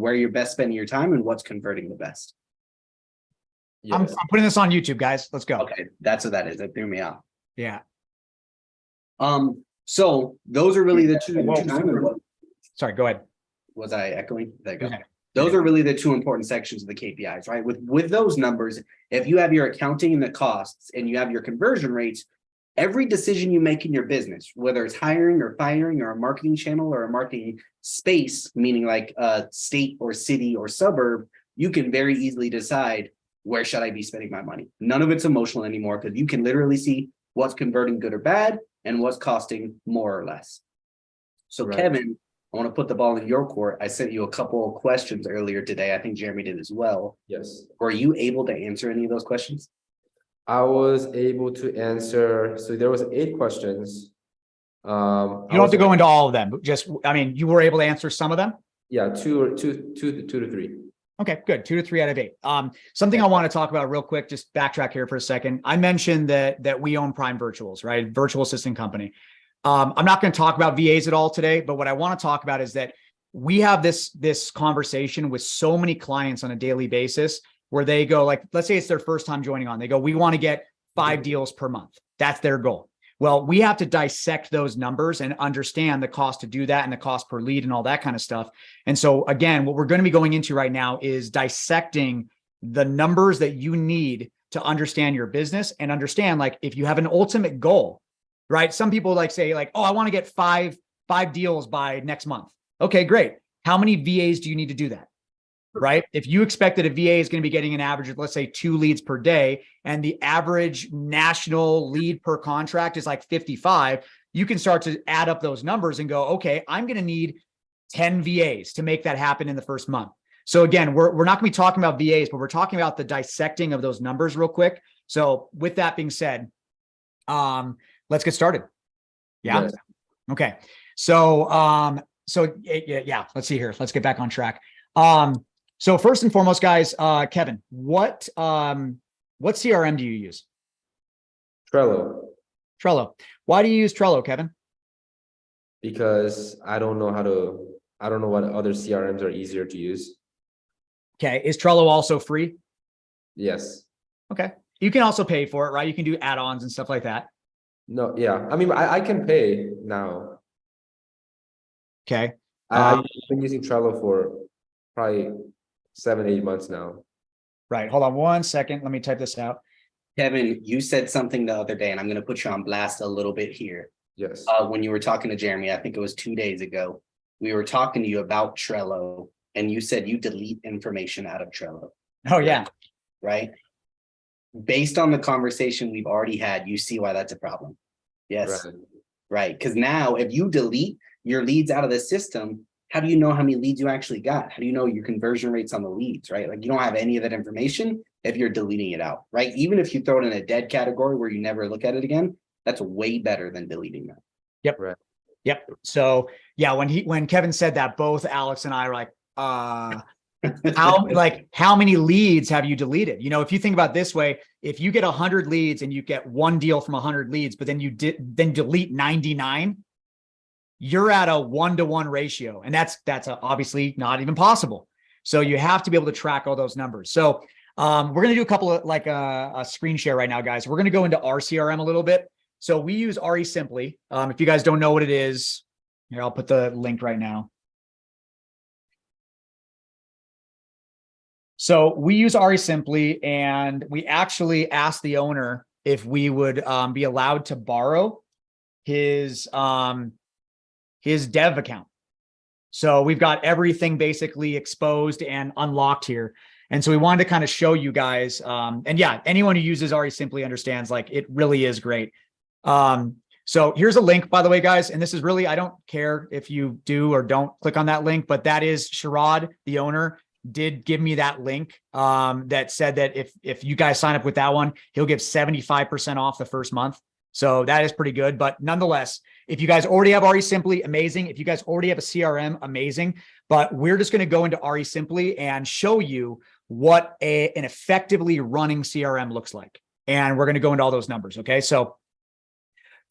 where you're best spending your time and what's converting the best. I'm putting this on YouTube, guys. Let's go. Okay, that's what that is. That threw me off. Yeah. So those are really the two. Sorry, go ahead. Was I echoing? There you go. Okay. Those are really the two important sections of the KPIs, right? With those numbers, if you have your accounting and the costs and you have your conversion rates, every decision you make in your business, whether it's hiring or firing or a marketing channel or a marketing space, meaning like a state or city or suburb, you can very easily decide, where should I be spending my money? None of it's emotional anymore because you can literally see what's converting good or bad and what's costing more or less. So right. Kevin, I want to put the ball in your court. I sent you a couple of questions earlier today. I think Jeremy did as well. Yes. Were you able to answer any of those questions? I was able to answer. So there was 8 questions. You don't have to go into all of them. Just, I mean, you were able to answer some of them? Yeah, two to 3. Okay, good. 2 to 3 out of 8. Something I want to talk about real quick, just backtrack here for a second. I mentioned that we own Prime Virtuals, right? Virtual assistant company. I'm not going to talk about VAs at all today, but what I want to talk about is that we have this conversation with so many clients on a daily basis where they go, like, let's say it's their first time joining on. They go, we want to get 5 deals per month. That's their goal. Well, we have to dissect those numbers and understand the cost to do that and the cost per lead and all that kind of stuff. And so again, what we're going to be going into right now is dissecting the numbers that you need to understand your business and understand, like, if you have an ultimate goal, right? Some people like say like, oh, I want to get five deals by next month. Okay, great. How many VAs do you need to do that? Right? If you expect that a VA is going to be getting an average of, let's say, 2 leads per day, and the average national lead per contract is like 55, you can start to add up those numbers and go, okay, I'm going to need 10 VAs to make that happen in the first month. So again, we're not going to be talking about VAs, but we're talking about the dissecting of those numbers real quick. So with that being said, let's get started. Yeah. Yes. Okay. So, yeah, let's see here. Let's get back on track. So first and foremost, guys, Kevin, what CRM do you use? Trello. Trello. Why do you use Trello, Kevin? Because I don't know what other CRMs are easier to use. Okay. Is Trello also free? Yes. Okay. You can also pay for it, right? You can do add-ons and stuff like that. No, yeah. I mean, I can pay now. Okay. I've been using Trello for probably 7-8 months now. Right. Hold on 1 second. Let me type this out. Kevin, you said something the other day, and I'm going to put you on blast a little bit here. Yes. When you were talking to Jeremy, I think it was 2 days ago, we were talking to you about Trello, and you said you delete information out of Trello. Oh, yeah. Right. Based on the conversation we've already had, you see why that's a problem. Yes. Right. Because now if you delete your leads out of the system, how do you know how many leads you actually got? How do you know your conversion rates on the leads, right? Like, you don't have any of that information if you're deleting it out, right? Even if you throw it in a dead category where you never look at it again, that's way better than deleting that. Yep. Right. Yep. So yeah, when Kevin said that, both Alex and I were like, how many leads have you deleted? You know, if you think about it this way, if you get 100 leads and you get 1 deal from 100 leads, but then you delete 99, you're at a 1-to-1 ratio. And that's obviously not even possible. So you have to be able to track all those numbers. So we're going to do a couple of a screen share right now, guys. We're going to go into our CRM a little bit. So we use RE Simply. If you guys don't know what it is, here, I'll put the link right now. So we use RE Simply, and we actually asked the owner if we would be allowed to borrow his dev account. So we've got everything basically exposed and unlocked here. And so we wanted to kind of show you guys, and yeah, anyone who uses RE Simply understands, like, it really is great. So here's a link, by the way, guys. And this is really, I don't care if you do or don't click on that link, but that is Sherrod, the owner, did give me that link that said that if you guys sign up with that one, he'll give 75% off the first month. So that is pretty good. But nonetheless, if you guys already have RE Simply, amazing. If you guys already have a CRM, amazing. But we're just going to go into RE Simply and show you what an effectively running CRM looks like. And we're going to go into all those numbers. Okay. So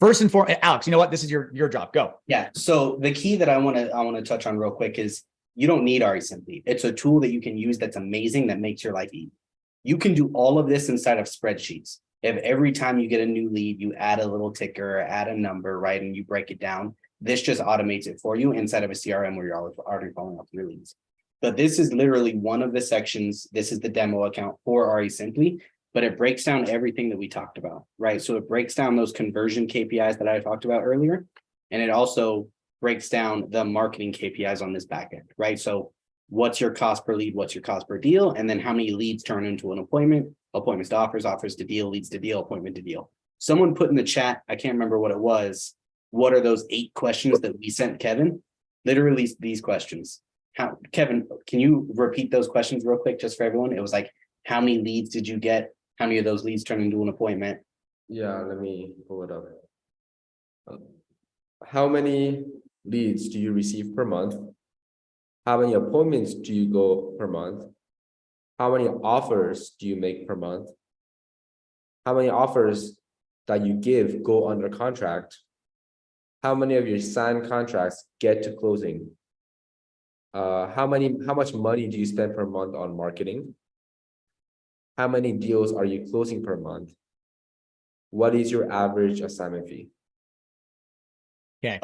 first and foremost, Alex, you know what? This is your job. Go. Yeah. So the key that I want to touch on real quick is you don't need RE Simply. It's a tool that you can use that's amazing, that makes your life easy. You can do all of this inside of spreadsheets. If every time you get a new lead, you add a little ticker, add a number, right, and you break it down, this just automates it for you inside of a CRM where you're already following up your leads. But this is literally one of the sections. This is the demo account for RE Simply, but it breaks down everything that we talked about, right? So it breaks down those conversion KPIs that I talked about earlier, and it also breaks down the marketing KPIs on this back end, right? So what's your cost per lead? What's your cost per deal? And then how many leads turn into an appointment, appointments to offers, offers to deal, leads to deal, appointment to deal. Someone put in the chat, I can't remember what it was. What are those 8 questions that we sent Kevin? Literally these questions. Kevin, can you repeat those questions real quick just for everyone? It was like, how many leads did you get? How many of those leads turn into an appointment? Yeah, let me pull it up. How many leads do you receive per month? How many appointments do you go per month? How many offers do you make per month? How many offers that you give go under contract? How many of your signed contracts get to closing? How much money do you spend per month on marketing? How many deals are you closing per month? What is your average assignment fee? Okay.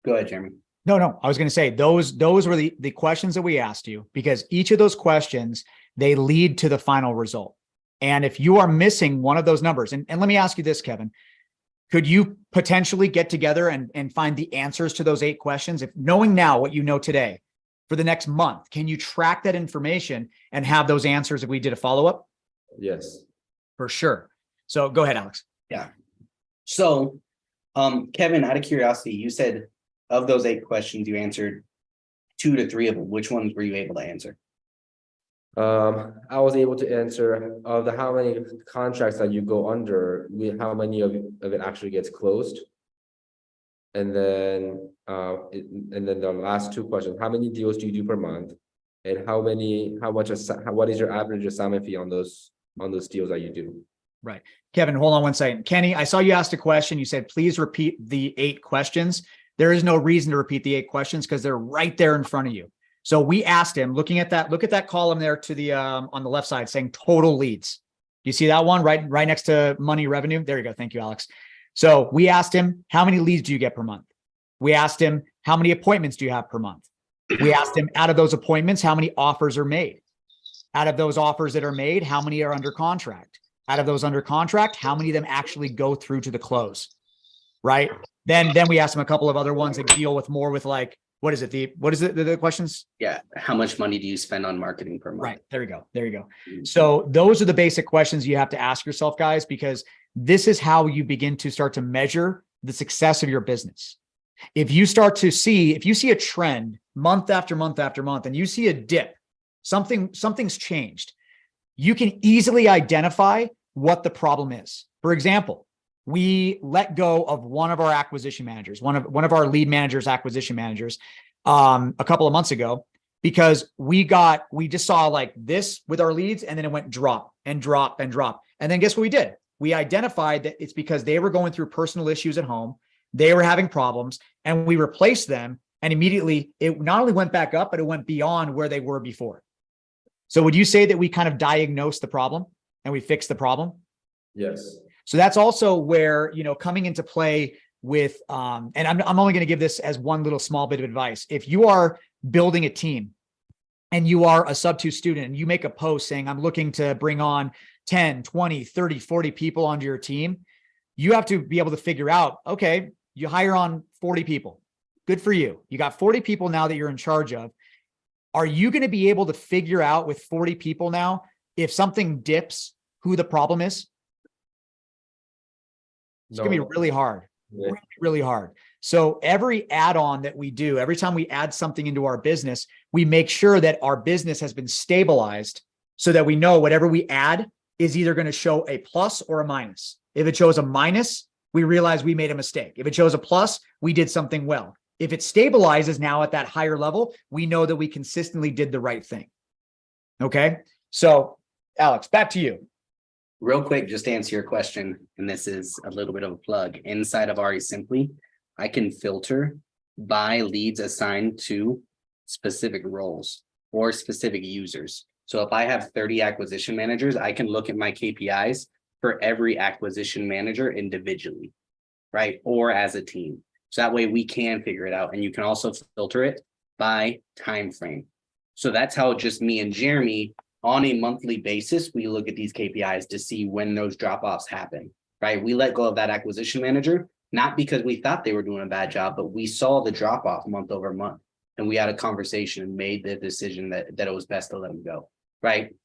Go ahead, Jeremy. No, I was going to say those were the questions that we asked you, because each of those questions, they lead to the final result. And if you are missing one of those numbers, and let me ask you this, Kevin, could you potentially get together and find the answers to those 8 questions? If knowing now what you know today for the next month, can you track that information and have those answers if we did a follow-up? Yes. For sure. So go ahead, Alex. Yeah. So, Kevin, out of curiosity, you said of those 8 questions, you answered 2 to 3 of them. Which ones were you able to answer? I was able to answer of the how many contracts that you go under, how many of it actually gets closed. And then the last 2 questions, how many deals do you do per month? And what is your average assignment fee on those deals that you do? Right. Kevin, hold on one second. Kenny, I saw you asked a question. You said, please repeat the 8 questions. There is no reason to repeat the 8 questions because they're right there in front of you. So we asked him, look at that column there to the on the left side saying total leads. Do you see that one right next to money revenue? There you go. Thank you, Alex. So we asked him, how many leads do you get per month? We asked him, how many appointments do you have per month? We asked him, out of those appointments, how many offers are made? Out of those offers that are made, how many are under contract? Out of those under contract, how many of them actually go through to the close? Right. Then we asked him a couple of other ones that deal with more with like, what is it? The questions? Yeah. How much money do you spend on marketing per month? Right. There you go. So those are the basic questions you have to ask yourself, guys, because this is how you begin to start to measure the success of your business. If you see a trend month after month after month, and you see a dip, something's changed, you can easily identify what the problem is. For example, we let go of one of our acquisition managers, one of our lead managers, acquisition managers, a couple of months ago, because we just saw like this with our leads, and then it went drop and drop and drop. And then guess what we did? We identified that it's because they were going through personal issues at home. They were having problems, and we replaced them. And immediately it not only went back up, but it went beyond where they were before. So would you say that we kind of diagnosed the problem and we fixed the problem? Yes. So that's also where, coming into play with, and I'm only going to give this as one little small bit of advice. If you are building a team and you are a sub-2 student and you make a post saying, I'm looking to bring on 10, 20, 30, 40 people onto your team, you have to be able to figure out, okay, you hire on 40 people. Good for you. You got 40 people now that you're in charge of. Are you going to be able to figure out with 40 people now, if something dips, who the problem is? It's going to be really hard, really hard. So every add-on that we do, every time we add something into our business, we make sure that our business has been stabilized so that we know whatever we add is either going to show a plus or a minus. If it shows a minus, we realize we made a mistake. If it shows a plus, we did something well. If it stabilizes now at that higher level, we know that we consistently did the right thing. Okay. So Alex, back to you. Real quick, just to answer your question, and this is a little bit of a plug. Inside of RE Simply, I can filter by leads assigned to specific roles or specific users. So if I have 30 acquisition managers, I can look at my KPIs for every acquisition manager individually, right? Or as a team. So that way we can figure it out. And you can also filter it by time frame. So that's how just me and Jeremy on a monthly basis, we look at these KPIs to see when those drop-offs happen, right? We let go of that acquisition manager, not because we thought they were doing a bad job, but we saw the drop-off month over month. And we had a conversation and made the decision that it was best to let them go, right?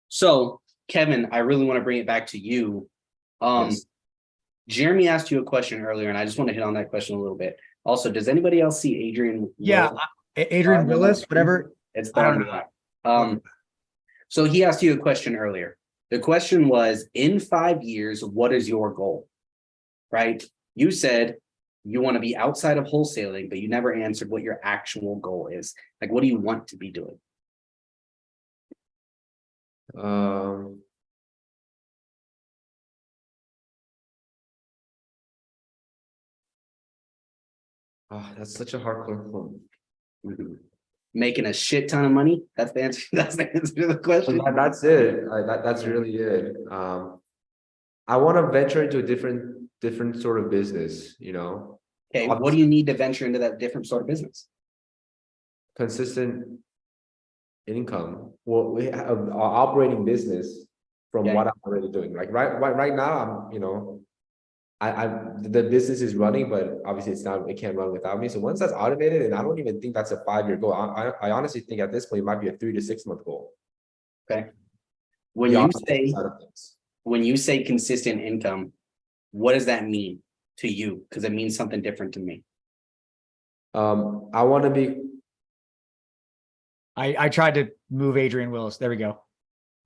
So Kevin, I really want to bring it back to you. Yes. Jeremy asked you a question earlier, and I just want to hit on that question a little bit. Also, does anybody else see Adrian? Yeah, Adrian Willis, whatever. It's I down don't there. So he asked you a question earlier. The question was, in 5 years, what is your goal? Right? You said you want to be outside of wholesaling, but you never answered what your actual goal is. Like, what do you want to be doing? That's such a hard question. Mhm. Making a shit ton of money. That's the answer. That's the answer to the question. That's it. That's really it. I want to venture into a different sort of business, you know. Okay, what do you need to venture into that different sort of business? Consistent income. Well, we have an operating business from what I'm already doing. Like right now, I'm, you know, the business is running, but obviously it can't run without me. So once that's automated, and I don't even think that's a 5-year goal. I honestly think at this point it might be a 3 to 6 month goal. Okay. When you say consistent income, what does that mean to you? Because it means something different to me. I want to be. I tried to move Adrian Willis. There we go.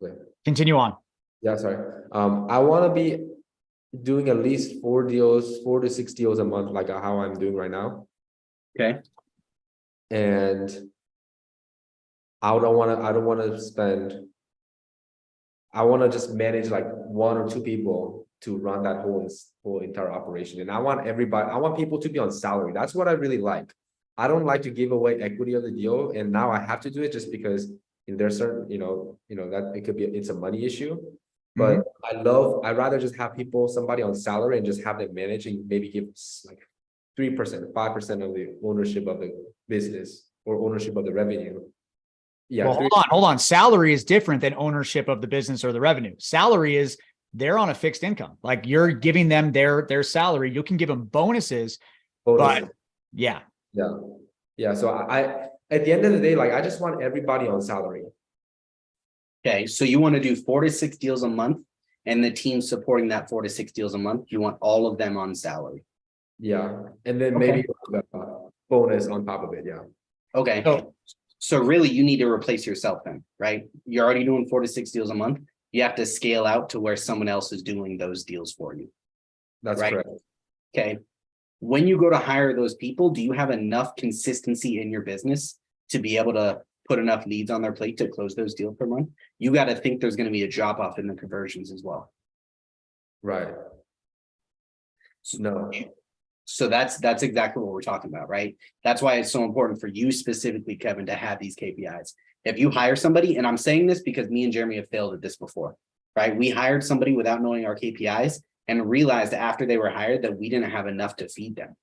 Okay. Continue on. Yeah, sorry. I want to be doing at least 4 to 6 deals a month, like how I'm doing right now. Okay. And I don't want to spend. I want to just manage like 1 or 2 people to run that whole entire operation. And I want people to be on salary. That's what I really like. I don't like to give away equity of the deal. And now I have to do it just because there's certain, you know, that it's a money issue. But I'd rather just have somebody on salary and just have them manage and maybe give like 3%, 5% of the ownership of the business or ownership of the revenue. Yeah. Well, hold on. Salary is different than ownership of the business or the revenue. Salary is they're on a fixed income. Like you're giving them their salary. You can give them bonuses. But yeah. Yeah. So I at the end of the day, like I just want everybody on salary. Okay. So you want to do 4 to 6 deals a month, and the team supporting that 4 to 6 deals a month. You want all of them on salary. Yeah. And then maybe bonus on top of it. Yeah. Okay. So really you need to replace yourself then, right? You're already doing 4 to 6 deals a month. You have to scale out to where someone else is doing those deals for you. That's right? correct. Okay. When you go to hire those people, do you have enough consistency in your business to be able to put enough leads on their plate to close those deals per month? You got to think there's going to be a drop off in the conversions as well. Right. No. So that's exactly what we're talking about, right? That's why it's so important for you specifically, Kevin, to have these KPIs. If you hire somebody, and I'm saying this because me and Jeremy have failed at this before, right? We hired somebody without knowing our KPIs and realized after they were hired that we didn't have enough to feed them.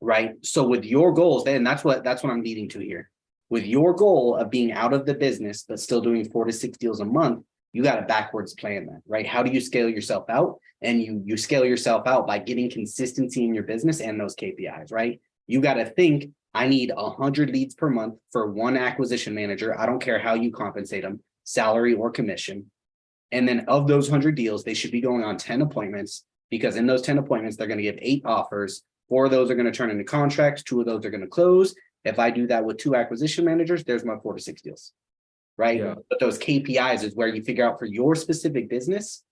Right. So with your goals, then that's what I'm leading to here. With your goal of being out of the business, but still doing 4 to 6 deals a month, you got to backwards plan that, right? How do you scale yourself out? And you scale yourself out by getting consistency in your business and those KPIs, right? You got to think, I need 100 leads per month for 1 acquisition manager. I don't care how you compensate them, salary or commission. And then of those 100 deals, they should be going on 10 appointments, because in those 10 appointments, they're going to give 8 offers. 4 of those are going to turn into contracts. 2 of those are going to close. If I do that with 2 acquisition managers, there's my 4 to 6 deals, right? Yeah. But those KPIs is where you figure out for your specific business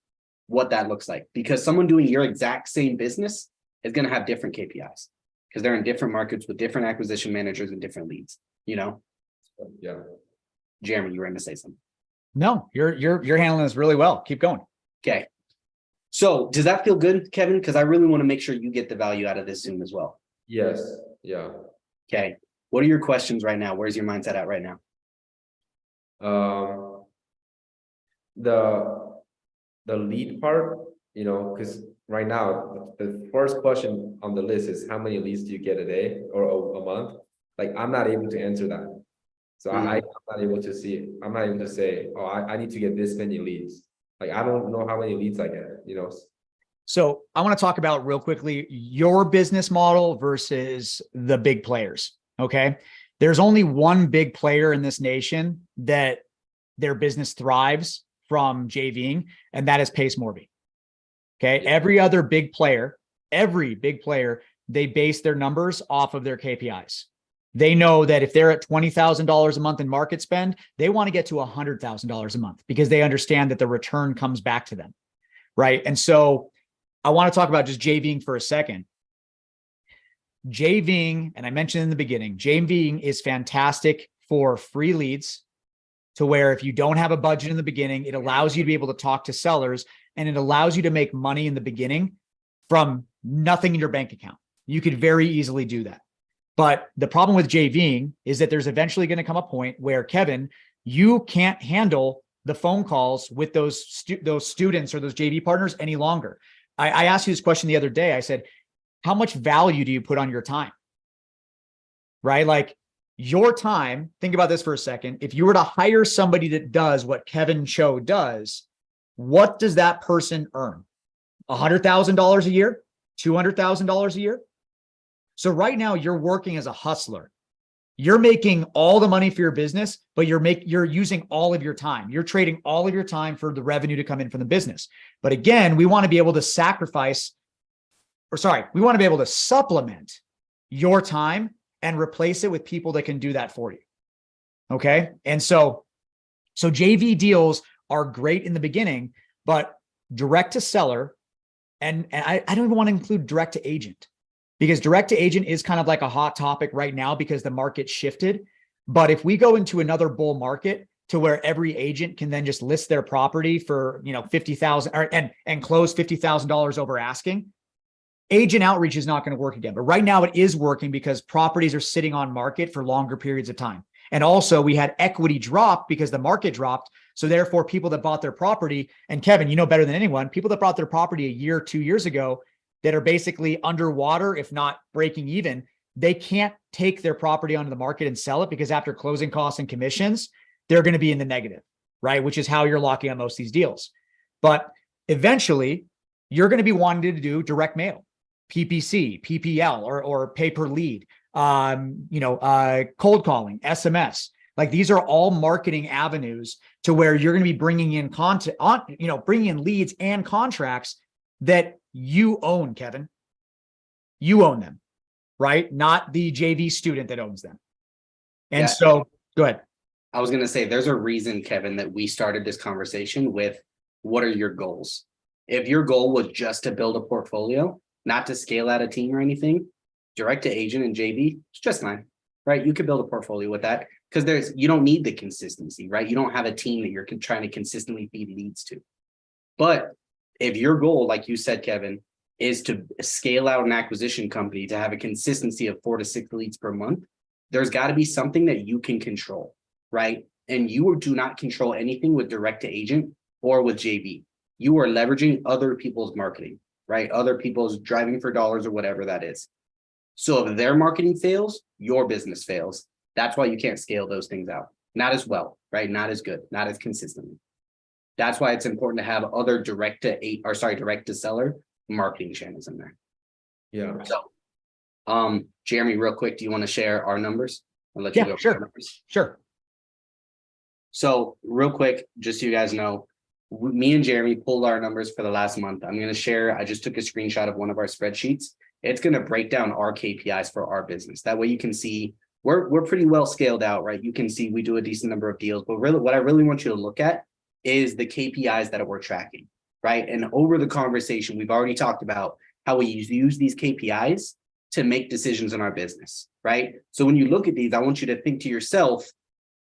what that looks like, because someone doing your exact same business is going to have different KPIs because they're in different markets with different acquisition managers and different leads, you know? Yeah. Jeremy, you were going to say something. No, you're handling this really well. Keep going. Okay. So does that feel good, Kevin? Because I really want to make sure you get the value out of this Zoom as well. Yes. Yeah. Okay. What are your questions right now? Where's your mindset at right now? The lead part, because right now the first question on the list is how many leads do you get a day or a month? Like I'm not able to answer that. So I'm not able to see, I'm not able to say, oh, I need to get this many leads. Like I don't know how many leads I get. So I want to talk about real quickly your business model versus the big players. Okay. There's only one big player in this nation that their business thrives from JVing, and that is Pace Morby. Okay. Every big player, they base their numbers off of their KPIs. They know that if they're at $20,000 a month in market spend, they want to get to $100,000 a month because they understand that the return comes back to them. Right. And so I want to talk about just JVing for a second. JVing, and I mentioned in the beginning, JVing is fantastic for free leads, to where if you don't have a budget in the beginning, it allows you to be able to talk to sellers, and it allows you to make money in the beginning from nothing in your bank account. You could very easily do that. But the problem with JVing is that there's eventually going to come a point where, Kevin, you can't handle the phone calls with those students or those JV partners any longer. I asked you this question the other day. I said, how much value do you put on your time? Right? Like your time, think about this for a second. If you were to hire somebody that does what Kevin Choe does, what does that person earn? $100,000 a year? $200,000 a year? So right now you're working as a hustler. You're making all the money for your business, but you're using all of your time. You're trading all of your time for the revenue to come in from the business. But again, we want to be able to we want to be able to supplement your time and replace it with people that can do that for you. Okay. And so JV deals are great in the beginning, but direct to seller, and I don't even want to include direct to agent, because direct to agent is kind of like a hot topic right now because the market shifted. But if we go into another bull market to where every agent can then just list their property for, $50,000 and close $50,000 over asking, agent outreach is not going to work again. But right now it is working because properties are sitting on market for longer periods of time. And also we had equity drop because the market dropped. So therefore people that bought their property, and Kevin, you know better than anyone, people that bought their property a year, 2 years ago that are basically underwater, if not breaking even, they can't take their property onto the market and sell it because after closing costs and commissions, they're going to be in the negative, right? Which is how you're locking on most of these deals. But eventually you're going to be wanting to do direct mail, PPC, PPL, or pay per lead, cold calling, SMS. Like these are all marketing avenues to where you're going to be bringing in bringing in leads and contracts that you own, Kevin. You own them, right? Not the JV student that owns them. And so go ahead. I was going to say, there's a reason, Kevin, that we started this conversation with what are your goals? If your goal was just to build a portfolio, not to scale out a team or anything, direct to agent and JV, it's just fine, right? You could build a portfolio with that because you don't need the consistency, right? You don't have a team that you're trying to consistently feed leads to. But if your goal, like you said, Kevin, is to scale out an acquisition company to have a consistency of 4 to 6 leads per month, there's got to be something that you can control, right? And you do not control anything with direct to agent or with JV. You are leveraging other people's marketing, right? Other people's driving for dollars or whatever that is. So if their marketing fails, your business fails. That's why you can't scale those things out. Not as well, right? Not as good, not as consistently. That's why it's important to have other direct to seller marketing channels in there. Yeah. So, Jeremy, real quick, do you want to share our numbers? I'll let you go. Sure. So real quick, just so you guys know, me and Jeremy pulled our numbers for the last month. I'm going to share, I just took a screenshot of one of our spreadsheets. It's going to break down our KPIs for our business. That way you can see we're pretty well scaled out, right? You can see we do a decent number of deals, but really what I really want you to look at is the KPIs that we're tracking, right? And over the conversation, we've already talked about how we use these KPIs to make decisions in our business, right? So when you look at these, I want you to think to yourself,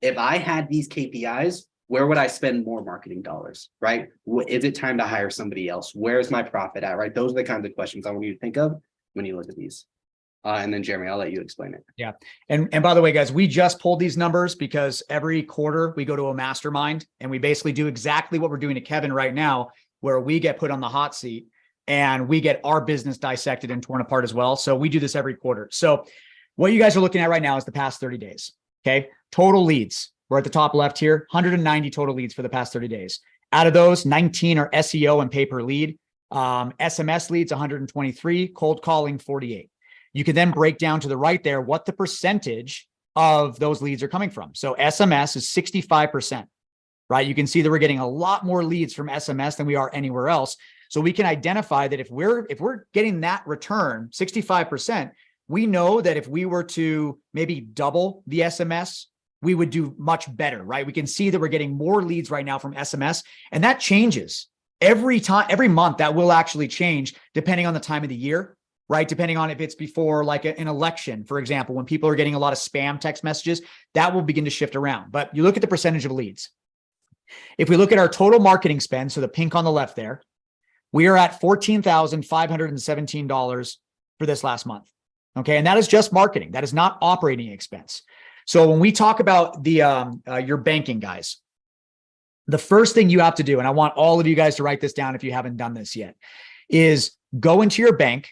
if I had these KPIs, where would I spend more marketing dollars, right? Is it time to hire somebody else? Where's my profit at, right? Those are the kinds of questions I want you to think of when you look at these. And then Jeremy, I'll let you explain it. Yeah. And by the way, guys, we just pulled these numbers because every quarter we go to a mastermind and we basically do exactly what we're doing to Kevin right now, where we get put on the hot seat and we get our business dissected and torn apart as well. So we do this every quarter. So what you guys are looking at right now is the past 30 days. Okay. Total leads. We're at the top left here, 190 total leads for the past 30 days. Out of those, 19 are SEO and pay per lead. SMS leads, 123, cold calling, 48. You can then break down to the right there what the percentage of those leads are coming from. So SMS is 65%, right? You can see that we're getting a lot more leads from SMS than we are anywhere else. So we can identify that if we're getting that return, 65%, we know that if we were to maybe double the SMS, we would do much better, right? We can see that we're getting more leads right now from SMS, and that changes every month. That will actually change depending on the time of the year, right? Depending on if it's before like an election, for example, when people are getting a lot of spam text messages, that will begin to shift around. But you look at the percentage of leads. If we look at our total marketing spend, so the pink on the left there, we are at $14,517 for this last month. Okay. And that is just marketing. That is not operating expense. So when we talk about the your banking, guys, the first thing you have to do, and I want all of you guys to write this down if you haven't done this yet, is go into your bank.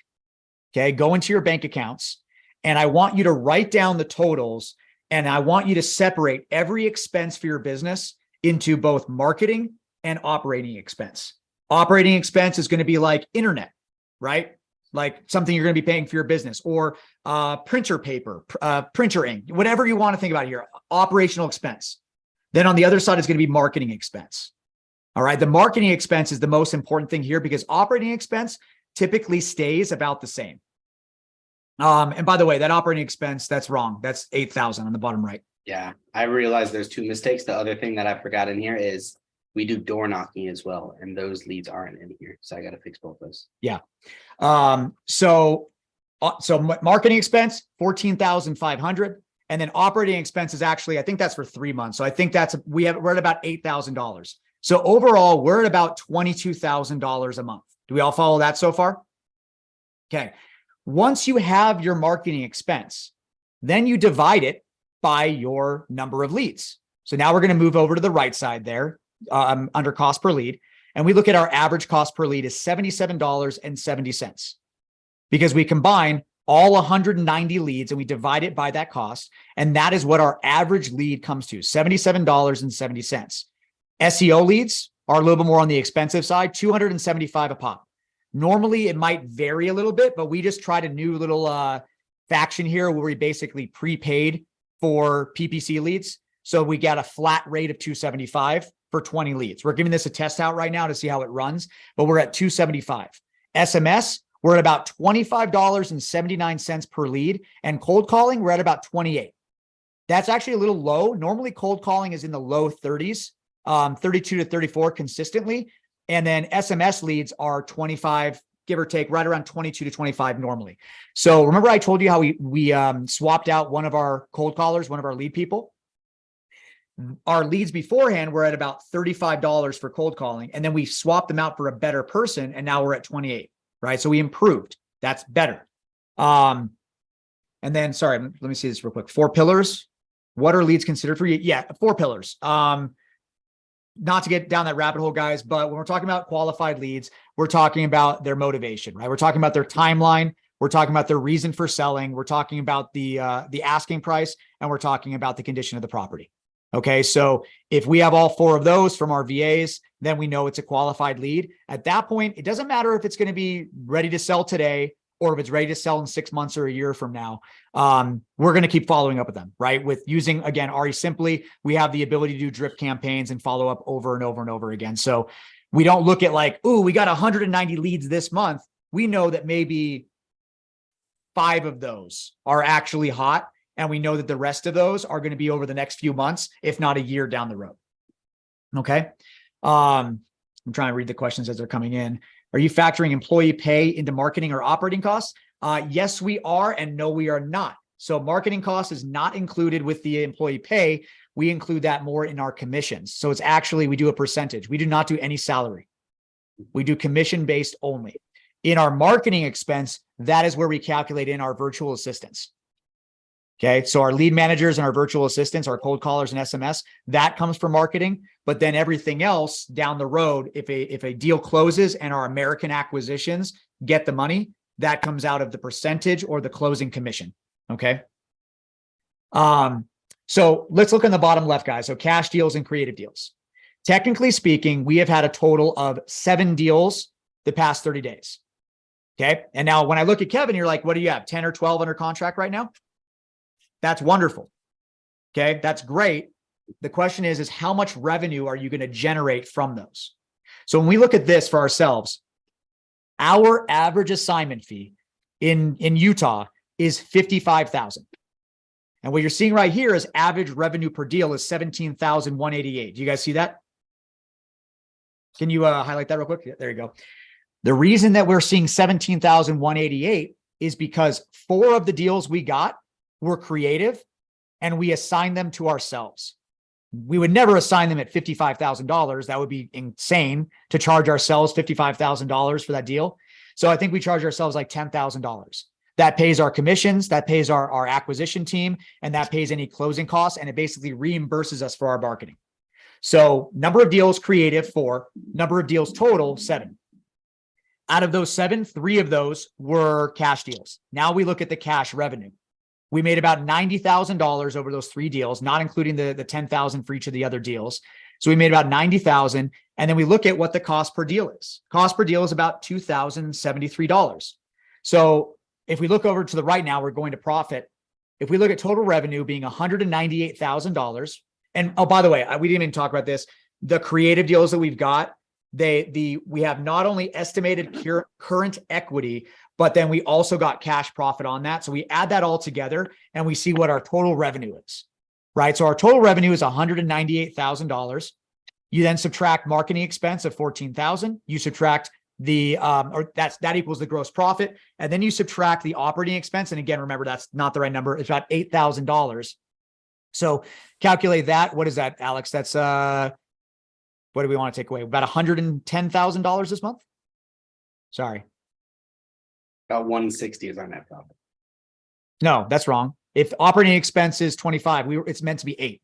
Okay. Go into your bank accounts, and I want you to write down the totals, and I want you to separate every expense for your business into both marketing and operating expense. Operating expense is going to be like internet, right? Like something you're going to be paying for your business, or printer paper, printer ink, whatever you want to think about here, operational expense. Then on the other side is going to be marketing expense. All right. The marketing expense is the most important thing here because operating expense typically stays about the same. And by the way, that operating expense, that's wrong. That's 8,000 on the bottom right. Yeah, I realized there's two mistakes. The other thing that I forgot in here is we do door knocking as well, and those leads aren't in here. So I got to fix both those. Yeah. So marketing expense, 14,500. And then operating expenses, actually, I think that's for 3 months. So I think we're at about $8,000. So overall, we're at about $22,000 a month. Do we all follow that so far? Okay. Once you have your marketing expense, then you divide it by your number of leads. So now we're going to move over to the right side there under cost per lead. And we look at our average cost per lead is $77.70 because we combine all 190 leads and we divide it by that cost. And that is what our average lead comes to, $77.70. SEO leads are a little bit more on the expensive side, $275 a pop. Normally it might vary a little bit, but we just tried a new little faction here where we basically prepaid for PPC leads. So we got a flat rate of $275 for 20 leads. We're giving this a test out right now to see how it runs, but we're at $275. SMS, we're at about $25.79 per lead, and cold calling, we're at about 28. That's actually a little low. Normally cold calling is in the low 30s, 32 to 34 consistently. And then SMS leads are 25, give or take, right around 22 to 25 normally. So remember I told you how we swapped out one of our cold callers, one of our lead people? Our leads beforehand were at about $35 for cold calling, and then we swapped them out for a better person, and now we're at 28, right? So we improved. That's better. And then, sorry, let me see this real quick. 4 pillars. What are leads considered for you? Yeah, 4 pillars. Not to get down that rabbit hole, guys, but when we're talking about qualified leads, we're talking about their motivation, right? We're talking about their timeline. We're talking about their reason for selling. We're talking about the asking price, and we're talking about the condition of the property. Okay. So if we have all 4 of those from our VAs, then we know it's a qualified lead. At that point, it doesn't matter if it's going to be ready to sell today or if it's ready to sell in 6 months or a year from now. We're going to keep following up with them, right? With using, again, RE Simply, we have the ability to do drip campaigns and follow up over and over and over again. So we don't look at like, ooh, we got 190 leads this month. We know that maybe 5 of those are actually hot. And we know that the rest of those are going to be over the next few months, if not a year down the road. Okay. I'm trying to read the questions as they're coming in. Are you factoring employee pay into marketing or operating costs? Yes, we are. And no, we are not. So marketing cost is not included with the employee pay. We include that more in our commissions. So it's actually, we do a percentage. We do not do any salary. We do commission based only. In our marketing expense, that is where we calculate in our virtual assistants. Okay. So our lead managers and our virtual assistants, our cold callers and SMS, that comes from marketing. But then everything else down the road, if a deal closes and our American acquisitions get the money, that comes out of the percentage or the closing commission. Okay. So let's look on the bottom left, guys. So cash deals and creative deals. Technically speaking, we have had a total of 7 deals the past 30 days. Okay. And now when I look at Kevin, you're like, what do you have? 10 or 12 under contract right now? That's wonderful. Okay. That's great. The question is how much revenue are you going to generate from those? So when we look at this for ourselves, our average assignment fee in Utah is $55,000. And what you're seeing right here is average revenue per deal is $17,188. Do you guys see that? Can you highlight that real quick? Yeah, there you go. The reason that we're seeing $17,188 is because 4 of the deals we got were creative and we assigned them to ourselves. We would never assign them at $55,000. That would be insane to charge ourselves $55,000 for that deal. So I think we charge ourselves like $10,000. That pays our commissions, that pays our acquisition team, and that pays any closing costs. And it basically reimburses us for our marketing. So number of deals creative 4, number of deals total 7. Out of those 7, 3 of those were cash deals. Now we look at the cash revenue. We made about $90,000 over those 3 deals, not including the $10,000 for each of the other deals. So we made about $90,000. And then we look at what the cost per deal is. Cost per deal is about $2,073. So if we look over to the right now, we're going to profit. If we look at total revenue being $198,000, and oh, by the way, we didn't even talk about this. The creative deals that we've got, we have not only estimated current equity, but then we also got cash profit on that. So we add that all together and we see what our total revenue is, right? So our total revenue is $198,000. You then subtract marketing expense of $14,000. You subtract that equals the gross profit. And then you subtract the operating expense. And again, remember, that's not the right number. It's about $8,000. So calculate that. What is that, Alex? That's, what do we want to take away? About $110,000 this month? Sorry. About 160 is our net profit. No, that's wrong. If operating expense is 25, it's meant to be 8.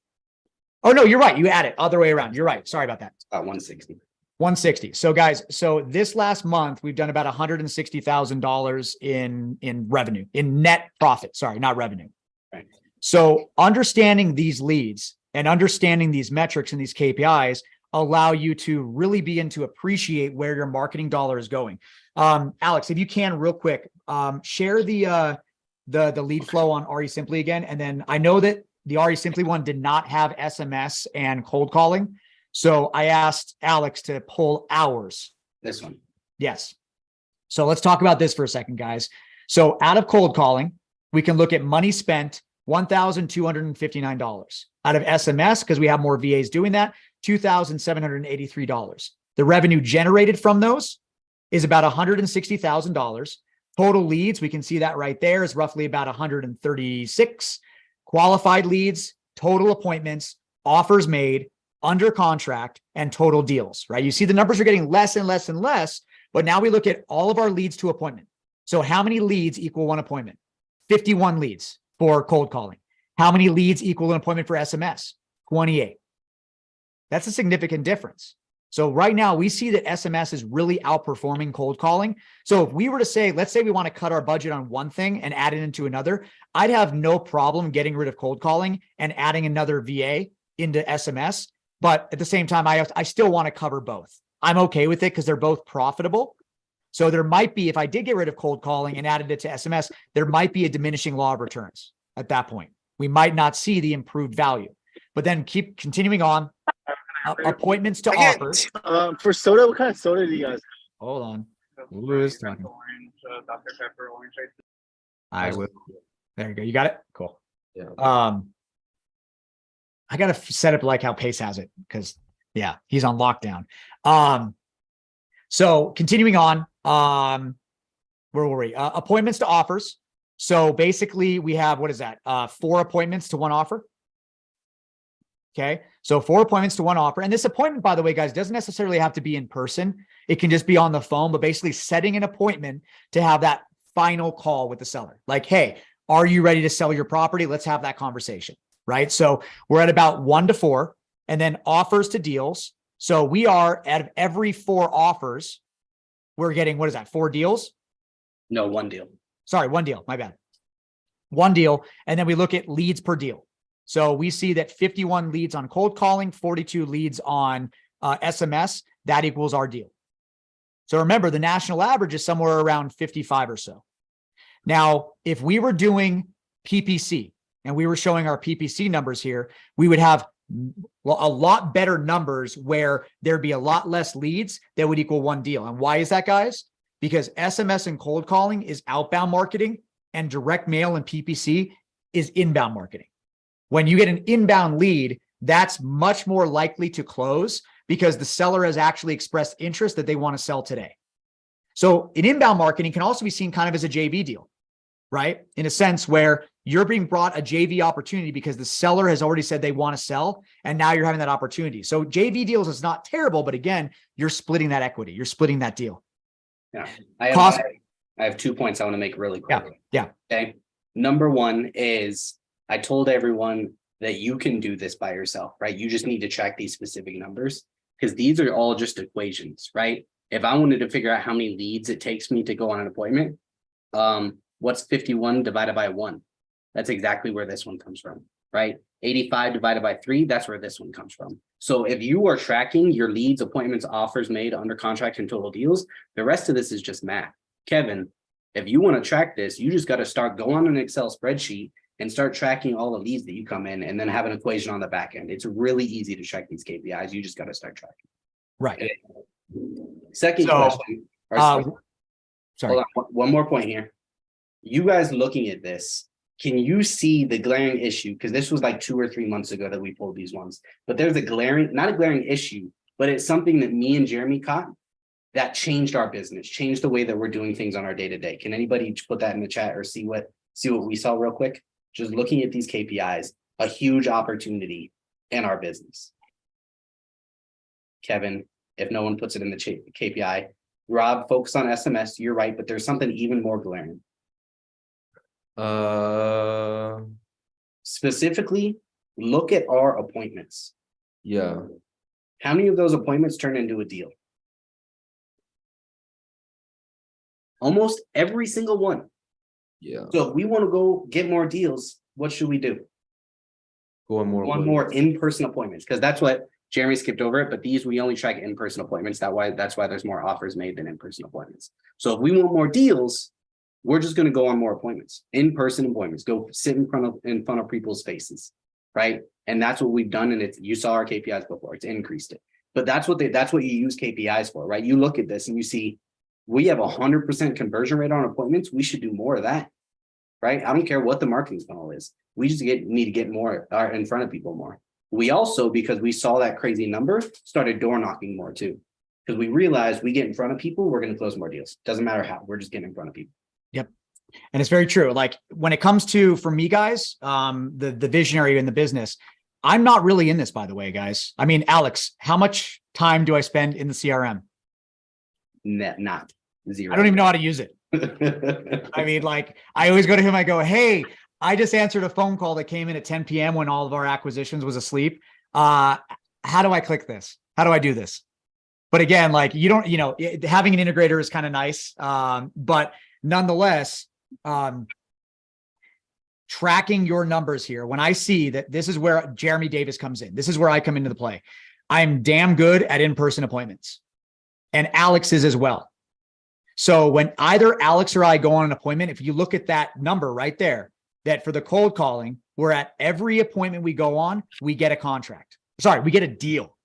Oh no, you're right. You add it other way around. You're right. Sorry about that. It's about 160. 160. So guys, this last month, we've done about $160,000 in revenue, in net profit. Sorry, not revenue. Right. So understanding these leads and understanding these metrics and these KPIs allow you to really begin to appreciate where your marketing dollar is going. Alex, if you can real quick, share the lead flow on RE Simply again. And then I know that the RE Simply one did not have SMS and cold calling. So I asked Alex to pull ours. This one. Yes. So let's talk about this for a second, guys. So out of cold calling, we can look at money spent, $1,259. Out of SMS, because we have more VAs doing that, $2,783. The revenue generated from those is about $160,000. Total leads, we can see that right there, is roughly about 136. Qualified leads, total appointments, offers made, under contract, and total deals, right? You see the numbers are getting less and less and less, but now we look at all of our leads to appointment. So how many leads equal 1 appointment? 51 leads for cold calling. How many leads equal an appointment for SMS? 28. That's a significant difference. So right now we see that SMS is really outperforming cold calling. So if we were to say, let's say we want to cut our budget on one thing and add it into another, I'd have no problem getting rid of cold calling and adding another VA into SMS. But at the same time, I still want to cover both. I'm okay with it because they're both profitable. So there might be, if I did get rid of cold calling and added it to SMS, there might be a diminishing law of returns at that point. We might not see the improved value, but then keep continuing on. Appointments to offers. For soda, what kind of soda do you guys? Hold on. Who is talking? Orange, Dr. Pepper, orange. I will. There you go. You got it? Cool. Yeah. I got to set up like how Pace has it because, yeah, he's on lockdown. So continuing on, where were we? Appointments to offers. So basically we have, what is that? 4 appointments to 1 offer. Okay. So 4 appointments to 1 offer. And this appointment, by the way, guys, doesn't necessarily have to be in person. It can just be on the phone, but basically setting an appointment to have that final call with the seller. Like, hey, are you ready to sell your property? Let's have that conversation. Right. So we're at about 1 to 4, and then offers to deals. So we are, out of every 4 offers, we're getting, what is that? 4 deals? No, one deal. Sorry, 1 deal. My bad. 1 deal. And then we look at leads per deal. So we see that 51 leads on cold calling, 42 leads on SMS. That equals our deal. So remember, the national average is somewhere around 55 or so. Now, if we were doing PPC and we were showing our PPC numbers here, we would have a lot better numbers where there'd be a lot less leads that would equal 1 deal. And why is that, guys? Because SMS and cold calling is outbound marketing, and direct mail and PPC is inbound marketing. When you get an inbound lead, that's much more likely to close because the seller has actually expressed interest that they want to sell today. So in inbound marketing can also be seen kind of as a JV deal, right? In a sense where you're being brought a JV opportunity because the seller has already said they want to sell, and now you're having that opportunity. So JV deals is not terrible, but again, you're splitting that equity. You're splitting that deal. Yeah. Cost- I have 2 points I want to make really quickly. Yeah. Okay. Number 1 is I told everyone that you can do this by yourself, right? You just need to track these specific numbers because these are all just equations, right? If I wanted to figure out how many leads it takes me to go on an appointment, what's 51 divided by 1? That's exactly where this one comes from, right? 85 divided by 3, that's where this one comes from. So if you are tracking your leads, appointments, offers made, under contract, and total deals, the rest of this is just math. Kevin, if you want to track this, you just got to start go on an Excel spreadsheet and start tracking all the leads that you come in and then have an equation on the back end. It's really easy to track these KPIs. You just got to start tracking. Right. Second question. Sorry. Hold on, one more point here. You guys looking at this, can you see the glaring issue? Because this was like 2 or 3 months ago that we pulled these ones, but there's a glaring, not a glaring issue, but it's something that me and Jeremy caught that changed our business, changed the way that we're doing things on our day-to-day. Can anybody put that in the chat or see what we saw real quick? Just looking at these KPIs, a huge opportunity in our business. Kevin, if no one puts it in the KPI, Rob, focus on SMS. You're right, but there's something even more glaring. Specifically, look at our appointments. Yeah. How many of those appointments turn into a deal? Almost every single one. Yeah. So if we want to go get more deals, what should we do? Go on more. One more in-person appointments, because that's what Jeremy skipped over it, but these we only track in-person appointments. That's why there's more offers made than in-person appointments. So if we want more deals, we're just going to go on more appointments, in-person appointments, go sit in front of people's faces, right? And that's what we've done. And you saw our KPIs before, it's increased it. But that's what you use KPIs for, right? You look at this and you see we have 100% conversion rate on appointments. We should do more of that, right? I don't care what the marketing funnel is. We just need to get more in front of people more. We also, because we saw that crazy number, started door knocking more too. Because we realized we get in front of people, we're going to close more deals. Doesn't matter how, we're just getting in front of people. Yep. And it's very true. Like when it comes to, for me, guys, the visionary in the business, I'm not really in this, by the way, guys. I mean, Alex, how much time do I spend in the CRM? Not zero. I don't even know how to use it. I mean, like I always go to him. I go, hey, I just answered a phone call that came in at 10 p.m. when all of our acquisitions was asleep. How do I click this? How do I do this? But again, like having an integrator is kind of nice. But nonetheless, tracking your numbers here. When I see that this is where Jeremy Davis comes in, this is where I come into the play. I'm damn good at in-person appointments, and Alex is as well. So when either Alex or I go on an appointment, if you look at that number right there, that for the cold calling, we're at every appointment we go on, we get a contract. Sorry, we get a deal.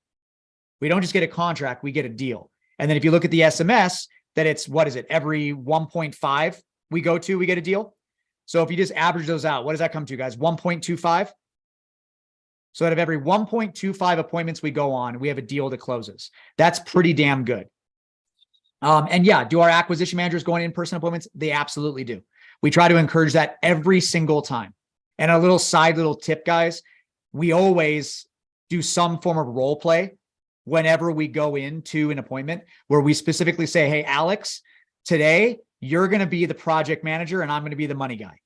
We don't just get a contract, we get a deal. And then if you look at the SMS, that it's, what is it? Every 1.5 we go to, we get a deal. So if you just average those out, what does that come to, guys? 1.25. So out of every 1.25 appointments we go on, we have a deal that closes. That's pretty damn good. And yeah, do our acquisition managers go on in-person appointments? They absolutely do. We try to encourage that every single time. And a little tip, guys, we always do some form of role play whenever we go into an appointment where we specifically say, hey, Alex, today you're going to be the project manager and I'm going to be the money guy,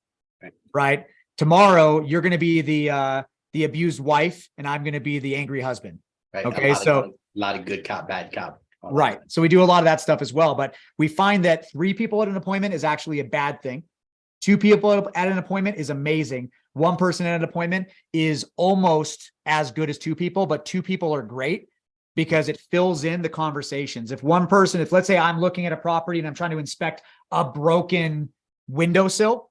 right? Tomorrow you're going to be the abused wife and I'm going to be the angry husband. Right. Okay. A lot of good cop, bad cop. Right. So we do a lot of that stuff as well, but we find that 3 people at an appointment is actually a bad thing. 2 people at an appointment is amazing. 1 person at an appointment is almost as good as 2 people, but 2 people are great because it fills in the conversations. If let's say I'm looking at a property and I'm trying to inspect a broken windowsill,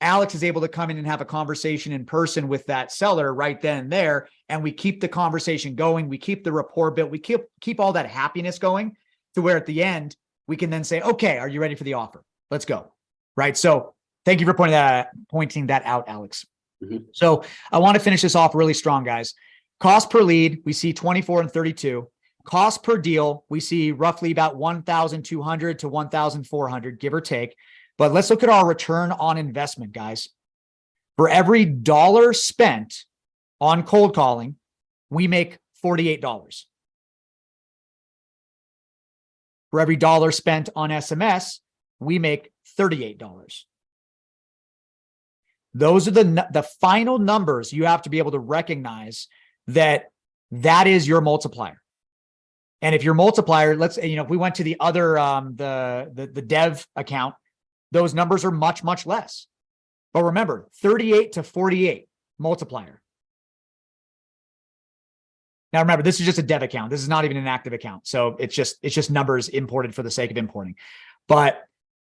Alex is able to come in and have a conversation in person with that seller right then and there. And we keep the conversation going. We keep the rapport built. We keep all that happiness going to where at the end, we can then say, okay, are you ready for the offer? Let's go. Right. So thank you for pointing that out, Alex. Mhm. So I want to finish this off really strong, guys. Cost per lead, we see 24 and 32. Cost per deal, we see roughly about 1,200 to 1,400, give or take. But let's look at our return on investment, guys. For every dollar spent on cold calling, we make $48. For every dollar spent on SMS, we make $38. Those are the final numbers you have to be able to recognize that is your multiplier. And if your multiplier, let's say, if we went to the other, the dev account, those numbers are much, much less. But remember, 38 to 48 multiplier. Now, remember, this is just a dev account. This is not even an active account. So it's just numbers imported for the sake of importing. But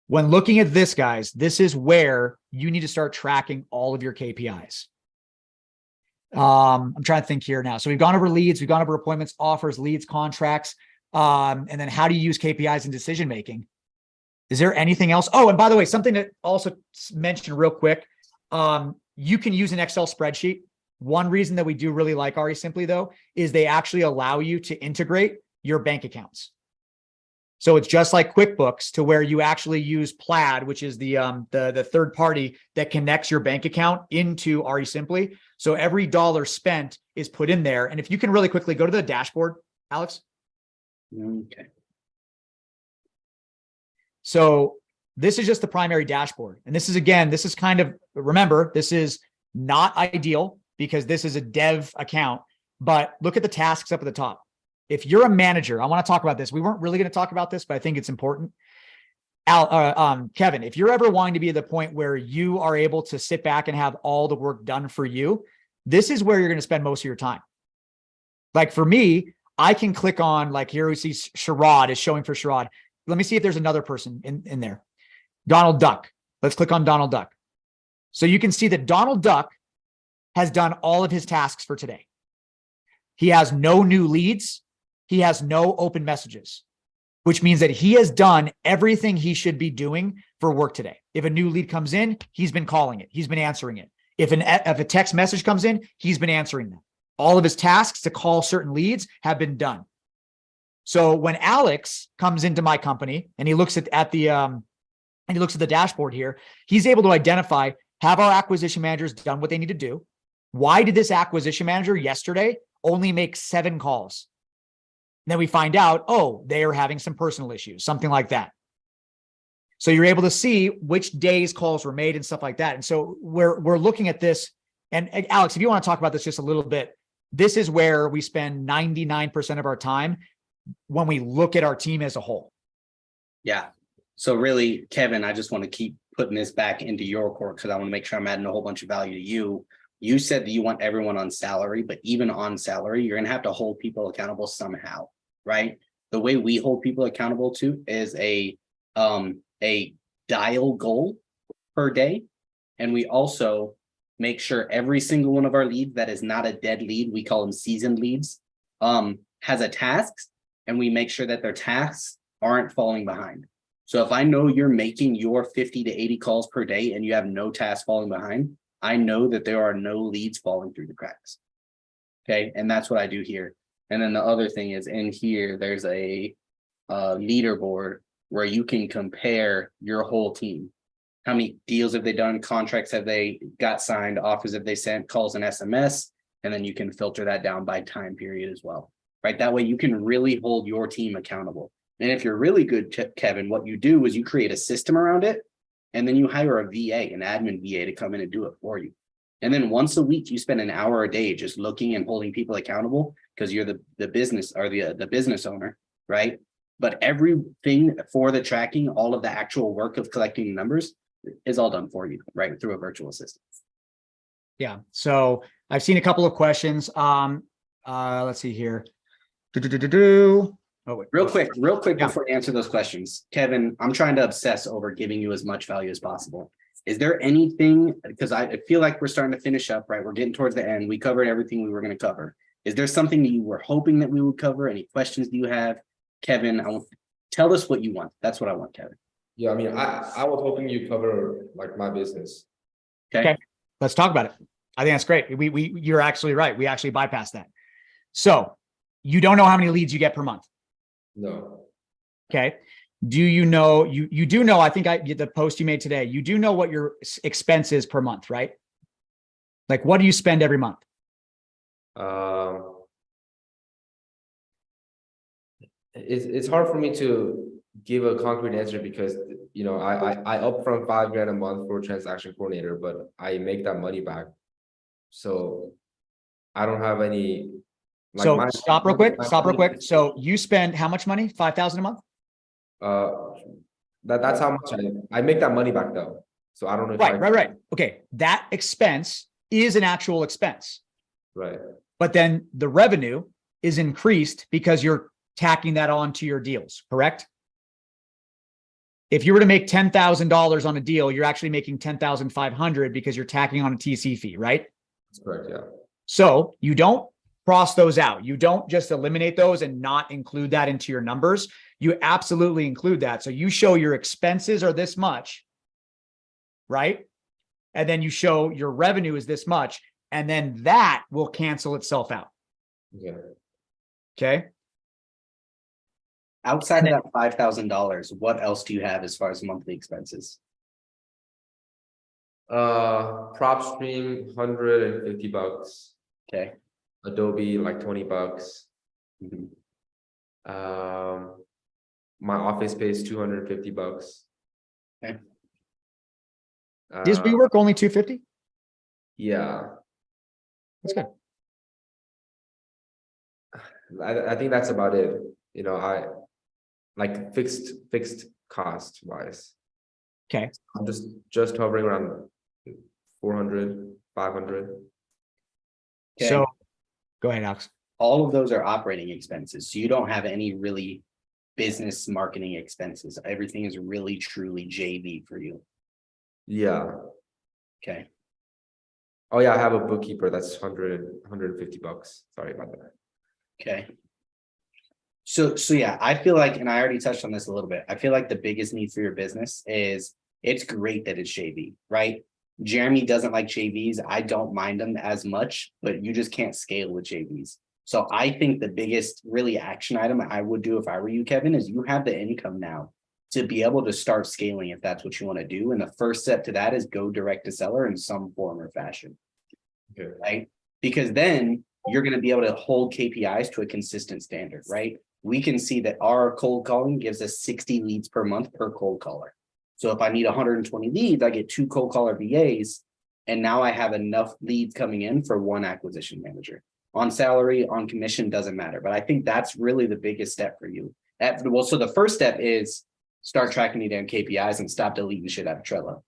when looking at this, guys, this is where you need to start tracking all of your KPIs. I'm trying to think here now. So we've gone over leads, we've gone over appointments, offers, leads, contracts, and then how do you use KPIs in decision-making? Is there anything else? Oh, and by the way, something to also mention real quick. You can use an Excel spreadsheet. One reason that we do really like RE Simply though, is they actually allow you to integrate your bank accounts. So it's just like QuickBooks to where you actually use Plaid, which is the third party that connects your bank account into RE Simply. So every dollar spent is put in there. And if you can really quickly go to the dashboard, Alex. Okay. So this is just the primary dashboard. And this is kind of, remember, this is not ideal because this is a dev account, but look at the tasks up at the top. If you're a manager, I want to talk about this. We weren't really going to talk about this, but I think it's important. Kevin, if you're ever wanting to be at the point where you are able to sit back and have all the work done for you, this is where you're going to spend most of your time. Like for me, I can click on, like here we see Sherrod is showing for Sherrod. Let me see if there's another person in there. Donald Duck. Let's click on Donald Duck. So you can see that Donald Duck has done all of his tasks for today. He has no new leads. He has no open messages, which means that he has done everything he should be doing for work today. If a new lead comes in, he's been calling it. He's been answering it. If a text message comes in, he's been answering them. All of his tasks to call certain leads have been done. So when Alex comes into my company and he looks at the dashboard here, he's able to identify, have our acquisition managers done what they need to do? Why did this acquisition manager yesterday only make 7 calls? And then we find out, oh, they are having some personal issues, something like that. So you're able to see which days calls were made and stuff like that. And so we're looking at this. And Alex, if you want to talk about this just a little bit, this is where we spend 99% of our time when we look at our team as a whole. Yeah. So really, Kevin, I just want to keep putting this back into your court because I want to make sure I'm adding a whole bunch of value to you. You said that you want everyone on salary, but even on salary, you're going to have to hold people accountable somehow, right? The way we hold people accountable to is a dial goal per day. And we also make sure every single one of our leads that is not a dead lead, we call them seasoned leads, has a task, and we make sure that their tasks aren't falling behind. So if I know you're making your 50 to 80 calls per day and you have no tasks falling behind, I know that there are no leads falling through the cracks. Okay. And that's what I do here. And then the other thing is in here, there's a leaderboard where you can compare your whole team. How many deals have they done? Contracts have they got signed? Offers have they sent? Calls and SMS? And then you can filter that down by time period as well, right? That way you can really hold your team accountable. And if you're really good, Kevin, what you do is you create a system around it, and then you hire a VA, an admin VA, to come in and do it for you. And then once a week, you spend an hour a day just looking and holding people accountable because you're the business or the business owner, right? But everything for the tracking, all of the actual work of collecting numbers is all done for you, right? Through a virtual assistant. Yeah. So I've seen a couple of questions. Let's see here. Oh, wait. Real quick Yeah. before you answer those questions, Kevin, I'm trying to obsess over giving you as much value as possible. Is there anything, because I feel like we're starting to finish up, right? We're getting towards the end. We covered everything we were going to cover. Is there something that you were hoping that we would cover? Any questions do you have? Kevin, tell us what you want. That's what I want, Kevin. Yeah, I mean, I was hoping you cover like my business. Okay. Let's talk about it. I think that's great. You're actually right. We actually bypassed that. So you don't know how many leads you get per month. No. Okay. Do you know, you do know, I think the post you made today, you do know what your expense is per month, right? Like, what do you spend every month? It's hard for me to give a concrete answer because, you know, I upfront $5,000 a month for a transaction coordinator, but I make that money back. So I don't have any. Like so stop real quick. So you spend how much money? 5,000 a month? That's how much I make that money back though. So I don't know if Right. Okay. That expense is an actual expense. Right. But then the revenue is increased because you're tacking that on to your deals, correct? If you were to make $10,000 on a deal, you're actually making $10,500 because you're tacking on a TC fee, right? That's correct. Yeah. So you don't cross those out. You don't just eliminate those and not include that into your numbers. You absolutely include that. So you show your expenses are this much, right? And then you show your revenue is this much, and then that will cancel itself out. Yeah. Okay. Outside of that $5,000, what else do you have as far as monthly expenses? Prop stream, $150. Okay. Adobe, like $20. Mhm. My office space, $250. Okay. Does WeWork only 250? Yeah. That's good. I think that's about it. You know, I like fixed cost wise. Okay. I'm just hovering around 400, 500. Okay. So go ahead, Alex. All of those are operating expenses. So you don't have any really business marketing expenses. Everything is really truly JV for you. Yeah. Okay. Oh yeah, I have a bookkeeper. That's $150. Sorry about that. Okay. So yeah, I feel like, and I already touched on this a little bit. I feel like the biggest need for your business is it's great that it's JV, right? Jeremy doesn't like JVs. I don't mind them as much, but you just can't scale with JVs. So I think the biggest really action item I would do if I were you, Kevin, is you have the income now to be able to start scaling if that's what you want to do. And the first step to that is go direct to seller in some form or fashion. Okay. Right? Because then you're going to be able to hold KPIs to a consistent standard, right? We can see that our cold calling gives us 60 leads per month per cold caller. So if I need 120 leads, I get 2 cold caller VAs, and now I have enough leads coming in for 1 acquisition manager. On salary, on commission, doesn't matter. But I think that's really the biggest step for you. So the first step is start tracking your damn KPIs and stop deleting shit out of Trello.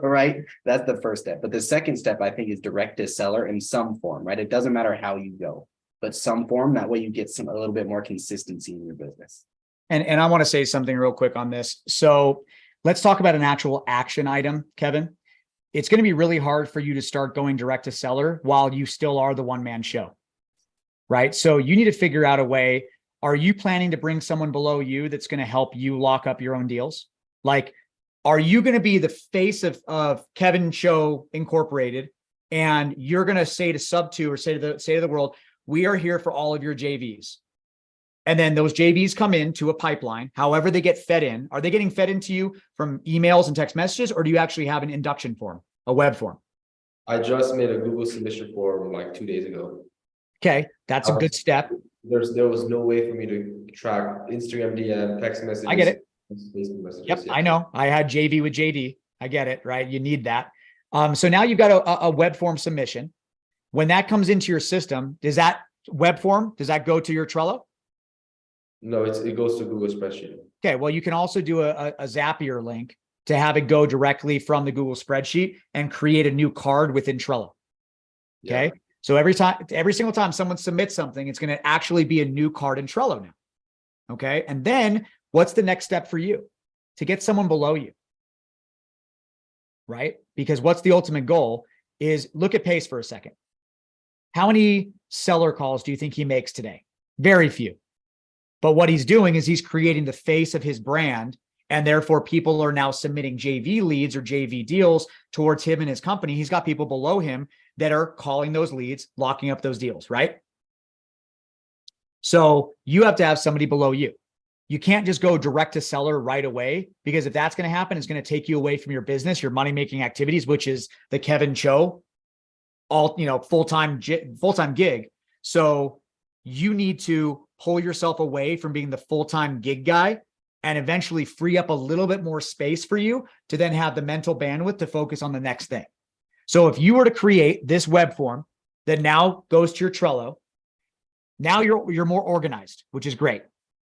Right? That's the first step. But the second step, I think, is direct to seller in some form, right? It doesn't matter how you go, but some form. That way you get a little bit more consistency in your business. And I want to say something real quick on this. So let's talk about an actual action item, Kevin. It's going to be really hard for you to start going direct to seller while you still are the one-man show, right? So you need to figure out a way. Are you planning to bring someone below you that's going to help you lock up your own deals? Like, are you going to be the face of Kevin Choe Incorporated, and you're going to say to Sub2 or say to the world, we are here for all of your JVs. And then those JVs come into a pipeline, however they get fed in. Are they getting fed into you from emails and text messages, or do you actually have an induction form, a web form? I just made a Google submission form like 2 days ago. Okay, that's a good step. There was no way for me to track Instagram DM, text messages. I get it. Facebook messages. Yep, yeah. I know. I had JV with JD. I get it, right? You need that. So now you've got a web form submission. When that comes into your system, does that web form, does that go to your Trello? No, it goes to Google spreadsheet. Okay, well, you can also do a Zapier link to have it go directly from the Google spreadsheet and create a new card within Trello. Okay. Yeah. So every single time someone submits something, it's going to actually be a new card in Trello now. Okay. And then what's the next step for you? To get someone below you. Right? Because what's the ultimate goal is look at Pace for a second. How many seller calls do you think he makes today? Very few. But what he's doing is he's creating the face of his brand. And therefore, people are now submitting JV leads or JV deals towards him and his company. He's got people below him that are calling those leads, locking up those deals, right? So you have to have somebody below you. You can't just go direct to seller right away, because if that's going to happen, it's going to take you away from your business, your money-making activities, which is the Kevin Choe, full-time gig. So you need to pull yourself away from being the full-time gig guy and eventually free up a little bit more space for you to then have the mental bandwidth to focus on the next thing. So if you were to create this web form that now goes to your Trello, now you're more organized, which is great.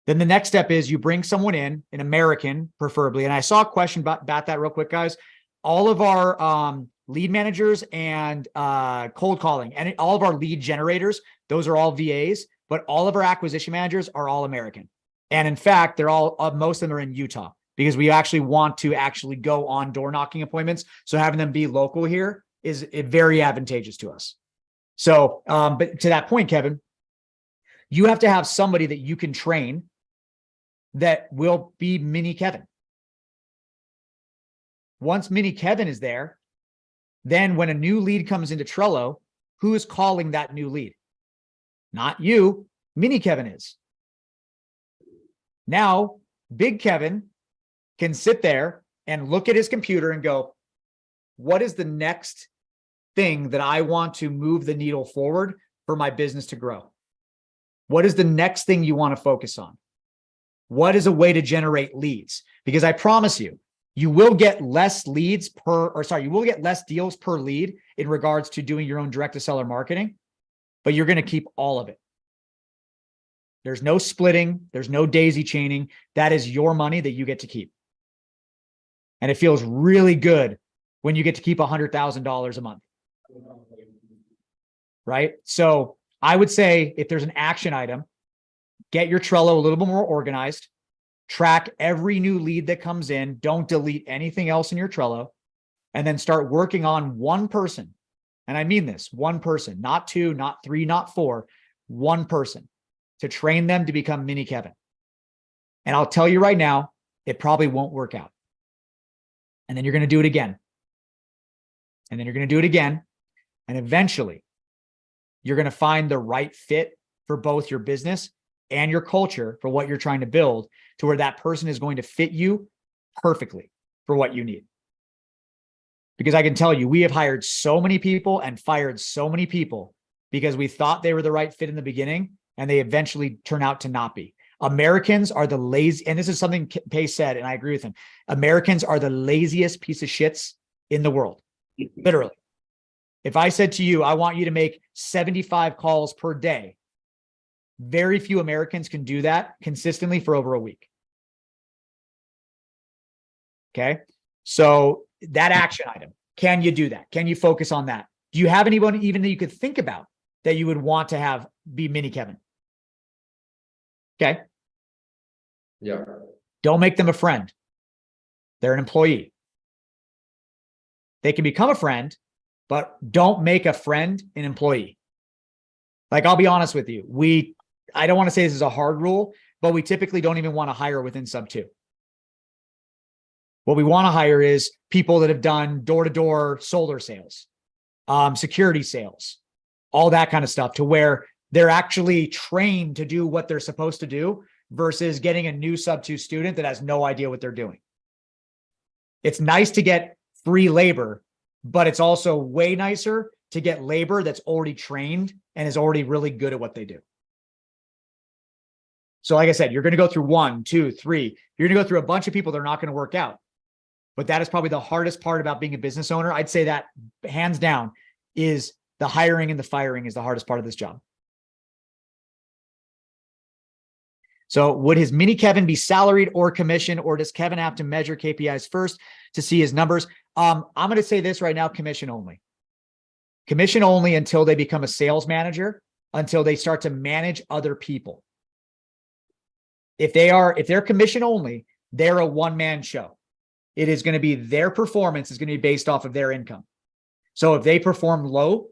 Then the next step is you bring someone in, an American preferably. And I saw a question about that real quick, guys. All of our lead managers and cold calling and all of our lead generators, those are all VAs, but all of our acquisition managers are all American. And in fact, they're all, most of them are in Utah, because we actually want to actually go on door knocking appointments. So having them be local here is very advantageous to us. So, but to that point, Kevin, you have to have somebody that you can train that will be mini Kevin. Once mini Kevin is there, then when a new lead comes into Trello, who is calling that new lead? Not you, mini Kevin is. Now, big Kevin can sit there and look at his computer and go, what is the next thing that I want to move the needle forward for my business to grow? What is the next thing you want to focus on? What is a way to generate leads? Because I promise you, you will get less leads you will get less deals per lead in regards to doing your own direct to seller marketing, but you're going to keep all of it. There's no splitting. There's no daisy chaining. That is your money that you get to keep. And it feels really good when you get to keep $100,000 a month. Right? So I would say if there's an action item, get your Trello a little bit more organized, track every new lead that comes in. Don't delete anything else in your Trello, and then start working on one person. And I mean this, one person, not two, not three, not four, one person, to train them to become mini Kevin. And I'll tell you right now, it probably won't work out. And then you're going to do it again. And then you're going to do it again. And eventually you're going to find the right fit for both your business and your culture for what you're trying to build, to where that person is going to fit you perfectly for what you need. Because I can tell you, we have hired so many people and fired so many people because we thought they were the right fit in the beginning, and they eventually turn out to not be. Americans are the lazy, and this is something Pace said, and I agree with him. Americans are the laziest piece of shits in the world. Literally. If I said to you, I want you to make 75 calls per day, very few Americans can do that consistently for over a week. Okay. So that action item, can you do that? Can you focus on that? Do you have anyone even that you could think about that you would want to have be mini Kevin? Okay. Yeah. Don't make them a friend. They're an employee. They can become a friend, but don't make a friend an employee. Like, I'll be honest with you. I don't want to say this is a hard rule, but we typically don't even want to hire within sub 2. What we want to hire is people that have done door-to-door solar sales, security sales, all that kind of stuff, to where they're actually trained to do what they're supposed to do versus getting a new sub 2 student that has no idea what they're doing. It's nice to get free labor, but it's also way nicer to get labor that's already trained and is already really good at what they do. So like I said, you're going to go through 1, 2, 3. You're going to go through a bunch of people that are not going to work out. But that is probably the hardest part about being a business owner. I'd say that hands down is the hiring and the firing is the hardest part of this job. So would his mini Kevin be salaried or commission, or does Kevin have to measure KPIs first to see his numbers? I'm going to say this right now, commission only. Commission only until they become a sales manager, until they start to manage other people. If they're commission only, they're a one-man show. It is going to be their performance is going to be based off of their income. So if they perform low,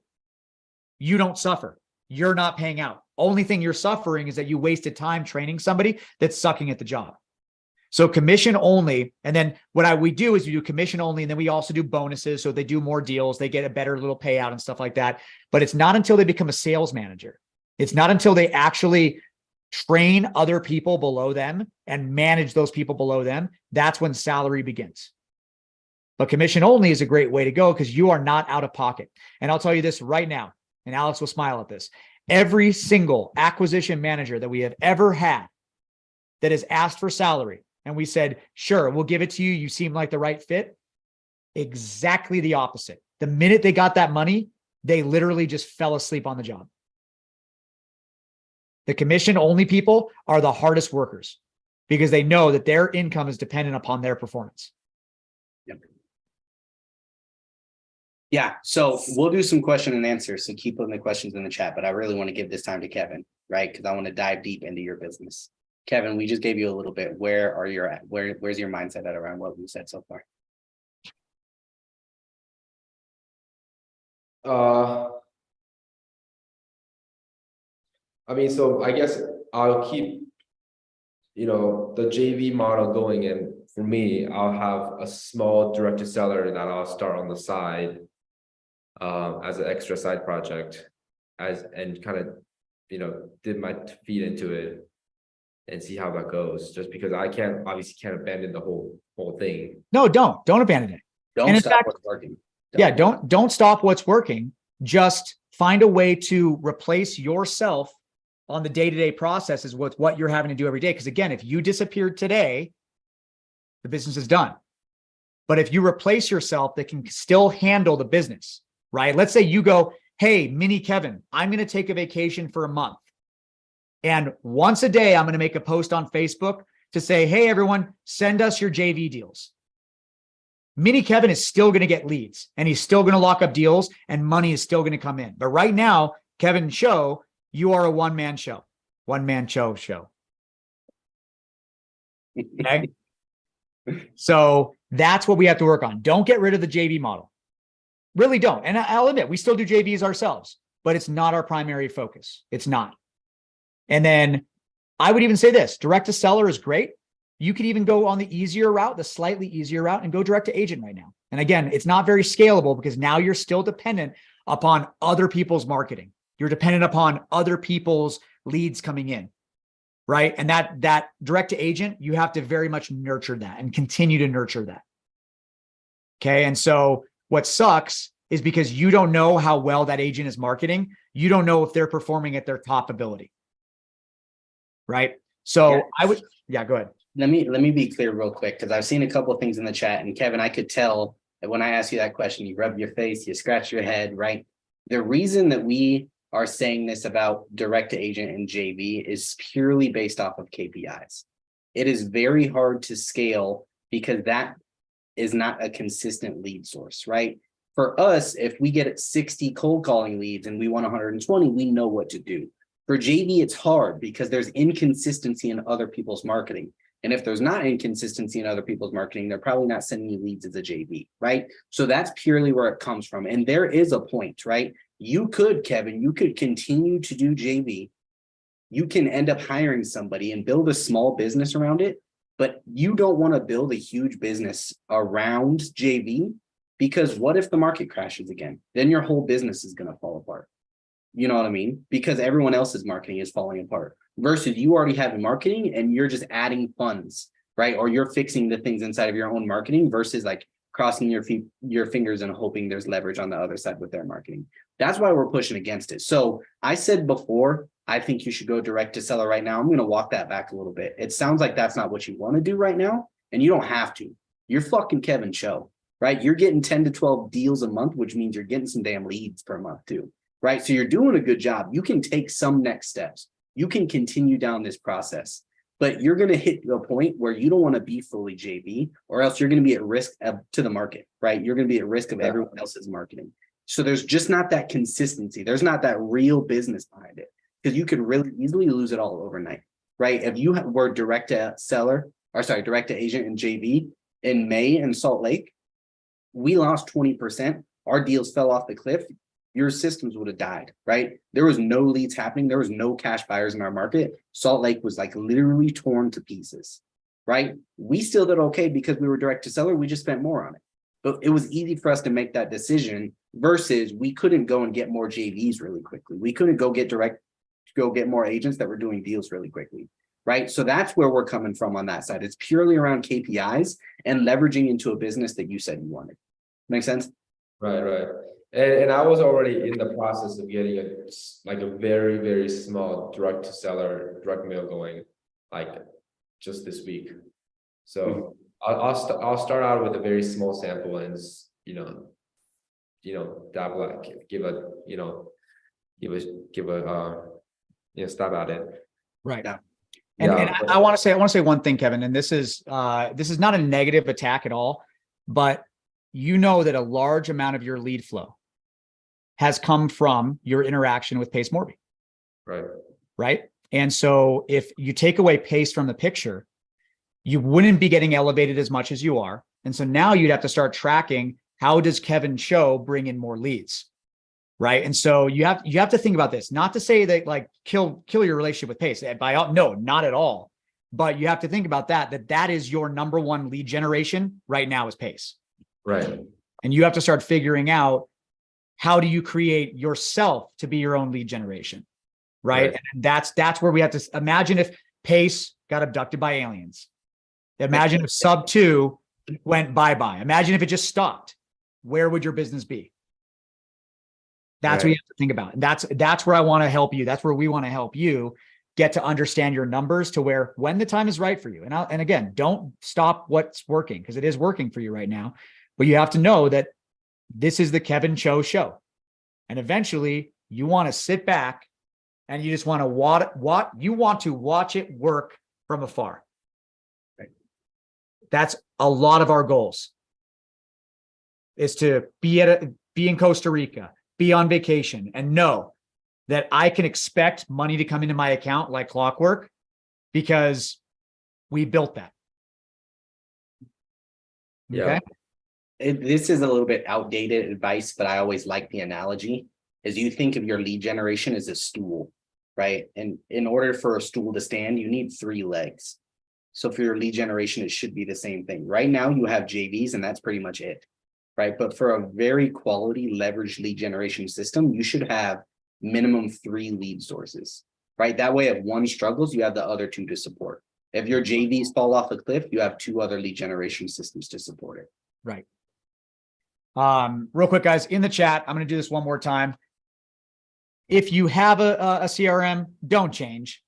you don't suffer. You're not paying out. Only thing you're suffering is that you wasted time training somebody that's sucking at the job. So commission only. And then what we do is we do commission only. And then we also do bonuses. So if they do more deals, they get a better little payout and stuff like that. But it's not until they become a sales manager. It's not until they actually train other people below them and manage those people below them. That's when salary begins. But commission only is a great way to go because you are not out of pocket. And I'll tell you this right now, and Alex will smile at this. Every single acquisition manager that we have ever had that has asked for salary, and we said, sure, we'll give it to you. You seem like the right fit. Exactly the opposite. The minute they got that money, they literally just fell asleep on the job. The commission only people are the hardest workers because they know that their income is dependent upon their performance. Yep. Yeah. So we'll do some question and answers. So keep putting the questions in the chat, but I really want to give this time to Kevin, right? Because I want to dive deep into your business. Kevin, we just gave you a little bit. Where are you at? Where's your mindset at around what we said so far? I mean, so I guess I'll keep, the JV model going. And for me, I'll have a small direct to seller that I'll start on the side as an extra side project and kind of, dip my feet into it and see how that goes. Just because I obviously can't abandon the whole thing. No, don't abandon it. Don't stop what's working. Don't stop what's working. Just find a way to replace yourself on the day-to-day processes with what you're having to do every day. Because again, if you disappeared today, the business is done. But if you replace yourself that can still handle the business, right? Let's say you go, hey, mini Kevin, I'm going to take a vacation for a month. And once a day, I'm going to make a post on Facebook to say, hey, everyone, send us your JV deals. Mini Kevin is still going to get leads and he's still going to lock up deals and money is still going to come in. But right now, Kevin Choe, you are a one-man show. One-man Choe show. Okay. So that's what we have to work on. Don't get rid of the JV model. Really don't. And I'll admit, we still do JVs ourselves, but it's not our primary focus. It's not. And then I would even say this, direct to seller is great. You could even go on the easier route, the slightly easier route, and go direct to agent right now. And again, it's not very scalable because now you're still dependent upon other people's marketing. You're dependent upon other people's leads coming in, right? And that direct to agent, you have to very much nurture that and continue to nurture that. Okay. And so what sucks is because you don't know how well that agent is marketing. You don't know if they're performing at their top ability. Right. So yeah, go ahead. Let me be clear real quick, because I've seen a couple of things in the chat, and Kevin, I could tell that when I asked you that question, you rub your face, you scratch your head, right? The reason that we are saying this about direct to agent and JV is purely based off of KPIs. It is very hard to scale because that is not a consistent lead source, right? For us, if we get 60 cold calling leads and we want 120, we know what to do. For JV, it's hard because there's inconsistency in other people's marketing. And if there's not inconsistency in other people's marketing, they're probably not sending you leads as a JV, right? So that's purely where it comes from. And there is a point, right? You could, Kevin, you could continue to do JV. You can end up hiring somebody and build a small business around it, but you don't want to build a huge business around JV because what if the market crashes again? Then your whole business is going to fall apart. You know what I mean? Because everyone else's marketing is falling apart versus you already have marketing and you're just adding funds, right? Or you're fixing the things inside of your own marketing versus like crossing your fingers and hoping there's leverage on the other side with their marketing. That's why we're pushing against it. So I said before, I think you should go direct to seller right now. I'm going to walk that back a little bit. It sounds like that's not what you want to do right now, and you don't have to. You're fucking Kevin Choe, right? You're getting 10 to 12 deals a month, which means you're getting some damn leads per month too, right? So you're doing a good job. You can take some next steps. You can continue down this process, but you're going to hit a point where you don't want to be fully JV, or else you're going to be at risk to the market, right? You're going to be at risk of everyone else's marketing. So there's just not that consistency. There's not that real business behind it, because you could really easily lose it all overnight, right? If you were direct to seller, or sorry, direct to agent and JV in May in Salt Lake, we lost 20%. Our deals fell off the cliff. Your systems would have died, right? There was no leads happening. There was no cash buyers in our market. Salt Lake was like literally torn to pieces, right? We still did okay because we were direct to seller. We just spent more on it. But it was easy for us to make that decision versus we couldn't go and get more JVs really quickly. We couldn't go get more agents that were doing deals really quickly, right? So that's where we're coming from on that side. It's purely around KPIs and leveraging into a business that you said you wanted. Make sense? Right. And I was already in the process of getting a very, very small direct to seller direct mail going, like just this week. So I'll start out with a very small sample and that will give a stab at it. Right. Yeah. And I want to say one thing, Kevin, and this is not a negative attack at all, but you know that a large amount of your lead flow has come from your interaction with Pace Morby. Right. And so if you take away Pace from the picture, you wouldn't be getting elevated as much as you are. And so now you'd have to start tracking, how does Kevin Choe bring in more leads? Right. And so you have to think about this, not to say that like kill your relationship with Pace. No, not at all. But you have to think about that is your number one lead generation right now is Pace. Right. And you have to start figuring out, how do you create yourself to be your own lead generation? Right. And that's where we have to imagine if Pace got abducted by aliens. Imagine if sub 2 went bye-bye. Imagine if it just stopped. Where would your business be? That's what you have to think about. And that's where I want to help you. That's where we want to help you get to understand your numbers to where when the time is right for you. And again, don't stop what's working, because it is working for you right now. But you have to know that this is the Kevin Choe show. And eventually you want to sit back and you just want to watch it work from afar. Right. That's a lot of our goals, is to be in Costa Rica, be on vacation, and know that I can expect money to come into my account like clockwork because we built that. Yeah. Okay. This is a little bit outdated advice, but I always like the analogy, is you think of your lead generation as a stool, right? And in order for a stool to stand, you need 3 legs. So for your lead generation, it should be the same thing. Right now you have JVs and that's pretty much it, right? But for a very quality leveraged lead generation system, you should have minimum 3 lead sources, right? That way if one struggles, you have the other 2 to support. If your JVs fall off a cliff, you have 2 other lead generation systems to support it. Right. Real quick, guys, in the chat, I'm going to do this one more time. If you have a CRM, don't change.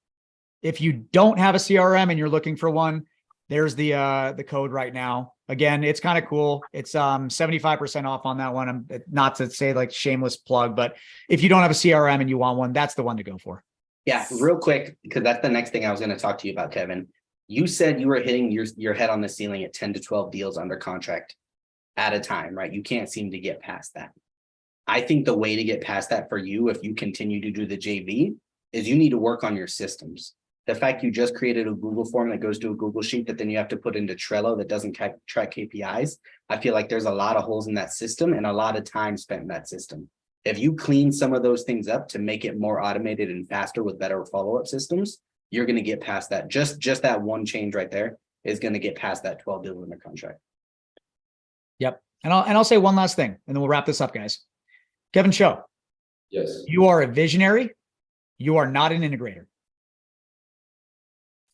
If you don't have a CRM and you're looking for one, there's the code right now. Again, it's kind of cool. It's 75% off on that one. I'm not to say like shameless plug, but if you don't have a CRM and you want one, that's the one to go for. Yeah, real quick, because that's the next thing I was going to talk to you about, Kevin. You said you were hitting your head on the ceiling at 10 to 12 deals under contract at a time, right? You can't seem to get past that. I think the way to get past that for you, if you continue to do the JV, is you need to work on your systems. The fact you just created a Google form that goes to a Google sheet that then you have to put into Trello that doesn't track KPIs. I feel like there's a lot of holes in that system and a lot of time spent in that system. If you clean some of those things up to make it more automated and faster with better follow-up systems, you're going to get past that. Just that one change right there is going to get past that 12 deals under contract. Yep. And I'll say one last thing, and then we'll wrap this up, guys. Kevin Choe. Yes. You are a visionary. You are not an integrator.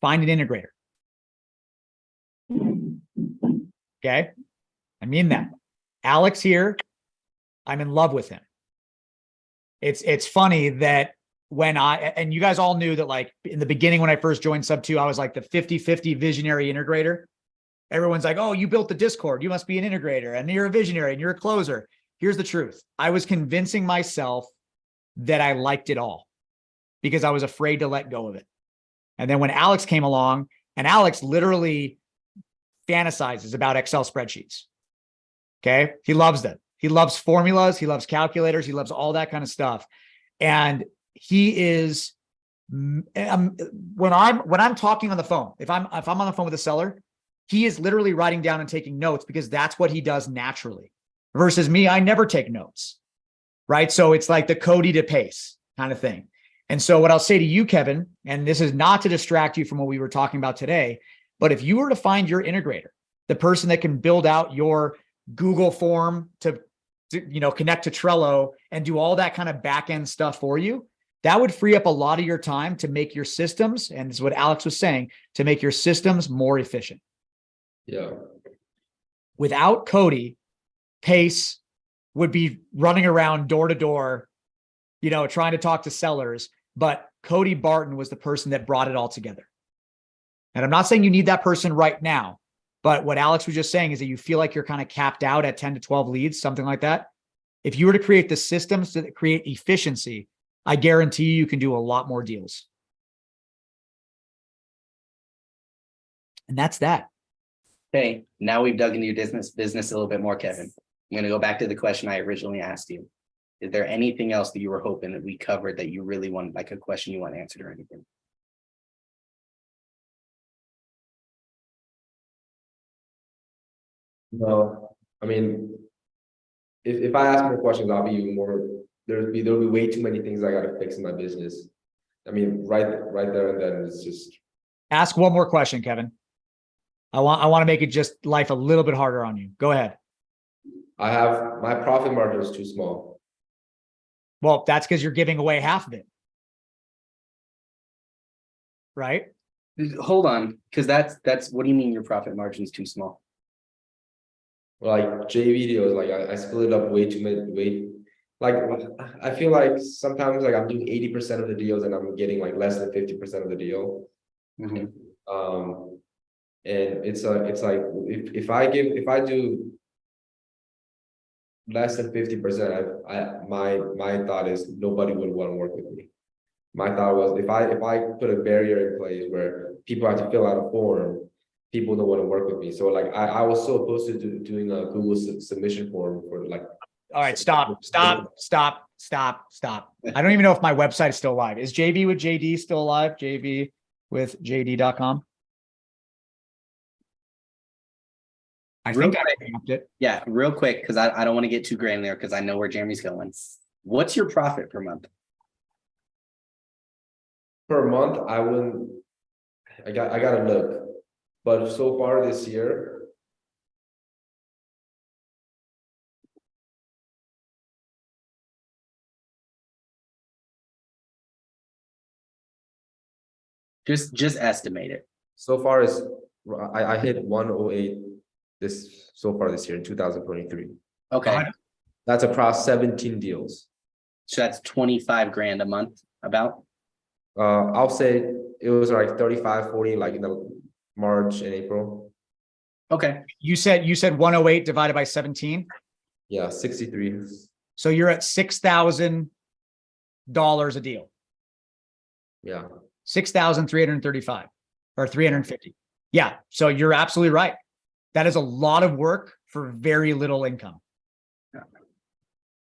Find an integrator. Okay. I mean that. Alex here, I'm in love with him. It's funny that and you guys all knew that, like, in the beginning when I first joined Sub2, I was like the 50-50 visionary integrator. Everyone's like, oh, you built the Discord, you must be an integrator, and you're a visionary and you're a closer. Here's the truth. I was convincing myself that I liked it all because I was afraid to let go of it. And then when Alex came along, and Alex literally fantasizes about Excel spreadsheets. Okay. He loves them. He loves formulas. He loves calculators. He loves all that kind of stuff. And he is, when I'm talking on the phone, if I'm on the phone with a seller, he is literally writing down and taking notes because that's what he does naturally. Versus me, I never take notes. Right. So it's like the Cody to pace kind of thing. And so what I'll say to you, Kevin, and this is not to distract you from what we were talking about today, but if you were to find your integrator, the person that can build out your Google form to connect to Trello and do all that kind of back end stuff for you, that would free up a lot of your time to make your systems, and this is what Alex was saying, to make your systems more efficient. Yeah. Without Cody, Pace would be running around door to door, trying to talk to sellers, but Cody Barton was the person that brought it all together. And I'm not saying you need that person right now, but what Alex was just saying is that you feel like you're kind of capped out at 10 to 12 leads, something like that. If you were to create the systems that create efficiency, I guarantee you can do a lot more deals. And that's that. Okay, now we've dug into your business a little bit more, Kevin. I'm going to go back to the question I originally asked you. Is there anything else that you were hoping that we covered that you really want, like a question you want answered or anything? No, I mean, if I ask more questions, I'll be even more. There'll be way too many things I got to fix in my business. I mean, right there and then it's just. Ask one more question, Kevin. I want to make it just life a little bit harder on you. Go ahead. I have my profit margin is too small. Well, that's because you're giving away half of it. Right? Hold on, because that's what do you mean your profit margin is too small? Like JV deals, like I split it up way too many, like I feel like sometimes like I'm doing 80% of the deals and I'm getting like less than 50% of the deal. Mm-hmm. And it's like if I do less than 50%, my thought is nobody would want to work with me. My thought was if I put a barrier in place where people have to fill out a form, people don't want to work with me. So like I was so opposed to doing a Google submission form for like. All right, stop. I don't even know if my website is still live. Is JV with JD still alive? JV with JD.com. I think I revamped it. Yeah, real quick, because I don't want to get too granular because I know where Jeremy's going. What's your profit per month? Per month, I gotta look, but so far this year, Just estimate it. so far is I hit 108 so far this year in 2023. Okay, That's across 17 deals. so that's 25 grand a month about. I'll say it was like 35-40 like in the March and April. Okay, You said 108 divided by 17. Yeah, 63. So you're at $6,000 a deal. Yeah. 6,335 or 350. Yeah. So you're absolutely right. That is a lot of work for very little income. Yeah.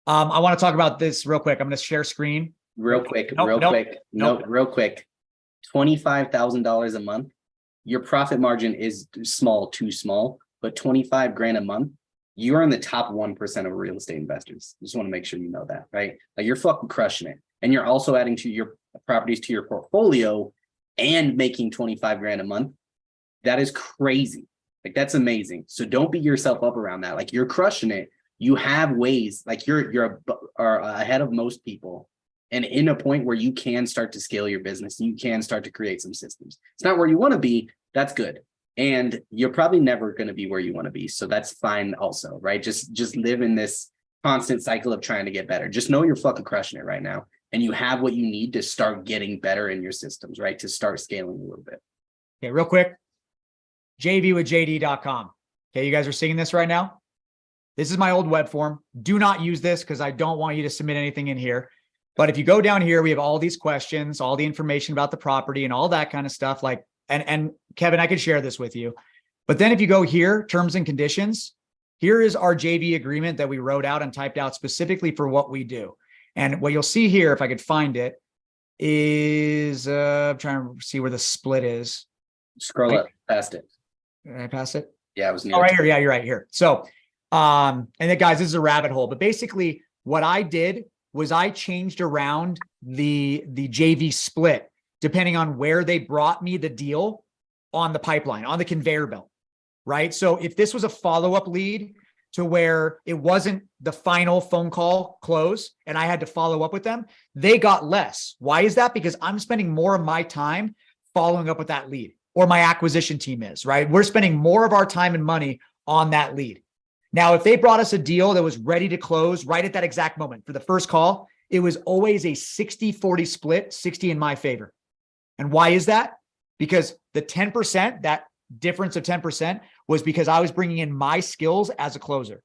I want to talk about this real quick. I'm going to share screen. real quick. $25,000 a month. Your profit margin is too small, but 25 grand a month, you're in the top 1% of real estate investors. Just want to make sure you know that, right? Like you're fucking crushing it. And you're also adding to your properties to your portfolio and making 25 grand a month. That is crazy. Like that's amazing. So don't beat yourself up around that. Like you're crushing it. You have ways, like you're ahead of most people and in a point where you can start to scale your business. You can start to create some systems. It's not where you want to be. That's good. And you're probably never going to be where you want to be. So that's fine also, right? Just live in this constant cycle of trying to get better. Just know you're fucking crushing it right now. And you have what you need to start getting better in your systems, right? To start scaling a little bit. Okay, real quick. JVwithJD.com. Okay, you guys are seeing this right now. This is my old web form. Do not use this because I don't want you to submit anything in here. But if you go down here, we have all these questions, all the information about the property and all that kind of stuff. Like, and Kevin, I could share this with you. But then if you go here, terms and conditions, here is our JV agreement that we wrote out and typed out specifically for what we do. And what you'll see here, if I could find it, is I'm trying to see where the split is. Scroll up past it. Did I pass it? Yeah, it was near. Oh, right here. Yeah, you're right here. So, and then guys, this is a rabbit hole, but basically what I did was I changed around the JV split depending on where they brought me the deal on the pipeline, on the conveyor belt, right? So if this was a follow-up lead to where it wasn't the final phone call close and I had to follow up with them, they got less. Why is that? Because I'm spending more of my time following up with that lead, or my acquisition team is, right? We're spending more of our time and money on that lead. Now, if they brought us a deal that was ready to close right at that exact moment for the first call, it was always a 60-40 split, 60 in my favor. And why is that? Because the 10%, that difference of 10% was because I was bringing in my skills as a closer.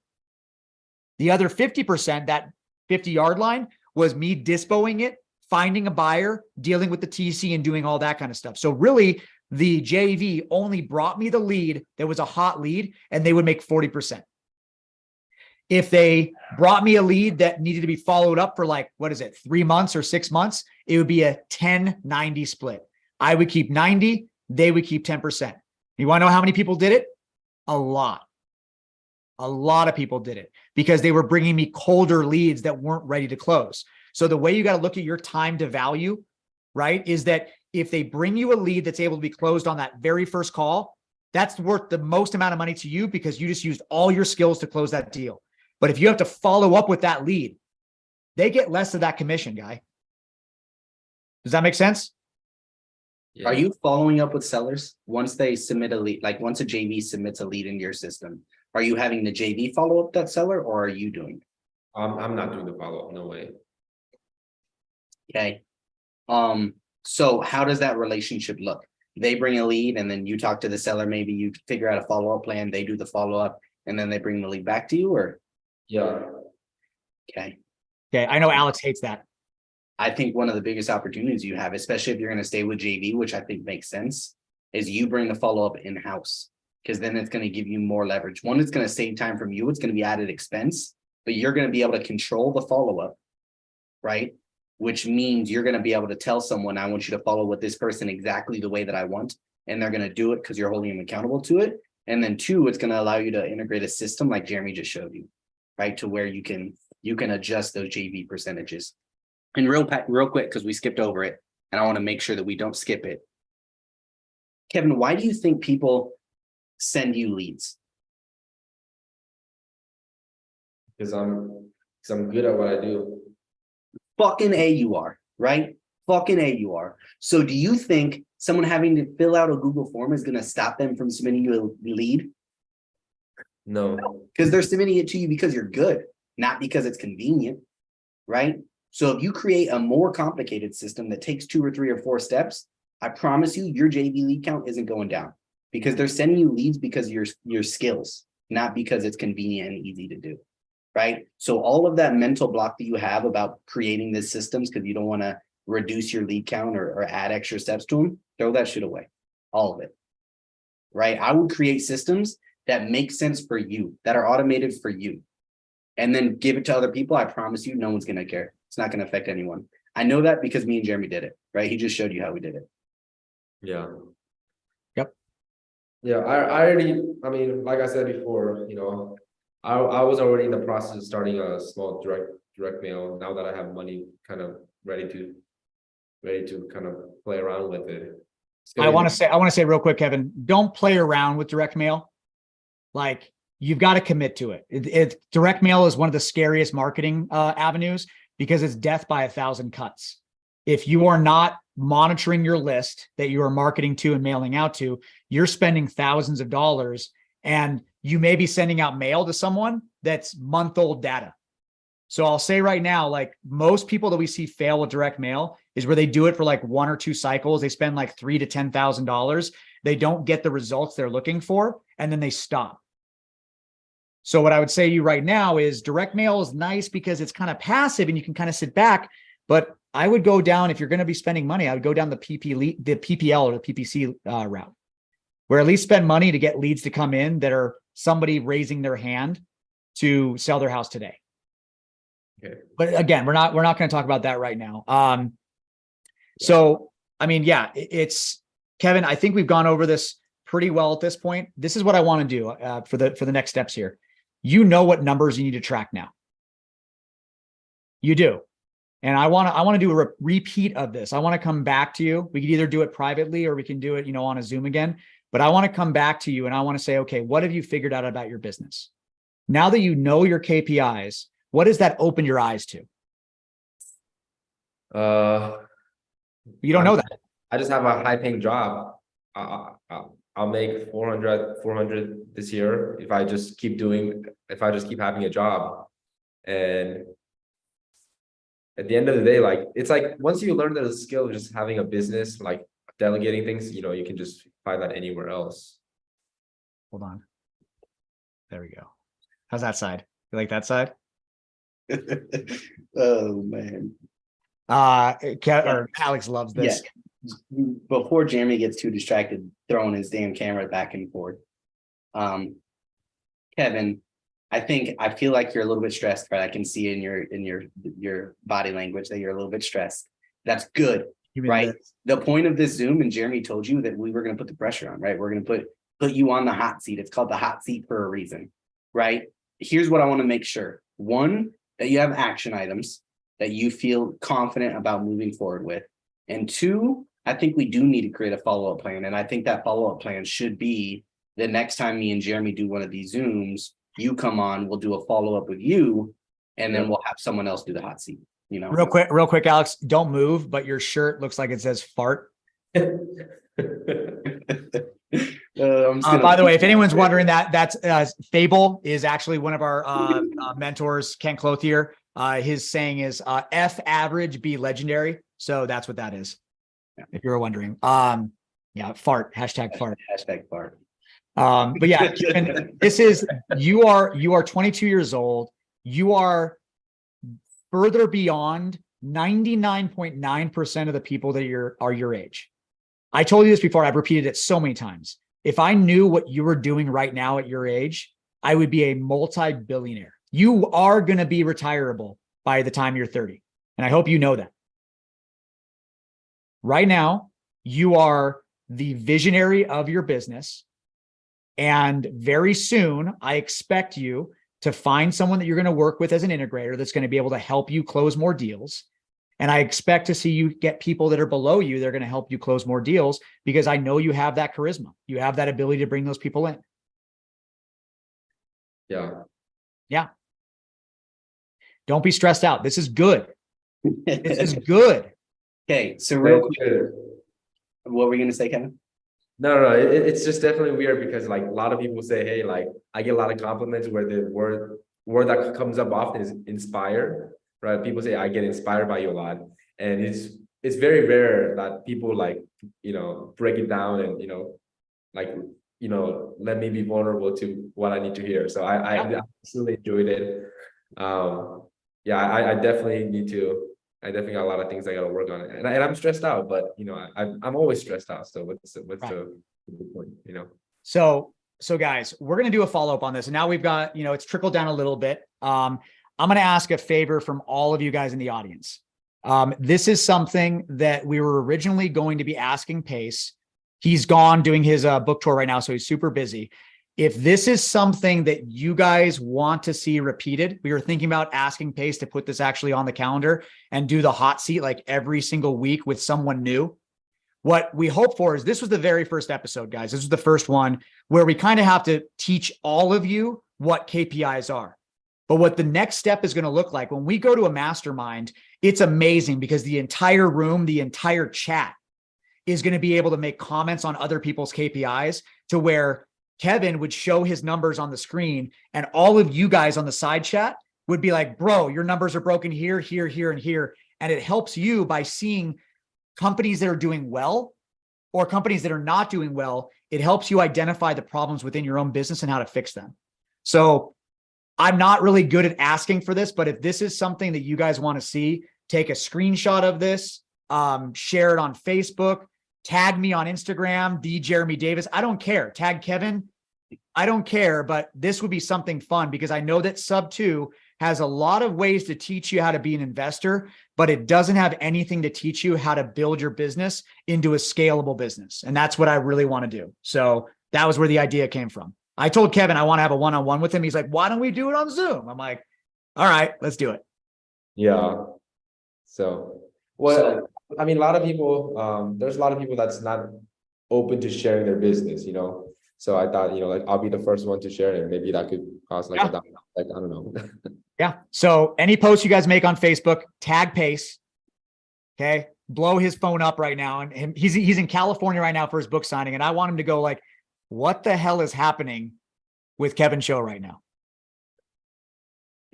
The other 50%, that 50-yard line, was me dispoing it, finding a buyer, dealing with the TC and doing all that kind of stuff. So really, the JV only brought me the lead that was a hot lead, and they would make 40%. If they brought me a lead that needed to be followed up for like, 3 months or 6 months, it would be a 10-90 split. I would keep 90, they would keep 10%. You want to know how many people did it? A lot. A lot of people did it because they were bringing me colder leads that weren't ready to close. So the way you got to look at your time to value, right, is that if they bring you a lead that's able to be closed on that very first call, that's worth the most amount of money to you because you just used all your skills to close that deal. But if you have to follow up with that lead, they get less of that commission, guy. Does that make sense? Yeah. Are you following up with sellers once they submit a lead, like once a JV submits a lead into your system? Are you having the JV follow up that seller, or are you doing it? I'm not doing the follow-up, no way. Okay. So how does that relationship look? They bring a lead and then you talk to the seller, maybe you figure out a follow-up plan, they do the follow-up, and then they bring the lead back to you, or? Yeah. Okay. Okay. I know Alex hates that. I think one of the biggest opportunities you have, especially if you're going to stay with JV, which I think makes sense, is you bring the follow-up in-house, because then it's going to give you more leverage. One, it's going to save time from you. It's going to be added expense, but you're going to be able to control the follow-up, right? Which means you're going to be able to tell someone, I want you to follow with this person exactly the way that I want. And they're going to do it because you're holding them accountable to it. And then two, it's going to allow you to integrate a system like Jeremy just showed you, right? To where you can adjust those JV percentages. And real quick, because we skipped over it, and I want to make sure that we don't skip it. Kevin, why do you think people send you leads? Because I'm good at what I do. Fucking A you are, right? Fucking A you are. So do you think someone having to fill out a Google form is going to stop them from submitting you a lead? No. Because they're submitting it to you because you're good, not because it's convenient, right? So if you create a more complicated system that takes 2 or 3 or 4 steps, I promise you your JV lead count isn't going down, because they're sending you leads because of your skills, not because it's convenient and easy to do, right? So all of that mental block that you have about creating these systems because you don't want to reduce your lead count or add extra steps to them, throw that shit away, all of it, right? I would create systems that make sense for you, that are automated for you, and then give it to other people. I promise you, no one's going to care. It's not going to affect anyone. I know that because me and Jeremy did it, right? He just showed you how we did it. Yeah. Yep. Yeah, I already, I mean, like I said before, I was already in the process of starting a small direct mail. Now that I have money kind of ready to kind of play around with it. I want to say real quick, Kevin, don't play around with direct mail. Like, you've got to commit to it. Direct mail is one of the scariest marketing avenues because it's death by 1,000 cuts. If you are not monitoring your list that you are marketing to and mailing out to, you're spending thousands of dollars, and you may be sending out mail to someone that's month-old data. So I'll say right now, like most people that we see fail with direct mail is where they do it for like 1 or 2 cycles. They spend like $3,000 to $10,000. They don't get the results they're looking for, and then they stop. So what I would say to you right now is direct mail is nice because it's kind of passive and you can kind of sit back, but I would go down, if you're going to be spending money, I would go down the PPL or the PPC route, where at least spend money to get leads to come in that are somebody raising their hand to sell their house today. Okay. But again, we're not going to talk about that right now. So, I mean, yeah, it's Kevin, I think we've gone over this pretty well at this point. This is what I want to do for the next steps here. You know what numbers you need to track now. You do. And I want to do a repeat of this. I want to come back to you. We could either do it privately or we can do it, on a Zoom again, but I want to come back to you and I want to say, okay, what have you figured out about your business? Now that you know your KPIs, what does that open your eyes to? You don't know that. I just have a high paying job. I'll make 400 this year if I just keep having a job. And at the end of the day, like, it's like once you learn the skill of just having a business, like delegating things, you can just find that anywhere else. Hold on. There we go. How's that side? You like that side? Oh man. Or Alex loves this. Yeah. Before Jeremy gets too distracted throwing his damn camera back and forth. Kevin, I feel like you're a little bit stressed, right? I can see in your body language that you're a little bit stressed. That's good, right? The point of this Zoom, and Jeremy told you that we were going to put the pressure on, right? We're going to put you on the hot seat. It's called the hot seat for a reason, right? Here's what I want to make sure. One, that you have action items that you feel confident about moving forward with. And two, I think we do need to create a follow-up plan. And I think that follow-up plan should be the next time me and Jeremy do one of these Zooms, you come on, we'll do a follow-up with you, and then we'll have someone else do the hot seat. Real quick, Alex, don't move, but your shirt looks like it says fart. By the way, if anyone's wondering, that's Fable is actually one of our mentors, Ken Clothier. His saying is F average, be legendary. So that's what that is. Yeah. If you were wondering. Yeah, fart, hashtag fart. Hashtag fart. But yeah, this is, you are 22 years old. You are further beyond 99.9% of the people that are your age. I told you this before. I've repeated it so many times. If I knew what you were doing right now at your age, I would be a multi-billionaire. You are going to be retirable by the time you're 30. And I hope you know that. Right now, you are the visionary of your business. And very soon, I expect you to find someone that you're going to work with as an integrator that's going to be able to help you close more deals. And I expect to see you get people that are below you. They're going to help you close more deals because I know you have that charisma. You have that ability to bring those people in. Yeah. Yeah. Don't be stressed out. This is good. This is good. Okay. So real quick, what were you going to say, Kevin? No. It's just definitely weird because like a lot of people say, hey, like I get a lot of compliments where the word that comes up often is inspire, right? People say I get inspired by you a lot. And it's very rare that people like, break it down and, let me be vulnerable to what I need to hear. So I absolutely enjoyed it. I definitely got a lot of things I got to work on, and I'm stressed out. But I'm always stressed out. So what's the point? So guys, we're gonna do a follow up on this, and now we've got it's trickled down a little bit. I'm gonna ask a favor from all of you guys in the audience. This is something that we were originally going to be asking Pace. He's gone doing his book tour right now, so he's super busy. If this is something that you guys want to see repeated, we were thinking about asking Pace to put this actually on the calendar and do the hot seat like every single week with someone new. What we hope for is this was the very first episode, guys. This was the first one where we kind of have to teach all of you what KPIs are. But what the next step is going to look like when we go to a mastermind, it's amazing because the entire room, the entire chat is going to be able to make comments on other people's KPIs to where Kevin would show his numbers on the screen and all of you guys on the side chat would be like, bro, your numbers are broken here, here, here, and here. And it helps you by seeing companies that are doing well or companies that are not doing well. It helps you identify the problems within your own business and how to fix them. So I'm not really good at asking for this, but if this is something that you guys want to see, take a screenshot of this, share it on Facebook, tag me on Instagram, Jeremy Davis. I don't care. Tag Kevin. I don't care, but this would be something fun because I know that Sub2 has a lot of ways to teach you how to be an investor, but it doesn't have anything to teach you how to build your business into a scalable business. And that's what I really want to do. So that was where the idea came from. I told Kevin I want to have a one-on-one with him. He's like, why don't we do it on Zoom? I'm like, all right, let's do it. Yeah. So, well, I mean, a lot of people, there's a lot of people that's not open to sharing their business, you know? So I thought, you know, like I'll be the first one to share it. Maybe that could cost like $1, like, I don't know. Yeah. So any posts you guys make on Facebook, tag Pace. Okay. Blow his phone up right now. And he's in California right now for his book signing. And I want him to go like, what the hell is happening with Kevin Choe right now?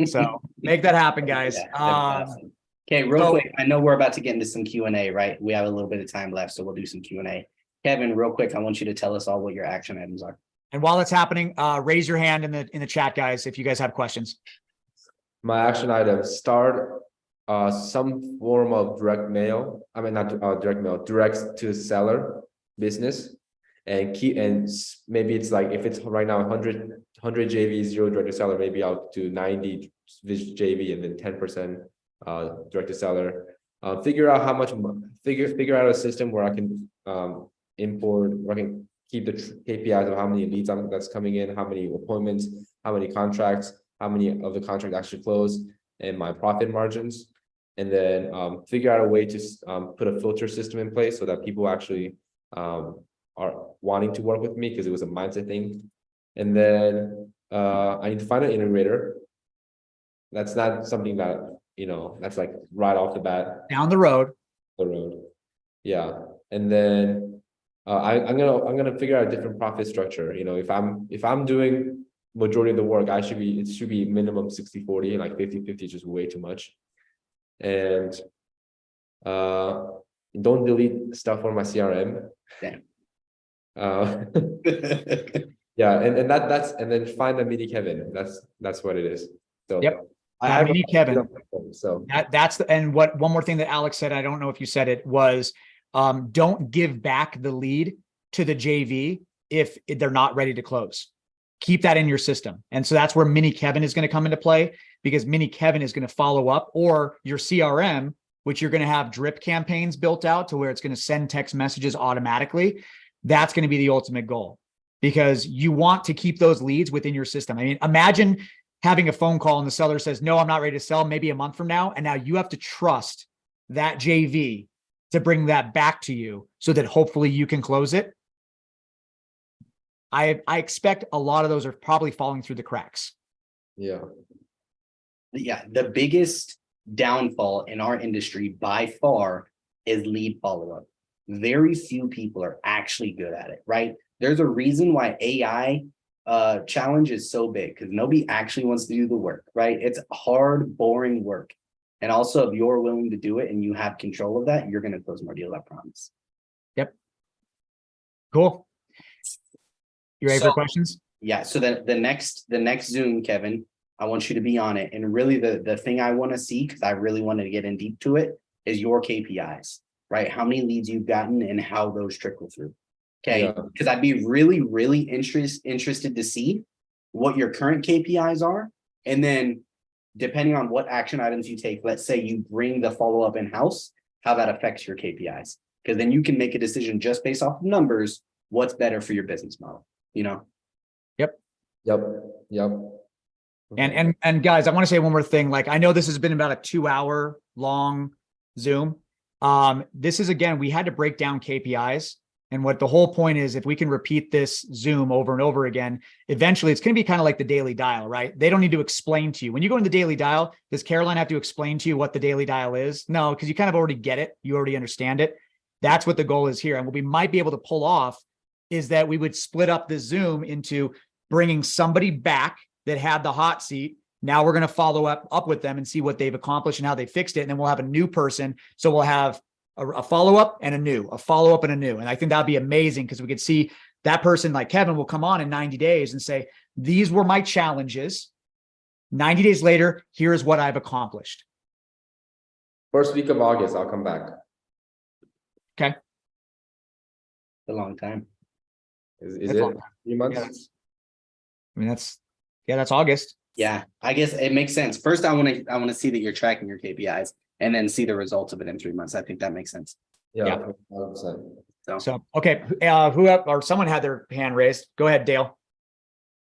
So make that happen, guys. Yeah, awesome. Okay, real quick. I know we're about to get into some Q&A, right? We have a little bit of time left, so we'll do some Q&A. Kevin, real quick, I want you to tell us all what your action items are. And while that's happening, raise your hand in the chat, guys, if you guys have questions. My action items: start some form of direct mail. I mean, not direct mail, direct to seller business, and maybe it's like if it's right now 100 JV, 0 direct to seller, maybe I'll do 90 JV and then 10% direct to seller. Figure out how much figure out a system where I can import, where I can keep the KPIs of how many leads that's coming in, how many appointments, how many contracts, how many of the contracts actually close, and my profit margins. And then figure out a way to put a filter system in place so that people actually are wanting to work with me, because it was a mindset thing. And then I need to find an integrator. That's not something that, you know, that's like right off the bat. Down the road. Yeah. And then I'm gonna figure out a different profit structure. You know, if I'm doing majority of the work, it should be minimum 60-40, like 50-50 is just way too much. And don't delete stuff from my CRM. Damn. Yeah, and then find a mini Kevin. That's what it is. So yep. I mini Kevin. So and what one more thing that Alex said, I don't know if you said it, was don't give back the lead to the JV if they're not ready to close. Keep that in your system. And so that's where mini Kevin is going to come into play, because mini Kevin is going to follow up, or your CRM, which you're going to have drip campaigns built out to where it's going to send text messages automatically. That's going to be the ultimate goal, because you want to keep those leads within your system. I mean, imagine having a phone call and the seller says, no, I'm not ready to sell, maybe a month from now. And now you have to trust that JV to bring that back to you so that hopefully you can close it. I expect a lot of those are probably falling through the cracks. Yeah. Yeah, the biggest downfall in our industry by far is lead follow-up. Very few people are actually good at it, right? There's a reason why AI challenge is so big, because nobody actually wants to do the work, right? It's hard, boring work. And also, if you're willing to do it and you have control of that, you're going to close more deals, I promise. Yep. Cool. You ready for questions? Yeah. So the next Zoom, Kevin, I want you to be on it. And really the thing I want to see, because I really wanted to get in deep to it, is your KPIs, right? How many leads you've gotten and how those trickle through. Okay. Because I'd be really, really interested to see what your current KPIs are. And then depending on what action items you take, let's say you bring the follow-up in-house, how that affects your KPIs. Because then you can make a decision just based off of numbers, what's better for your business model, you know? Yep. Okay. And guys, I want to say one more thing. Like, I know this has been about a 2-hour long Zoom. This is, again, we had to break down KPIs. And what the whole point is, if we can repeat this Zoom over and over again, eventually it's going to be kind of like the daily dial, right? They don't need to explain to you. When you go in the daily dial, does Caroline have to explain to you what the daily dial is? No, because you kind of already get it. You already understand it. That's what the goal is here. And what we might be able to pull off is that we would split up the Zoom into bringing somebody back that had the hot seat. Now we're going to follow up with them and see what they've accomplished and how they fixed it. And then we'll have a new person. So we'll have a follow-up and a follow-up and a new. And I think that'd be amazing because we could see that person like Kevin will come on in 90 days and say, these were my challenges. 90 days later, here's what I've accomplished. First week of August, I'll come back. Okay. A long time. Is That's it long. 3 months? That's August. Yeah, I guess it makes sense. First, I want to see that you're tracking your KPIs and then see the results of it in 3 months. I think that makes sense. Yeah, 100%. So, okay. Who or someone had their hand raised. Go ahead, Dale.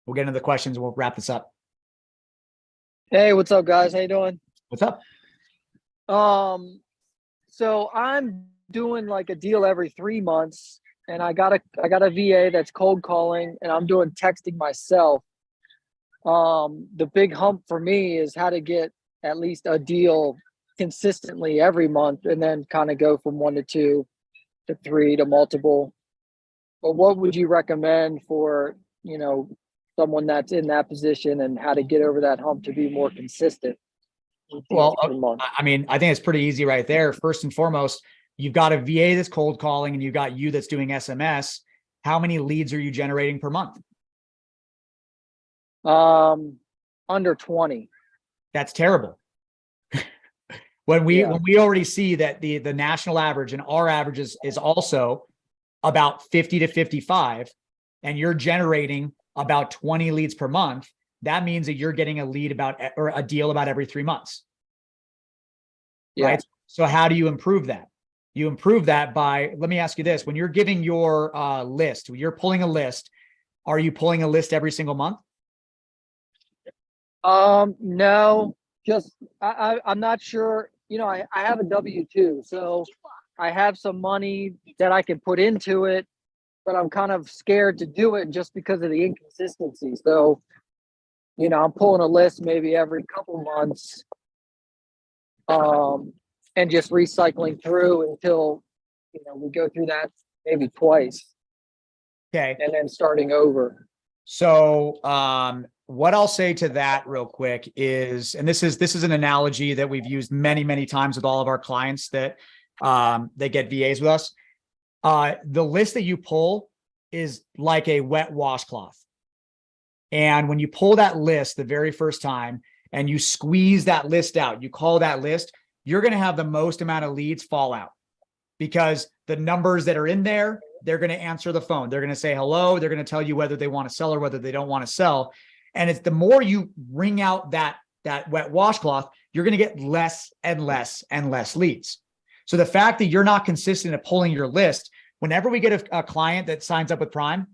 We'll get into the questions and we'll wrap this up. Hey, what's up, guys? How you doing? What's up? So I'm doing like a deal every 3 months, and I got a VA that's cold calling, and I'm doing texting myself. The big hump for me is how to get at least a deal consistently every month, and then kind of go from 1 to 2 to 3 to multiple. But what would you recommend for, someone that's in that position and how to get over that hump to be more consistent? Well, per month? I mean, I think it's pretty easy right there. First and foremost, you've got a VA that's cold calling and you've got you that's doing SMS. How many leads are you generating per month? Under 20. That's terrible. when we already see that the national average and our average is also about 50 to 55, and you're generating about 20 leads per month, that means that you're getting a lead or a deal about every 3 months. Yeah. Right. So how do you improve that? You improve that by, let me ask you this. When you're giving your list, when you're pulling a list, are you pulling a list every single month? No, just I'm not sure. I have a W-2, so I have some money that I can put into it, but I'm kind of scared to do it just because of the inconsistency. So, I'm pulling a list maybe every couple months, and just recycling through until, we go through that maybe twice. Okay. And then starting over. So, what I'll say to that real quick is, and this is an analogy that we've used many, many times with all of our clients that they get VAs with us. The list that you pull is like a wet washcloth. And when you pull that list the very first time and you squeeze that list out, you call that list, you're going to have the most amount of leads fall out because the numbers that are in there, they're going to answer the phone. They're going to say hello. They're going to tell you whether they want to sell or whether they don't want to sell. And it's the more you wring out that wet washcloth, you're going to get less and less and less leads. So the fact that you're not consistent at pulling your list, whenever we get a client that signs up with Prime,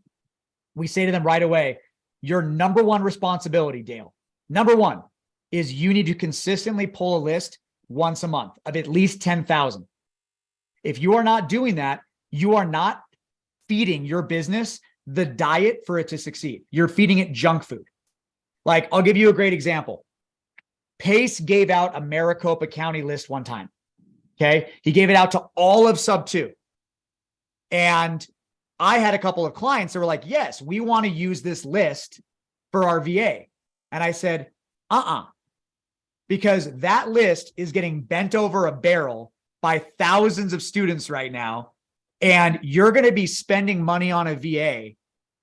we say to them right away, your number one responsibility, Dale, number one is you need to consistently pull a list once a month of at least 10,000. If you are not doing that, you are not feeding your business the diet for it to succeed. You're feeding it junk food. Like, I'll give you a great example. Pace gave out a Maricopa County list one time. Okay. He gave it out to all of sub 2. And I had a couple of clients that were like, yes, we want to use this list for our VA. And I said, because that list is getting bent over a barrel by thousands of students right now. And you're going to be spending money on a VA.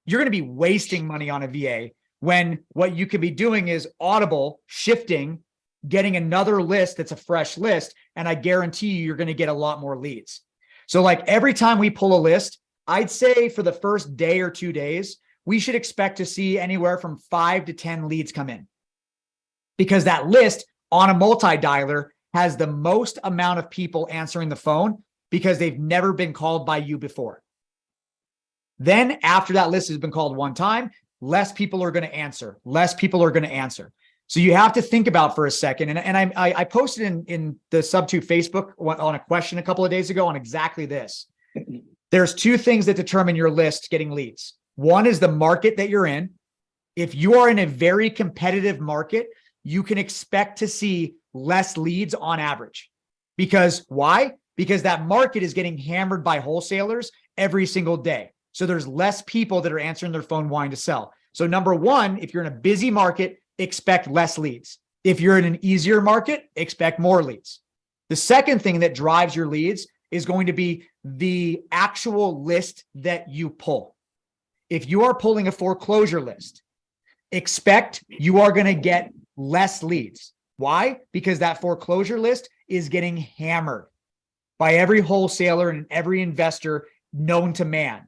You're going to be wasting money on a VA when what you could be doing is audible, shifting, getting another list that's a fresh list. And I guarantee you're going to get a lot more leads. So like every time we pull a list, I'd say for the first day or 2 days, we should expect to see anywhere from 5 to 10 leads come in, because that list on a multi-dialer has the most amount of people answering the phone because they've never been called by you before. Then after that list has been called one time, less people are going to answer. Less people are going to answer. So you have to think about for a second. And I posted in the Sub2 Facebook on a question a couple of days ago on exactly this. There's two things that determine your list getting leads. One is the market that you're in. If you are in a very competitive market, you can expect to see less leads on average. Because why? Because that market is getting hammered by wholesalers every single day. So there's less people that are answering their phone wanting to sell. So number one, if you're in a busy market, expect less leads. If you're in an easier market, expect more leads. The second thing that drives your leads is going to be the actual list that you pull. If you are pulling a foreclosure list, expect you are going to get less leads. Why? Because that foreclosure list is getting hammered by every wholesaler and every investor known to man.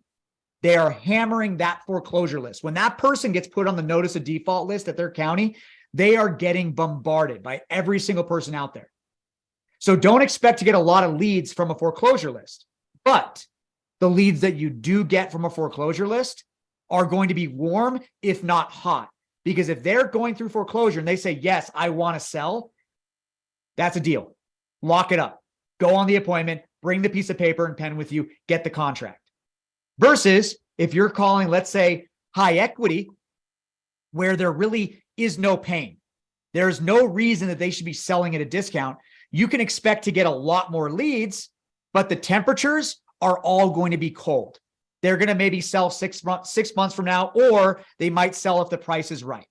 They are hammering that foreclosure list. When that person gets put on the notice of default list at their county, they are getting bombarded by every single person out there. So don't expect to get a lot of leads from a foreclosure list, but the leads that you do get from a foreclosure list are going to be warm, if not hot. Because if they're going through foreclosure and they say, yes, I want to sell, that's a deal. Lock it up. Go on the appointment, bring the piece of paper and pen with you, get the contract. Versus if you're calling, let's say, high equity, where there really is no pain. There's no reason that they should be selling at a discount. You can expect to get a lot more leads, but the temperatures are all going to be cold. They're going to maybe sell 6 months from now, or they might sell if the price is right.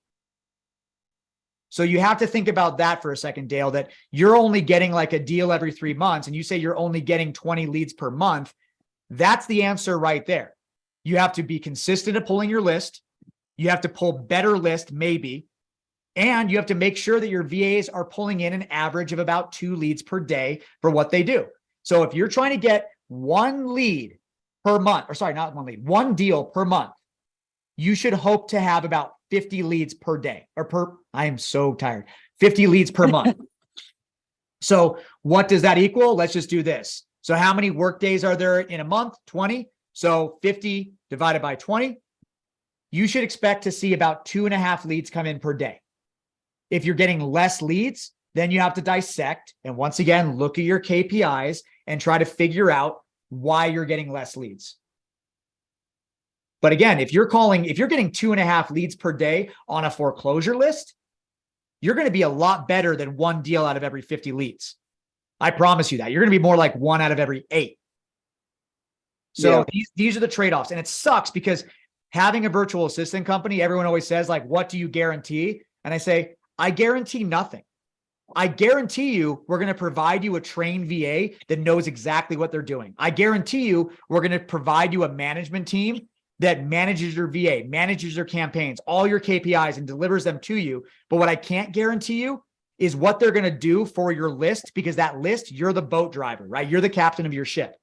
So you have to think about that for a second, Dale, that you're only getting like a deal every 3 months and you say you're only getting 20 leads per month. That's the answer right there. You have to be consistent at pulling your list. You have to pull better list, maybe. And you have to make sure that your VAs are pulling in an average of about 2 leads per day for what they do. So if you're trying to get 1 lead per month, or sorry, not 1 lead, 1 deal per month, you should hope to have about 50 leads per day I am so tired, 50 leads per month. So what does that equal? Let's just do this. So how many work days are there in a month? 20. So 50 divided by 20. You should expect to see about 2.5 leads come in per day. If you're getting less leads, then you have to dissect and once again, look at your KPIs and try to figure out why you're getting less leads. But again, if you're getting 2.5 leads per day on a foreclosure list, you're going to be a lot better than 1 deal out of every 50 leads. I promise you that. You're going to be more like 1 out of every 8. So these are the trade-offs. And it sucks because having a virtual assistant company, everyone always says, like, what do you guarantee? And I say, I guarantee nothing. I guarantee you we're going to provide you a trained VA that knows exactly what they're doing. I guarantee you we're going to provide you a management team that manages your VA, manages your campaigns, all your KPIs, and delivers them to you. But what I can't guarantee you is what they're going to do for your list, because that list, you're the boat driver, right? You're the captain of your ship.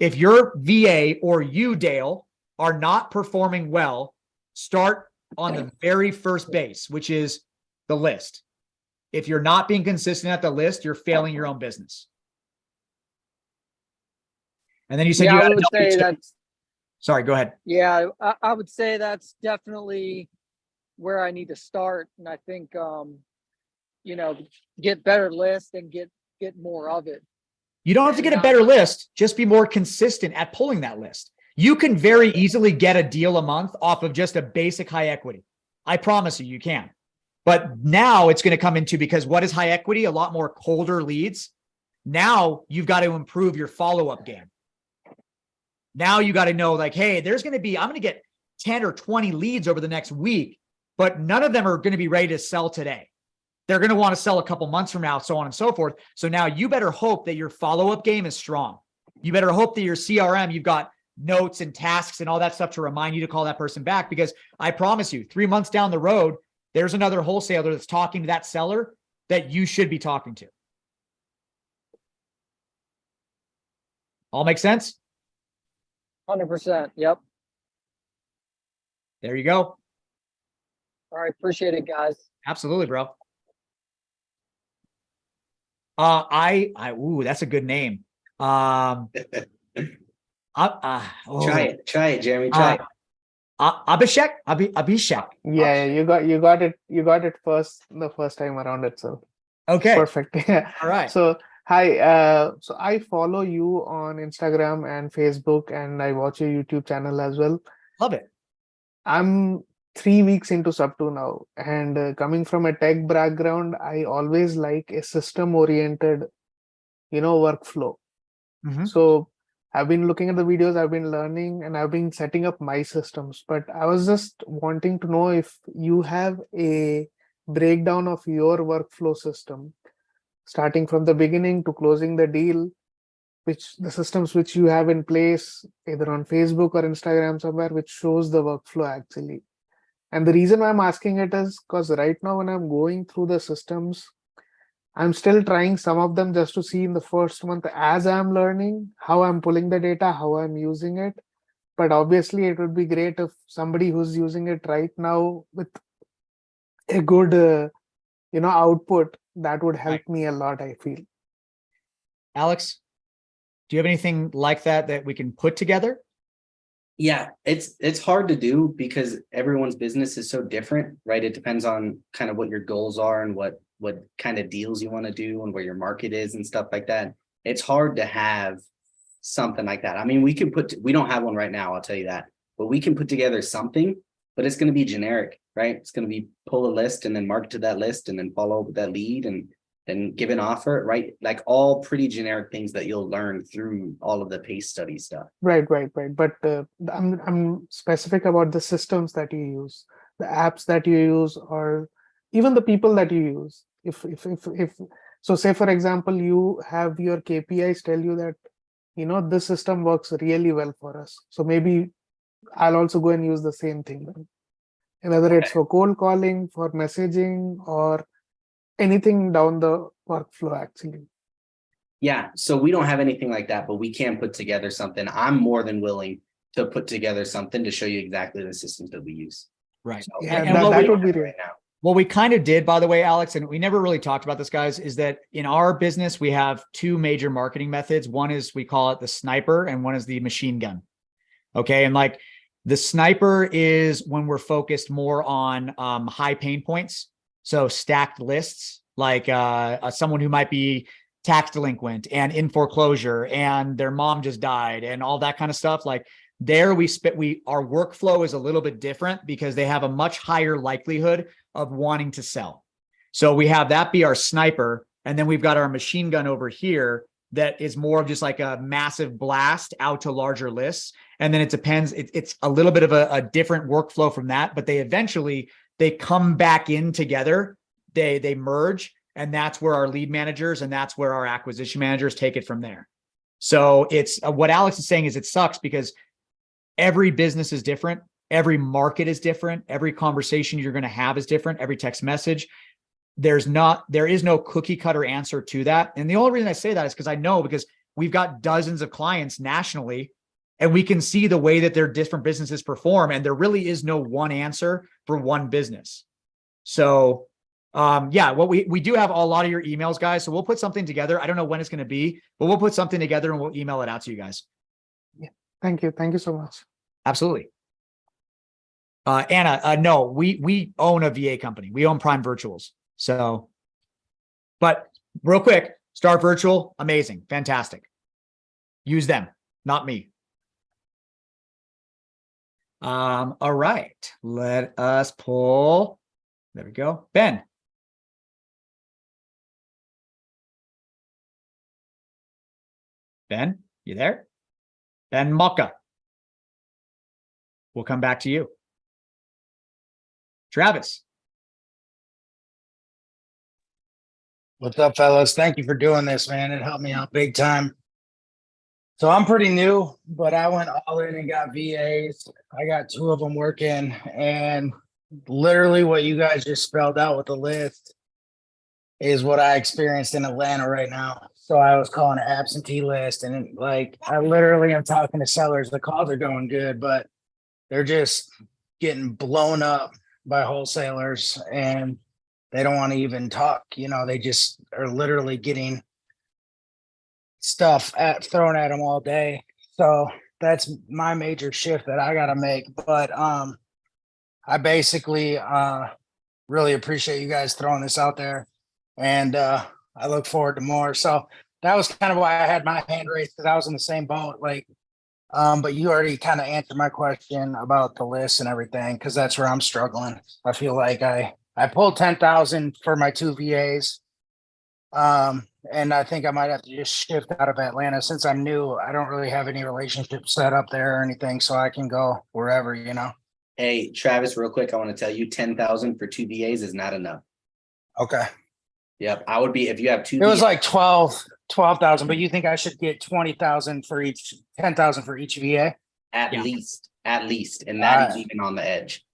If your VA or you, Dale, are not performing well, start on the very first base, which is the list. If you're not being consistent at the list, you're failing your own business. And then you said, I would say that's, sorry, go ahead. yeah, I would say that's definitely where I need to start. And I think, get better list and get more of it. You don't have to get a better list. Just be more consistent at pulling that list. You can very easily get a deal a month off of just a basic high equity. I promise you can. But now it's going to come into, because what is high equity? A lot more colder leads. Now you've got to improve your follow-up game. Now you got to know, like, hey, I'm going to get 10 or 20 leads over the next week, but none of them are going to be ready to sell today. They're going to want to sell a couple months from now, so on and so forth. So now you better hope that your follow-up game is strong. You better hope that your CRM, you've got notes and tasks and all that stuff to remind you to call that person back, because I promise you, 3 months down the road, there's another wholesaler that's talking to that seller that you should be talking to. All make sense? 100%. Yep. There you go. All right. Appreciate it, guys. Absolutely, bro. Ooh, that's a good name. Try it, Jeremy. Try it. Abhishek. Yeah, you got it first, the first time around itself. Okay. Perfect. Yeah. All right. So Hi, so I follow you on Instagram and Facebook, and I watch your YouTube channel as well. Love it. I'm 3 weeks into Sub2 now, and coming from a tech background, I always like a system-oriented, workflow. Mhm. So I've been looking at the videos, I've been learning, and I've been setting up my systems. But I was just wanting to know if you have a breakdown of your workflow system, starting from the beginning to closing the deal, which the systems which you have in place, either on Facebook or Instagram somewhere, which shows the workflow actually. And the reason why I'm asking it is because right now, when I'm going through the systems, I'm still trying some of them just to see in the first month as I'm learning how I'm pulling the data, how I'm using it. But obviously, it would be great if somebody who's using it right now with a good, output, that would Right. help me a lot, I feel. Alex, do you have anything like that we can put together? Yeah, it's hard to do because everyone's business is so different, right? It depends on kind of what your goals are and what kind of deals you want to do and where your market is and stuff like that. It's hard to have something like that. I mean, we don't have one right now, I'll tell you that, but we can put together something, but it's going to be generic, right? It's going to be pull a list and then market to that list and then follow up with that lead and then give an offer, right? Like all pretty generic things that you'll learn through all of the case study stuff. Right. But I'm specific about the systems that you use, the apps that you use, or even the people that you use. If so, say for example, you have your KPIs tell you that this system works really well for us. So maybe I'll also go and use the same thing then. And whether it's for cold calling, for messaging, or anything down the workflow actually. Yeah, so we don't have anything like that, but we can put together something. I'm more than willing to put together something to show you exactly the systems that we use. Right. So, Yeah, And that, what that we- would be right great. now. What we kind of did, by the way, Alex, and we never really talked about this, guys, is that in our business, we have two major marketing methods. One is we call it the sniper, and one is the machine gun. Okay. And like the sniper is when we're focused more on high pain points. So stacked lists, like someone who might be tax delinquent and in foreclosure and their mom just died and all that kind of stuff. Like there our workflow is a little bit different because they have a much higher likelihood of wanting to sell. So we have that be our sniper. And then we've got our machine gun over here that is more of just like a massive blast out to larger lists. And then it depends. It's a little bit of a different workflow from that, but they come back in together. They merge, and that's where our lead managers and that's where our acquisition managers take it from there. So it's what Alex is saying is it sucks because every business is different. Every market is different. Every conversation you're going to have is different. Every text message. There is no cookie cutter answer to that. And the only reason I say that is because we've got dozens of clients nationally and we can see the way that their different businesses perform. And there really is no one answer for one business. So what we do have a lot of your emails, guys. So we'll put something together. I don't know when it's going to be, but we'll put something together and we'll email it out to you guys. Yeah. Thank you. Thank you so much. Absolutely. Anna, no, we own a VA company. We own Prime Virtuals. So, but real quick, Start Virtual, amazing, fantastic. Use them, not me. All right, let us pull. There we go. Ben. Ben, you there? Ben Mocha. We'll come back to you. Travis. What's up, fellas? Thank you for doing this, man. It helped me out big time. So I'm pretty new, but I went all in and got VAs. I got 2 of them working, and literally what you guys just spelled out with the list is what I experienced in Atlanta right now. So I was calling an absentee list, and like I literally am talking to sellers. The calls are going good, but they're just getting blown up by wholesalers, and they don't want to even talk. They just are literally getting stuff thrown at them all day. So that's my major shift that I got to make. But I basically really appreciate you guys throwing this out there, and I look forward to more. So that was kind of why I had my hand raised, because I was in the same boat. Like, but you already kind of answered my question about the list and everything, because that's where I'm struggling. I feel like I pulled 10,000 for my two VAs. And I think I might have to just shift out of Atlanta since I'm new. I don't really have any relationship set up there or anything, so I can go wherever, you know. Hey, Travis, real quick, I want to tell you 10,000 for two VAs is not enough. Okay. Yep. I would be, if you have two. It was VAs, like 12,000, but you think I should get 20,000 for each, 10,000 for each VA? at Yeah. least, and that is Alright. even on the edge.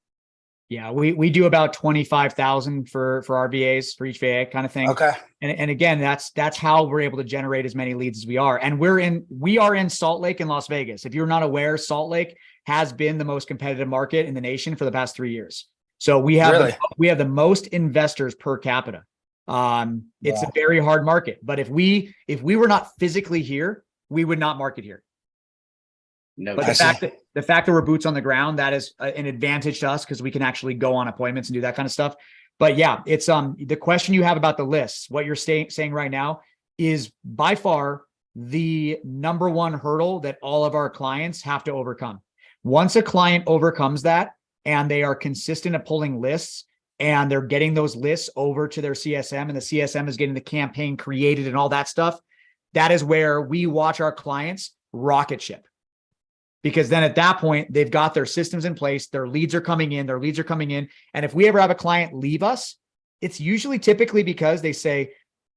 Yeah, we do about 25,000 for our VAs for each VA kind of thing. Okay. And again, that's how we're able to generate as many leads as we are. And we are in Salt Lake and Las Vegas. If you're not aware, Salt Lake has been the most competitive market in the nation for the past 3 years. So we have Really? we have the most investors per capita. It's a very hard market, but if we were not physically here, we would not market here. No, But I see. the fact that we're boots on the ground, that is an advantage to us because we can actually go on appointments and do that kind of stuff. But yeah, it's the question you have about the lists, what you're saying right now is by far the number one hurdle that all of our clients have to overcome. Once a client overcomes that and they are consistent at pulling lists and they're getting those lists over to their CSM and the CSM is getting the campaign created and all that stuff, that is where we watch our clients rocket ship. Because then at that point, they've got their systems in place, their leads are coming in. And if we ever have a client leave us, it's usually typically because they say,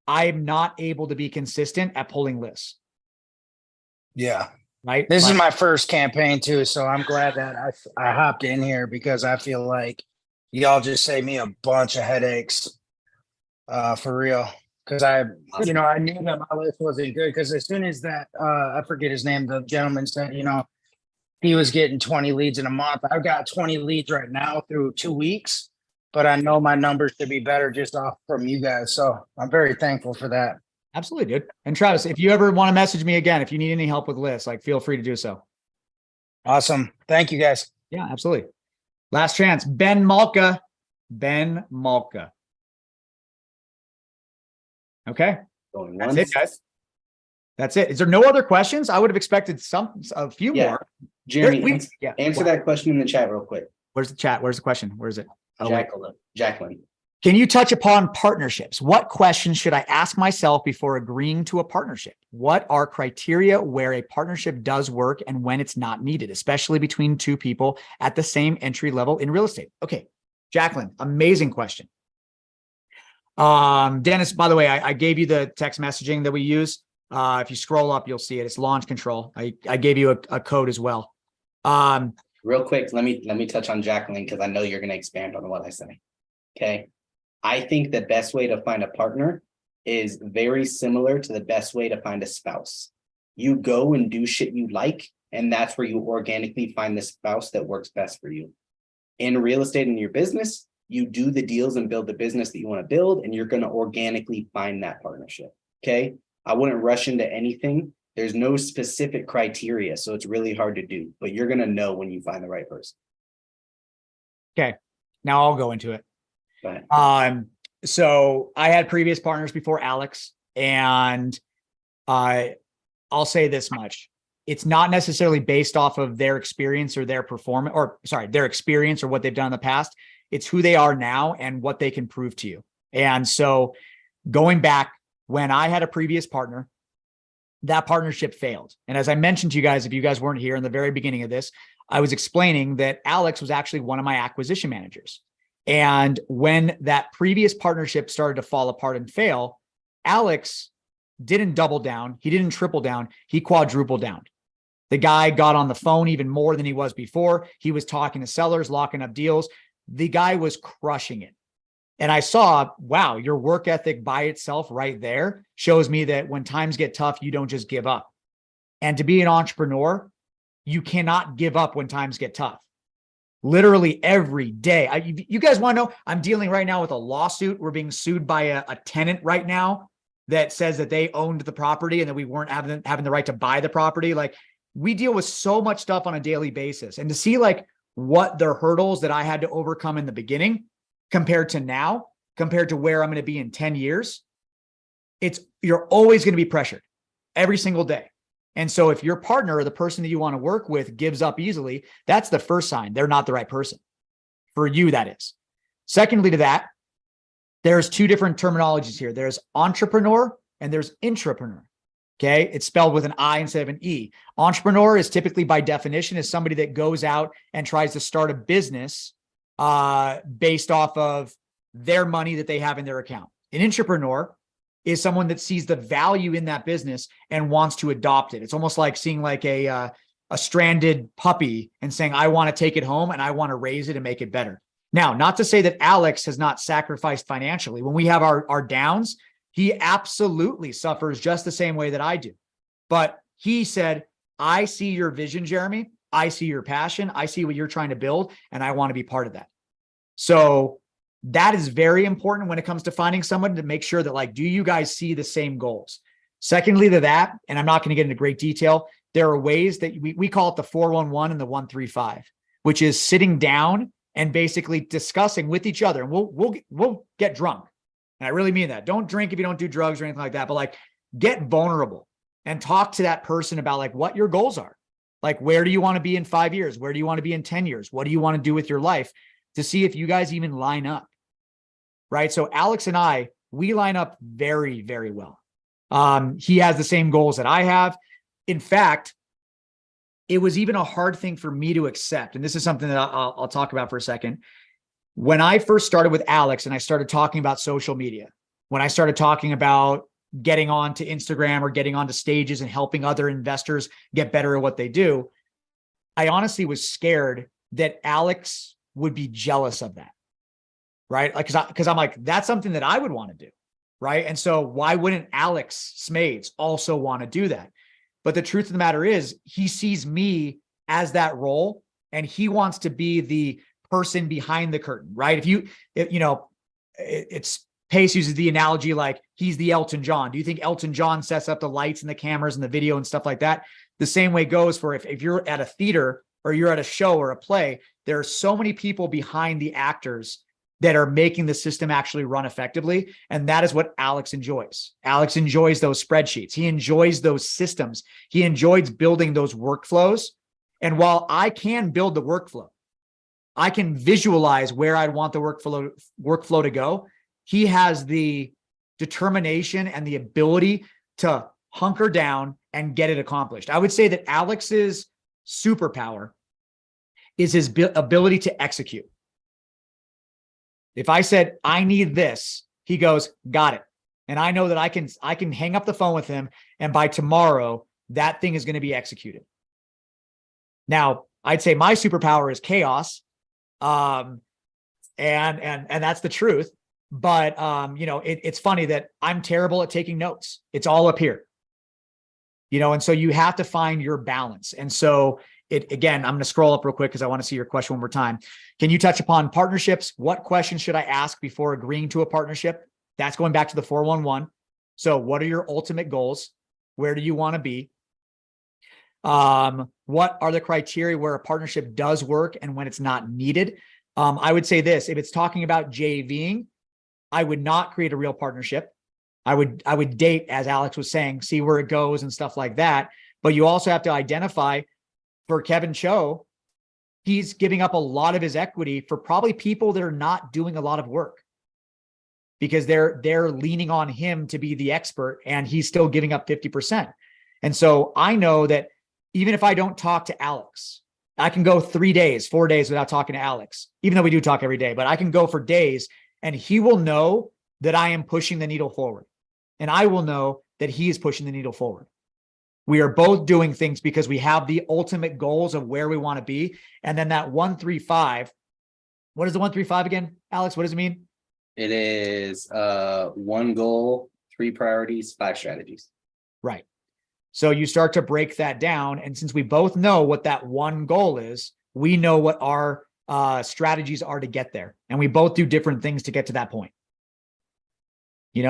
I'm not able to be consistent at pulling lists. Yeah. Right. This is my first campaign too, so I'm glad that I hopped in here because I feel like y'all just saved me a bunch of headaches, for real. Because I knew that my list wasn't good. Because as soon as that, I forget his name, the gentleman said, he was getting 20 leads in a month. I've got 20 leads right now through 2 weeks, but I know my numbers should be better just off from you guys. So I'm very thankful for that. Absolutely, dude. And Travis, if you ever want to message me again, if you need any help with lists, like feel free to do so. Awesome. Thank you guys. Yeah, absolutely. Last chance. Ben Malka. Okay. Going That's once. it, guys. That's it. Is there no other questions? I would have expected a few Yeah. more. Jeremy, Yeah. answer that question in the chat real quick. Where's the chat? Where's the question? Where is it? Oh, wait. Jacqueline. Can you touch upon partnerships? What questions should I ask myself before agreeing to a partnership? What are criteria where a partnership does work and when it's not needed, especially between two people at the same entry level in real estate? Okay, Jacqueline, amazing question. Dennis, by the way, I gave you the text messaging that we use. If you scroll up, you'll see it. It's launch control. I gave you a code as well. Real quick, let me touch on Jacqueline because I know you're going to expand on what I say. Okay. I think the best way to find a partner is very similar to the best way to find a spouse. You go and do shit you like, and that's where you organically find the spouse that works best for you. In real estate and your business, you do the deals and build the business that you want to build, and you're going to organically find that partnership. Okay. I wouldn't rush into anything. There's no specific criteria, so it's really hard to do, but you're going to know when you find the right person. Okay. Now I'll go into it. Go ahead. So I had previous partners before Alex, and I'll say this much. It's not necessarily based off of their experience or their performance, their experience or what they've done in the past. It's who they are now and what they can prove to you. And so going back, when I had a previous partner, that partnership failed. And as I mentioned to you guys, if you guys weren't here in the very beginning of this, I was explaining that Alex was actually one of my acquisition managers. And when that previous partnership started to fall apart and fail, Alex didn't double down. He didn't triple down. He quadrupled down. The guy got on the phone even more than he was before. He was talking to sellers, locking up deals. The guy was crushing it. And I saw, wow, your work ethic by itself right there shows me that when times get tough, you don't just give up. And to be an entrepreneur, you cannot give up when times get tough. Literally every day. You guys want to know, I'm dealing right now with a lawsuit. We're being sued by a tenant right now that says that they owned the property and that we weren't having the right to buy the property. Like, we deal with so much stuff on a daily basis. And to see like what the hurdles that I had to overcome in the beginning compared to now, compared to where I'm going to be in 10 years, it's you're always going to be pressured every single day. And so if your partner or the person that you want to work with gives up easily, that's the first sign they're not the right person for you. That is. Secondly to that, there's two different terminologies here. There's entrepreneur and there's intrapreneur. Okay. It's spelled with an I instead of an E. Entrepreneur is typically by definition is somebody that goes out and tries to start a business based off of their money that they have in their account. An intrapreneur is someone that sees the value in that business and wants to adopt it. It's almost like seeing like a stranded puppy and saying, I want to take it home and I want to raise it and make it better. Now, not to say that Alex has not sacrificed financially. When we have our downs, he absolutely suffers just the same way that I do. But he said, I see your vision, Jeremy. I see your passion. I see what you're trying to build, and I want to be part of that. So that is very important when it comes to finding someone to make sure that, like, do you guys see the same goals? Secondly to that, and I'm not going to get into great detail, there are ways that we call it the 411 and the 135, which is sitting down and basically discussing with each other. And we'll get drunk. And I really mean that. Don't drink if you don't do drugs or anything like that, but like get vulnerable and talk to that person about like what your goals are. Like, where do you want to be in 5 years? Where do you want to be in 10 years? What do you want to do with your life to see if you guys even line up? Right. So Alex and I, we line up very, very well. He has the same goals that I have. In fact, it was even a hard thing for me to accept. And this is something that I'll talk about for a second. When I first started with Alex and I started talking about social media, when I started talking about getting onto Instagram or getting onto stages and helping other investors get better at what they do, I honestly was scared that Alex would be jealous of that. Right. Like, because I'm like, that's something that I would want to do. Right. And so why wouldn't Alex Smades also want to do that? But the truth of the matter is he sees me as that role and he wants to be the person behind the curtain, right? It's Pace uses the analogy like he's the Elton John. Do you think Elton John sets up the lights and the cameras and the video and stuff like that? The same way goes for if you're at a theater or you're at a show or a play, there are so many people behind the actors that are making the system actually run effectively. And that is what Alex enjoys. Alex enjoys those spreadsheets. He enjoys those systems. He enjoys building those workflows. And while I can build the workflow, I can visualize where I'd want the workflow to go. He has the determination and the ability to hunker down and get it accomplished. I would say that Alex's superpower is his ability to execute. If I said, I need this, he goes, got it. And I know that I can hang up the phone with him. And by tomorrow, that thing is going to be executed. Now, I'd say my superpower is chaos. And that's the truth. But, it's funny that I'm terrible at taking notes. It's all up here, and so you have to find your balance. And so again, I'm going to scroll up real quick because I want to see your question one more time. Can you touch upon partnerships? What questions should I ask before agreeing to a partnership? That's going back to the 411. So what are your ultimate goals? Where do you want to be? What are the criteria where a partnership does work and when it's not needed? I would say this, if it's talking about JVing, I would not create a real partnership. I would date, as Alex was saying, see where it goes and stuff like that. But you also have to identify for Kevin Choe, he's giving up a lot of his equity for probably people that are not doing a lot of work because they're leaning on him to be the expert and he's still giving up 50%. And so I know that even if I don't talk to Alex, I can go 3 days, 4 days without talking to Alex, even though we do talk every day, but I can go for days and he will know that I am pushing the needle forward. And I will know that he is pushing the needle forward. We are both doing things because we have the ultimate goals of where we want to be. And then that 135, what is the 135 again, Alex? What does it mean? It is one goal, 3 priorities, 5 strategies. Right. So you start to break that down. And since we both know what that one goal is, we know what our strategies are to get there. And we both do different things to get to that point.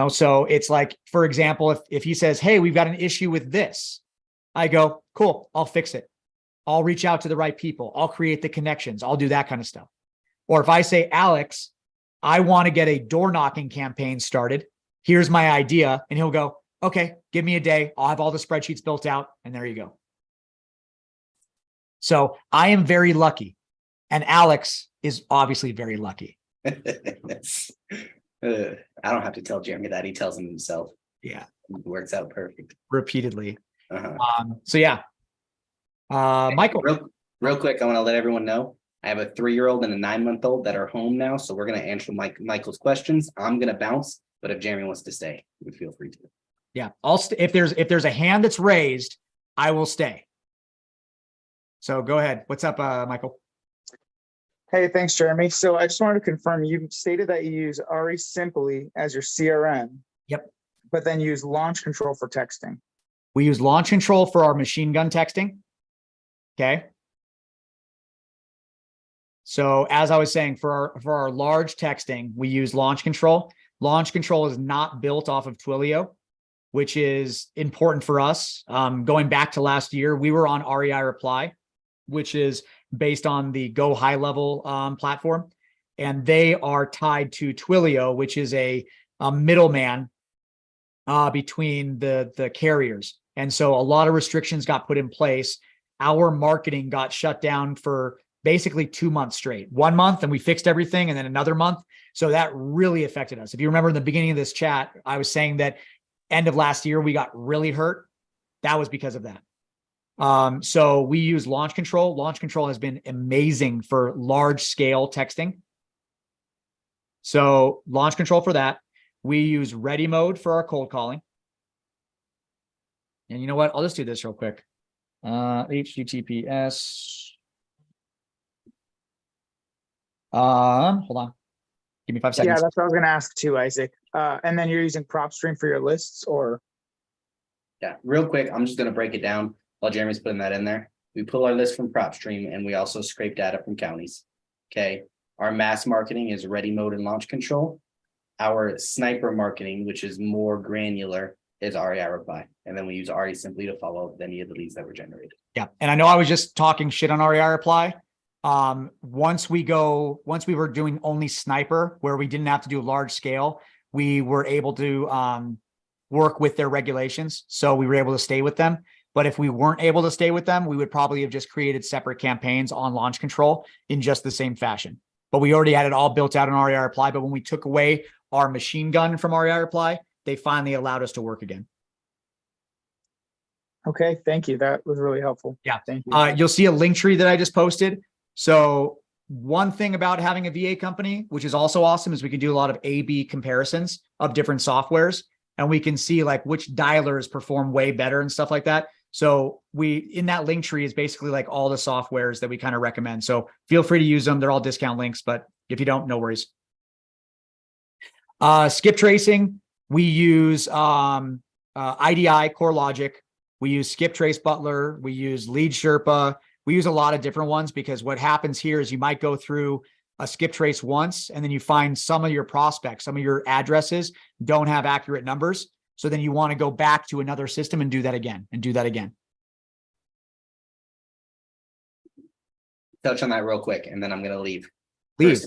So it's like, for example, if he says, hey, we've got an issue with this, I go, cool, I'll fix it. I'll reach out to the right people. I'll create the connections. I'll do that kind of stuff. Or if I say, Alex, I want to get a door knocking campaign started. Here's my idea. And he'll go, Okay, give me a day. I'll have all the spreadsheets built out, and there you go. So I am very lucky, and Alex is obviously very lucky. I don't have to tell Jeremy that. He tells him himself. Yeah, It works out perfect. repeatedly. Uh-huh. So yeah, Michael. Real quick, I want to let everyone know I have a 3-year-old and a 9-month-old that are home now, so we're going to answer Michael's questions. I'm going to bounce, but if Jeremy wants to stay, you feel free to. Yeah, if there's a hand that's raised, I will stay. So go ahead. What's up, Michael? Hey, thanks, Jeremy. So I just wanted to confirm, you stated that you use Ari Simply as your CRM. Yep. But then use Launch Control for texting. We use Launch Control for our machine gun texting. Okay. So as I was saying, for our large texting, we use Launch Control. Launch Control is not built off of Twilio, which is important for us. Going back to last year, we were on REI Reply, which is based on the Go High Level platform. And they are tied to Twilio, which is a middleman between the carriers. And so a lot of restrictions got put in place. Our marketing got shut down for basically 2 months straight. 1 month and we fixed everything, and then another month. So that really affected us. If you remember in the beginning of this chat, I was saying that end of last year, we got really hurt. That was because of that. So we use Launch Control. Launch Control has been amazing for large scale texting. So Launch Control for that. We use Ready Mode for our cold calling. And you know what? I'll just do this real quick. HTTPS. Hold on. Give me 5 seconds. Yeah, that's what I was going to ask too, Isaac. And then you're using PropStream for your lists, or? Yeah, real quick, I'm just going to break it down while Jeremy's putting that in there. We pull our list from PropStream, and we also scrape data from counties. Okay. Our mass marketing is Ready Mode and Launch Control. Our sniper marketing, which is more granular, is REI Reply. And then we use RE Simply to follow up any of the leads that were generated. Yeah. And I know I was just talking shit on REI Reply. Once we were doing only sniper, where we didn't have to do large scale, we were able to work with their regulations. So we were able to stay with them. But if we weren't able to stay with them, we would probably have just created separate campaigns on Launch Control in just the same fashion. But we already had it all built out in REI Reply. But when we took away our machine gun from REI Reply, they finally allowed us to work again. Okay, thank you. That was really helpful. Yeah. Thank you. You'll see a link tree that I just posted. So one thing about having a VA company, which is also awesome, is we can do a lot of A/B comparisons of different softwares, and we can see like which dialers perform way better and stuff like that. So in that link tree is basically like all the softwares that we kind of recommend. So feel free to use them. They're all discount links, but if you don't, no worries. Skip tracing, we use IDI CoreLogic. We use Skip Trace Butler. We use Lead Sherpa. We use a lot of different ones, because what happens here is you might go through a skip trace once, and then you find some of your prospects, some of your addresses don't have accurate numbers. So then you want to go back to another system and do that again and do that again. Touch on that real quick, and then I'm going to leave. Please.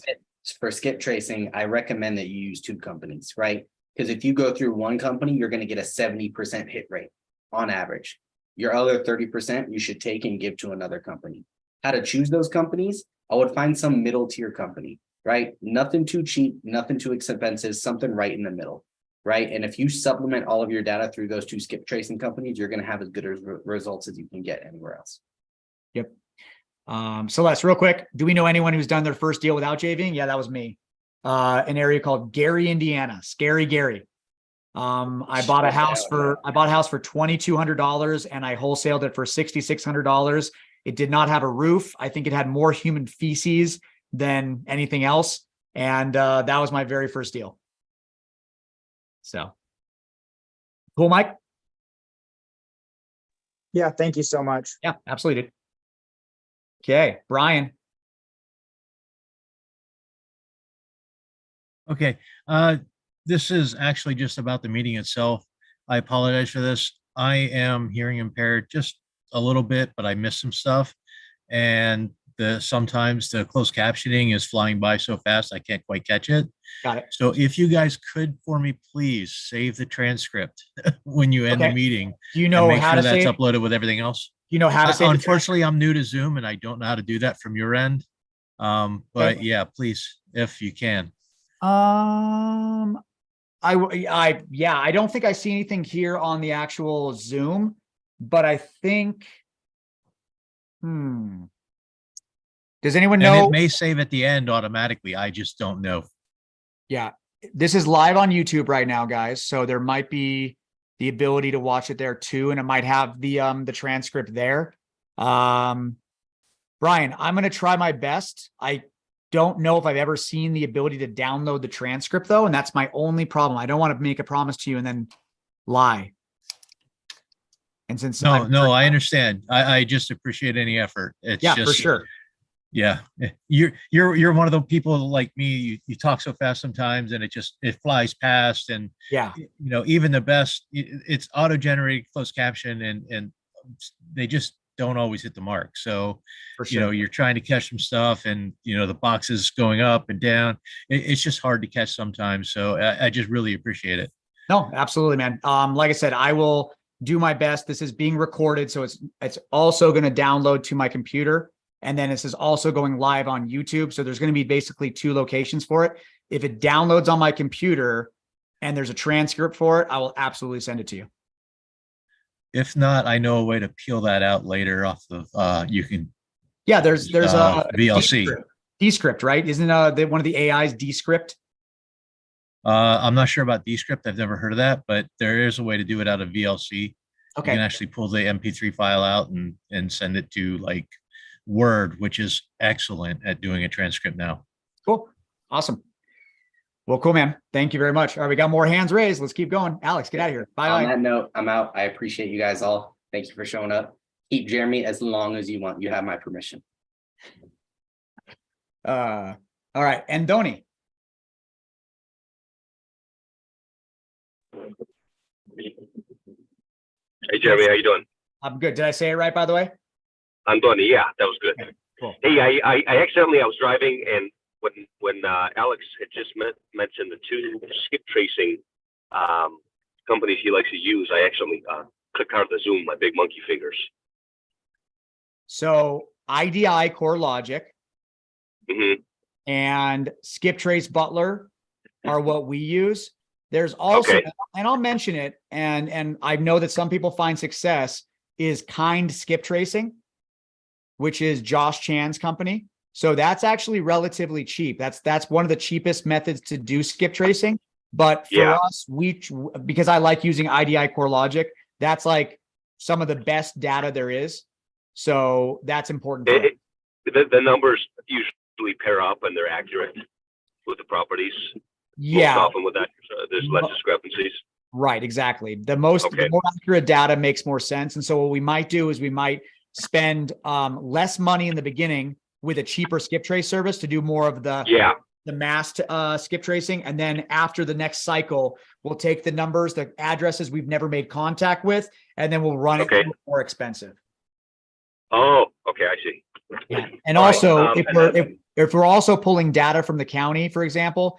For skip tracing, I recommend that you use 2 companies, right? Because if you go through one company, you're going to get a 70% hit rate on average. Your other 30% you should take and give to another company. How to choose those companies? I would find some middle tier company, right? Nothing too cheap, nothing too expensive, something right in the middle, right? And if you supplement all of your data through those 2 skip tracing companies, you're going to have as good results as you can get anywhere else. Yep. Celeste, real quick, do we know anyone who's done their first deal without JVing? Yeah, that was me. An area called Gary, Indiana. Scary Gary. I bought a house for $2,200, and I wholesaled it for $6,600. It did not have a roof. I think it had more human feces than anything else. And that was my very first deal. So cool, Mike. Yeah, thank you so much. Yeah, absolutely, dude. Okay, Brian. Okay. This is actually just about the meeting itself. I apologize for this. I am hearing impaired just a little bit, but I missed some stuff. And sometimes the closed captioning is flying by so fast, I can't quite catch it. Got it. So if you guys could for me, please save the transcript when you end the Okay. mean. Do you And know make how sure to that's save? uploaded with everything else. You know how to save? Unfortunately, I'm new to Zoom and I don't know how to do that from your end. But Okay. yeah, please, if you can. I don't think I see anything here on the actual Zoom, but I think, does anyone And know? it may save at the end automatically. I just don't know. Yeah, this is live on YouTube right now, guys. So there might be the ability to watch it there too, and it might have the transcript there. Brian, I'm gonna try my best. I don't know if I've ever seen the ability to download the transcript though, and that's my only problem. I don't want to make a promise to you and then lie. And since No, I understand. I just appreciate any effort. It's yeah, just for sure. Yeah, you're one of the people like me. You talk so fast sometimes, and it flies past. And Yeah, even the best, it's auto-generated closed caption, and they just don't always hit the mark. So for sure. you're trying to catch some stuff, and the boxes going up and down. It's just hard to catch sometimes. So I just really appreciate it. No, absolutely, man. Like I said, I will do my best. This is being recorded, so it's also going to download to my computer. And then this is also going live on YouTube. So there's going to be basically 2 locations for it. If it downloads on my computer and there's a transcript for it, I will absolutely send it to you. If not, I know a way to peel that out later off the, you can. Yeah, there's a VLC. Descript, right? Isn't one of the AIs Descript? I'm not sure about Descript. I've never heard of that, but there is a way to do it out of VLC. Okay. You can actually pull the MP3 file out and send it to like Word, which is excellent at doing a transcript now. Cool. Awesome. Well, cool, man. Thank you very much. All right, we got more hands raised. Let's keep going. Alex, get out of here. Bye. On that note, I'm out. I appreciate you guys all. Thank you for showing up. Keep Jeremy as long as you want. You have my permission. All right. Andoni. Hey, Jeremy, how you doing? I'm good. Did I say it right, by the way? Andoni, yeah, that was good. Okay, cool. Hey, I accidentally, I was driving, and when Alex had just mentioned the 2 skip tracing companies he likes to use, I actually clicked out of the Zoom, my big monkey fingers. So IDI Core Logic Mm-hmm. and Skip Trace Butler are what we use. There's also, Okay. and I'll mention it, and I know that some people find success, is Kind Skip Tracing, which is Josh Chan's company. So that's actually relatively cheap. That's one of the cheapest methods to do skip tracing. But for us, because I like using IDI Core Logic, that's like some of the best data there is. So that's important. The numbers usually pair up and they're accurate with the properties. Yeah. Most often with that, there's less discrepancies. Right, exactly. The more accurate data makes more sense. And so what we might do is we might spend less money in the beginning with a cheaper skip trace service to do more of the masked skip tracing. And then after the next cycle, we'll take the numbers, the addresses we've never made contact with, and then we'll run it more expensive. Oh, okay, I see. Yeah. And also, if we're also pulling data from the county, for example,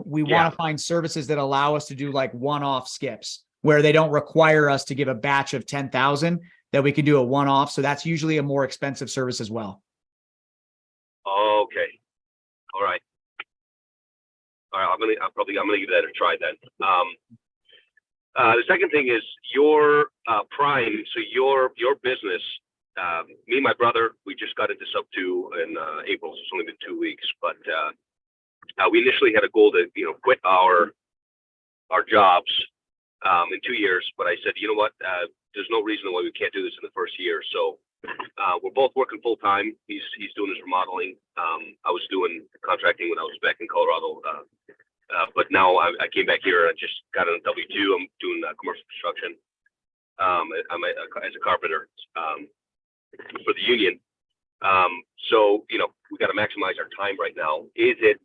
we want to find services that allow us to do like one-off skips where they don't require us to give a batch of 10,000, that we could do a one-off. So that's usually a more expensive service as well. Okay. All right. I'm gonna give that a try then. The second thing is your Prime. So your business. Me and my brother, we just got into sub 2 in April. So it's only been 2 weeks, but we initially had a goal to quit our jobs in 2 years. But I said, you know what? There's no reason why we can't do this in the first year. So we're both working full time. He's doing his remodeling. I was doing contracting when I was back in Colorado. But now I came back here and I just got on a W-2. I'm doing commercial construction. I'm as a carpenter for the union. So, we got to maximize our time right now. Is it,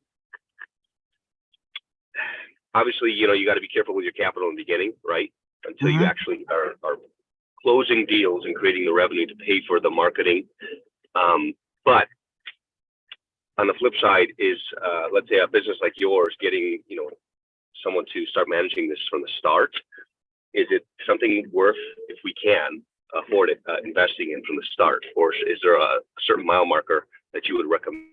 obviously, you got to be careful with your capital in the beginning, right? Until you actually are closing deals and creating the revenue to pay for the marketing. But on the flip side is, let's say a business like yours getting, someone to start managing this from the start. Is it something worth, if we can afford it, investing in from the start, or is there a certain mile marker that you would recommend?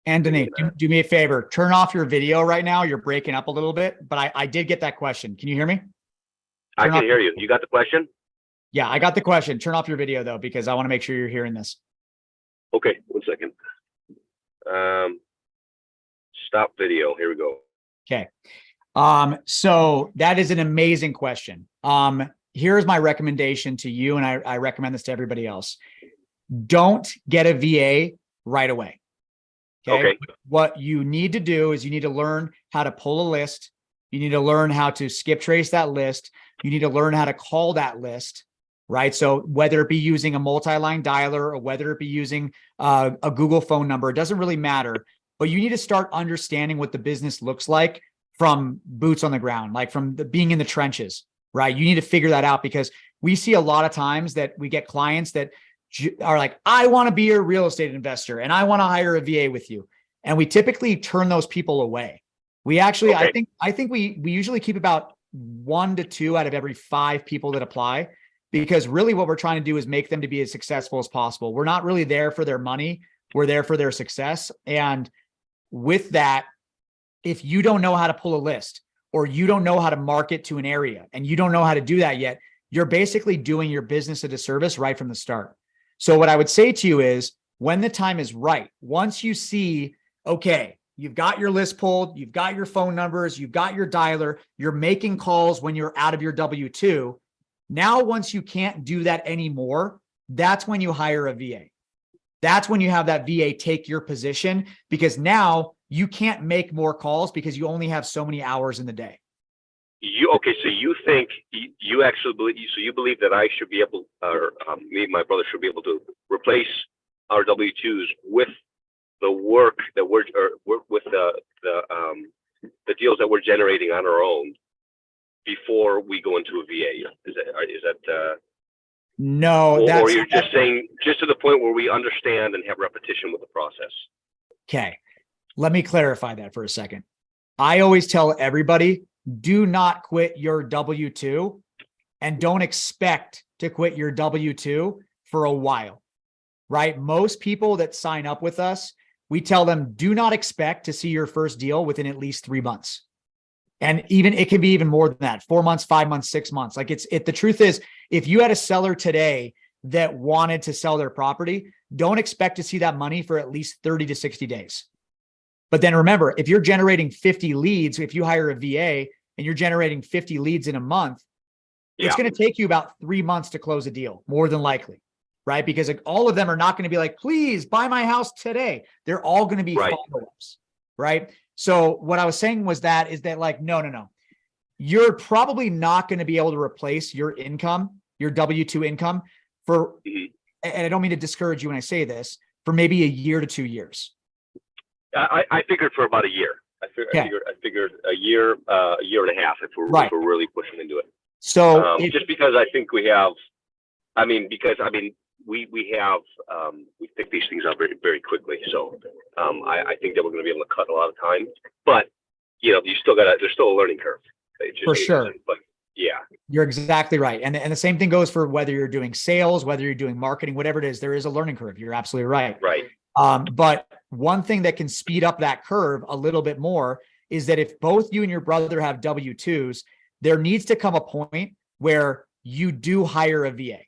Anthony, do me a favor. Turn off your video right now. You're breaking up a little bit, but I did get that question. Can you hear me? I can hear you. You got the question? Yeah, I got the question. Turn off your video though, because I want to make sure you're hearing this. Okay, 1 second. Stop video. Here we go. Okay. So that is an amazing question. Here's my recommendation to you, and I recommend this to everybody else. Don't get a VA right away. Okay. What you need to do is you need to learn how to pull a list. You need to learn how to skip trace that list. You need to learn how to call that list, right? So whether it be using a multi-line dialer or whether it be using a Google phone number, it doesn't really matter. But you need to start understanding what the business looks like from boots on the ground, like from being in the trenches, right? You need to figure that out, because we see a lot of times that we get clients that are like, I want to be a real estate investor and I want to hire a VA with you. And we typically turn those people away. We actually, I think we usually keep about 1 to 2 out of every 5 people that apply, because really what we're trying to do is make them to be as successful as possible. We're not really there for their money. We're there for their success. And with that, if you don't know how to pull a list, or you don't know how to market to an area, and you don't know how to do that yet, you're basically doing your business a disservice right from the start. So what I would say to you is, when the time is right, once you see, okay, you've got your list pulled, you've got your phone numbers, you've got your dialer, you're making calls when you're out of your W-2. Now, once you can't do that anymore, that's when you hire a VA. That's when you have that VA take your position, because now you can't make more calls because you only have so many hours in the day. So you think you actually believe, so you believe that I should be able, or me and my brother should be able to replace our W-2s with the work that we're, or with the deals that we're generating on our own before we go into a VA? Is that no, or you're just saying just to the point where we understand and have repetition with the process? Okay. Let me clarify that for a second. I always tell everybody, do not quit your W-2, and don't expect to quit your W-2 for a while, right? Most people that sign up with us, we tell them, do not expect to see your first deal within at least 3 months. And even it can be even more than that, 4 months, 5 months, 6 months. Like the truth is, if you had a seller today that wanted to sell their property, don't expect to see that money for at least 30 to 60 days. But then remember, if you're generating 50 leads, if you hire a VA and you're generating 50 leads in a month, it's going to take you about 3 months to close a deal, more than likely, right? Because all of them are not going to be like, please buy my house today. They're all going to be follow-ups, right? So what I was saying was is that like, no. You're probably not going to be able to replace your income, your W-2 income for, and I don't mean to discourage you when I say this, for maybe a year to 2 years. I figured for about a year. I figured a year and a half if we're really pushing into it. So just because I think we have, we pick these things up very, very quickly. So I think that we're going to be able to cut a lot of time, but you still there's still a learning curve. For sure. But yeah, you're exactly right. And the same thing goes for whether you're doing sales, whether you're doing marketing, whatever it is, there is a learning curve. You're absolutely right. Right. But one thing that can speed up that curve a little bit more is that if both you and your brother have W-2s, there needs to come a point where you do hire a VA.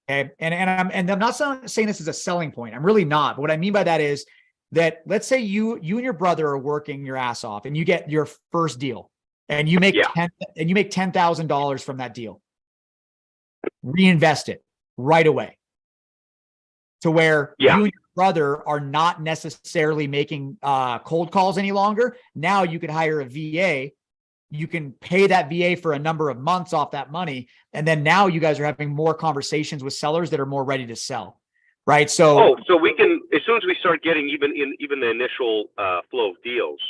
Okay. And I'm not saying this is a selling point. I'm really not. But what I mean by that is that, let's say you and your brother are working your ass off and you get your first deal and you make $10,000 from that deal. Reinvest it right away, to where you and your brother are not necessarily making cold calls any longer. Now you could hire a VA. You can pay that VA for a number of months off that money. And then now you guys are having more conversations with sellers that are more ready to sell. Right. So, so we can, as soon as we start getting even the initial flow of deals,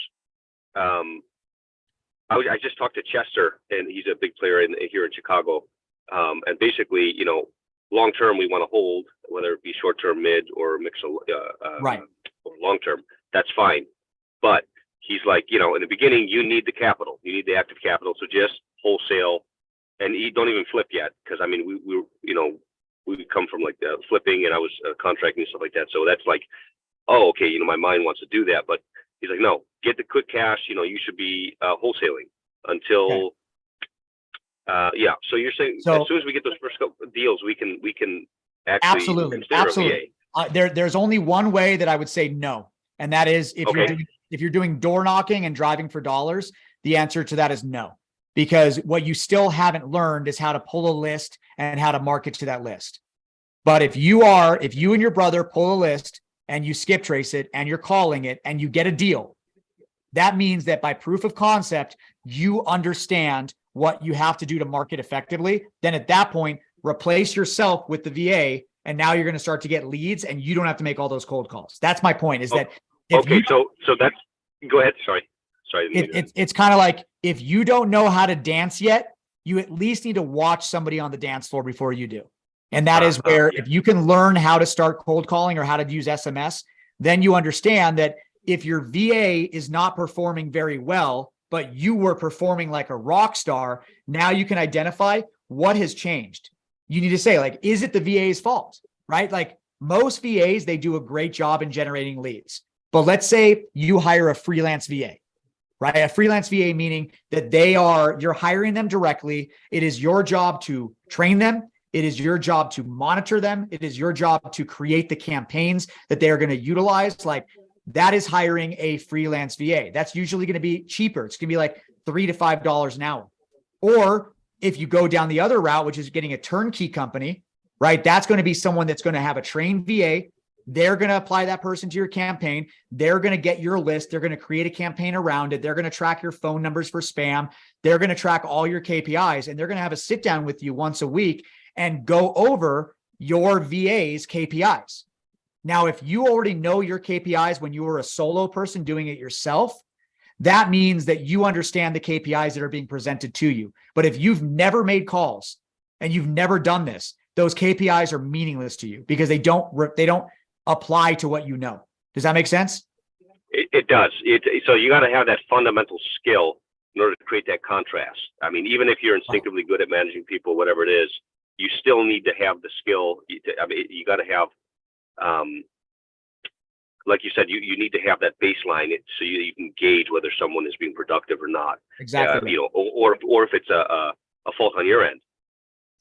I just talked to Chester, and he's a big player here in Chicago. And basically, long term we want to hold, whether it be short term, mid, or mix of Right. or long term, that's fine. But he's like, you know, in the beginning, you need the capital, you need the active capital, so just wholesale, and you don't even flip yet, because I mean, we you know, we come from like flipping, and I was contracting and stuff like that, so that's like, oh, okay, you know, my mind wants to do that, but he's like, no, get the quick cash, you know, you should be wholesaling until. Yeah, so you're saying So- as soon as we get those first couple of deals, we can actually Absolutely. consider Absolutely. a VA. There's only one way that I would say no. And that is Okay. if you're doing door knocking and driving for dollars, the answer to that is no. Because what you still haven't learned is how to pull a list and how to market to that list. But if you and your brother pull a list and you skip trace it and you're calling it and you get a deal, that means that by proof of concept, you understand what you have to do to market effectively. Then at that point, replace yourself with the VA, and now you're going to start to get leads, and you don't have to make all those cold calls. That's my point. Is that if Okay, you, so that's, go ahead. Sorry. I didn't mean to- it's kind of like if you don't know how to dance yet, you at least need to watch somebody on the dance floor before you do. And that is where yeah. if you can learn how to start cold calling or how to use SMS, then you understand that if your VA is not performing very well, but you were performing like a rock star, now you can identify what has changed. You need to say, like, is it the VA's fault, right? Like most VAs, they do a great job in generating leads. But let's say you hire a freelance VA, right? A freelance VA, meaning that you're hiring them directly. It is your job to train them. It is your job to monitor them. It is your job to create the campaigns that they are going to utilize. Like that is hiring a freelance VA. That's usually going to be cheaper. It's going to be like $3 to $5 an hour. Or if you go down the other route, which is getting a turnkey company, right? That's going to be someone that's going to have a trained VA. They're going to apply that person to your campaign. They're going to get your list. They're going to create a campaign around it. They're going to track your phone numbers for spam. They're going to track all your KPIs, and they're going to have a sit down with you once a week and go over your VA's KPIs. Now, if you already know your KPIs when you were a solo person doing it yourself, that means that you understand the KPIs that are being presented to you. But if you've never made calls and you've never done this, those KPIs are meaningless to you because they don't apply to what you know. Does that make sense? It does. So you got to have that fundamental skill in order to create that contrast. I mean, even if you're instinctively good at managing people, whatever it is, you still need to have the skill. I mean, you got to have, like you said, you need to have that baseline so you can gauge whether someone is being productive or not. Exactly. You know, or if it's a fault on your end.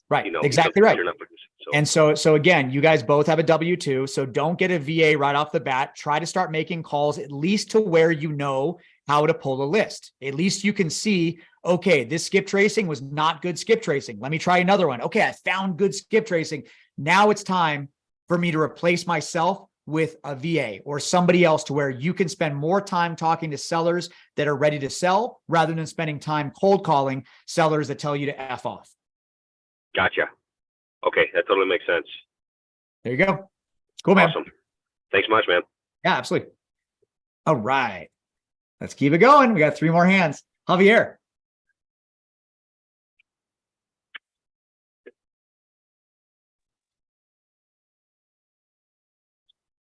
Right. You know, exactly right. You're not producing, so. And so again, you guys both have a W-2, so don't get a VA right off the bat. Try to start making calls at least to where you know how to pull a list. At least you can see, okay, this skip tracing was not good skip tracing. Let me try another one. Okay, I found good skip tracing. Now it's time for me to replace myself with a VA or somebody else to where you can spend more time talking to sellers that are ready to sell rather than spending time cold calling sellers that tell you to F off. Gotcha. Okay, that totally makes sense. There you go. Cool, man. Awesome. Thanks much, man. Yeah, absolutely. All right. Let's keep it going. We got 3 more hands. Javier.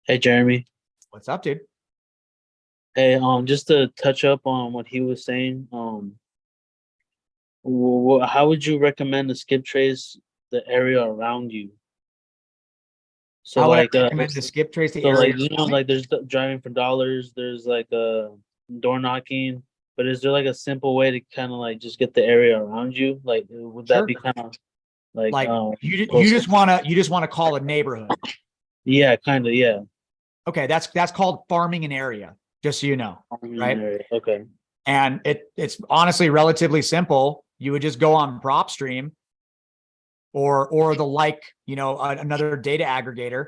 Hey, Jeremy. What's up, dude? Hey, just to touch up on what he was saying, how would you recommend to skip trace the area around you? So How would like, I recommend to skip trace the so area? like, you know, like there's driving for dollars, there's like door knocking, but is there like a simple way to kind of like just get the area around you? Like, would that be kind of like you close- just want to call a neighborhood. Yeah, kind of, yeah. Okay, that's called farming an area, just so you know, right? Area. Okay. And it's honestly relatively simple. You would just go on PropStream or the another data aggregator,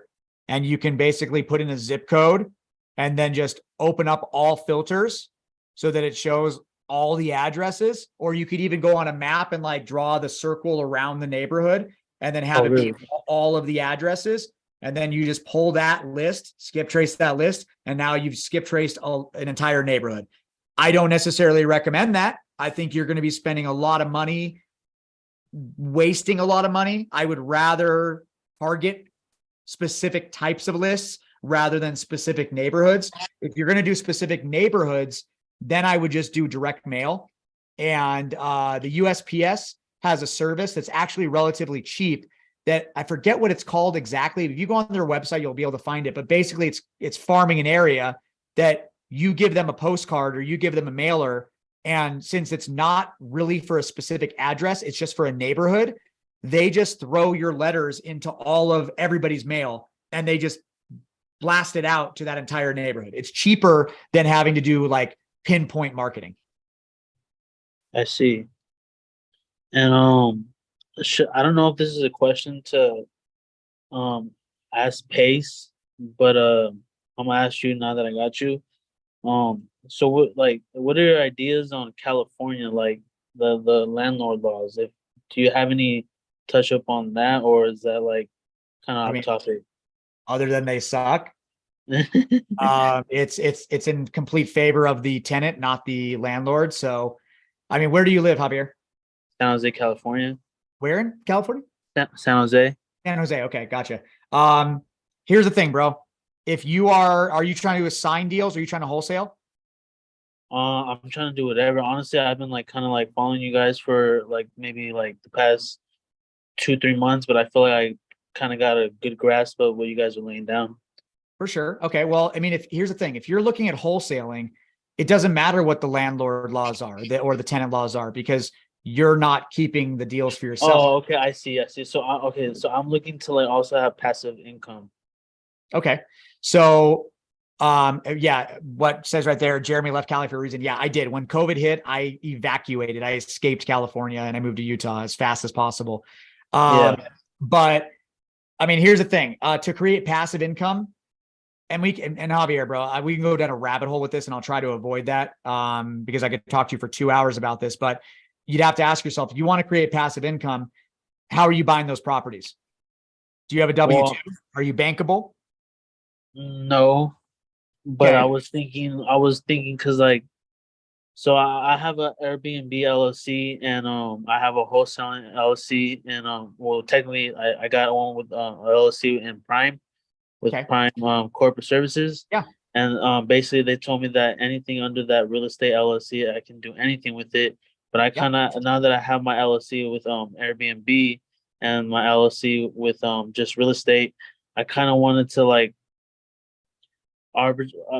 and you can basically put in a zip code and then just open up all filters so that it shows all the addresses. Or you could even go on a map and like draw the circle around the neighborhood and then have really? be all of the addresses. And then you just pull that list, skip trace that list, and now you've skip traced an entire neighborhood. I don't necessarily recommend that. I think you're going to be spending a lot of money, wasting a lot of money. I would rather target specific types of lists rather than specific neighborhoods. If you're going to do specific neighborhoods, then I would just do direct mail. And the USPS has a service that's actually relatively cheap that I forget what it's called exactly. If you go on their website, you'll be able to find it. But basically it's farming an area that you give them a postcard or you give them a mailer. And since it's not really for a specific address, it's just for a neighborhood, they just throw your letters into all of everybody's mail and they just blast it out to that entire neighborhood. It's cheaper than having to do like pinpoint marketing. I see. And I don't know if this is a question to ask Pace, but I'm gonna ask you now that I got you. So what are your ideas on California, like the landlord laws? If do you have any touch up on that, or is that like kind of off topic? Other than they suck. It's in complete favor of the tenant, not the landlord. So, I mean, where do you live, Javier? San Jose, California. Where in California? San Jose. San Jose. Okay, gotcha. Here's the thing, bro. If you are you trying to assign deals? Or are you trying to wholesale? I'm trying to do whatever. Honestly, I've been like kind of like following you guys for like maybe like the past 2-3 months, but I feel like I kind of got a good grasp of what you guys are laying down. For sure. Okay. Well, I mean, here's the thing, if you're looking at wholesaling, it doesn't matter what the landlord laws are or the tenant laws are, because you're not keeping the deals for yourself. Oh, okay. I see. So, okay. So I'm looking to like also have passive income. Okay. So, yeah, what says right there, Jeremy left Cali for a reason. Yeah, I did. When COVID hit, I evacuated. I escaped California and I moved to Utah as fast as possible. But I mean, here's the thing, to create passive income, and Javier, bro, we can go down a rabbit hole with this and I'll try to avoid that, because I could talk to you for 2 hours about this, but you'd have to ask yourself, if you want to create passive income, how are you buying those properties? Do you have a W-2? Are you bankable? No, but Okay. I was thinking because like, so I have a Airbnb LLC and I have a wholesaling LLC and well technically I got one with LLC in Prime with Prime Corporate Services. Yeah. And basically they told me that anything under that real estate LLC I can do anything with it. But I kind of now that I have my LLC with Airbnb and my LLC with just real estate, I kind of wanted to like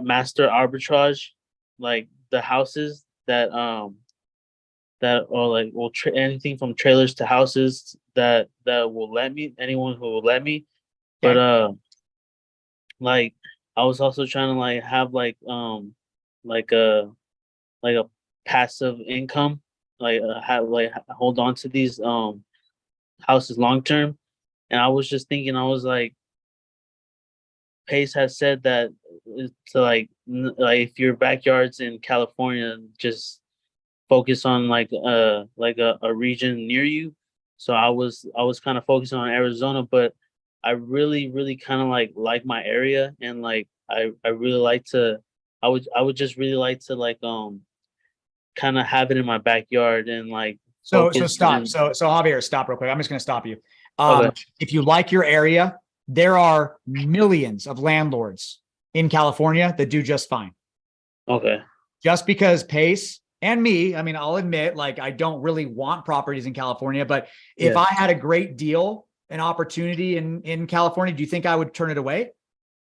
master arbitrage, like the houses that are like anything from trailers to houses that will let me, anyone who will let me. But like I was also trying to like have like a passive income, like hold on to these houses long term. And I was just thinking, I was like, Pace has said that to like if your backyard's in California, just focus on like a region near you. So I was kind of focusing on Arizona, but I really kind of like my area, and like I really like to I would just really like to like kind of have it in my backyard and like so stop. So Javier, stop real quick. I'm just going to stop you. If you like your area, there are millions of landlords in California that do just fine. Okay. Just because Pace and me, I mean, I'll admit, like, I don't really want properties in California, but if I had a great deal, an opportunity in California, do you think I would turn it away?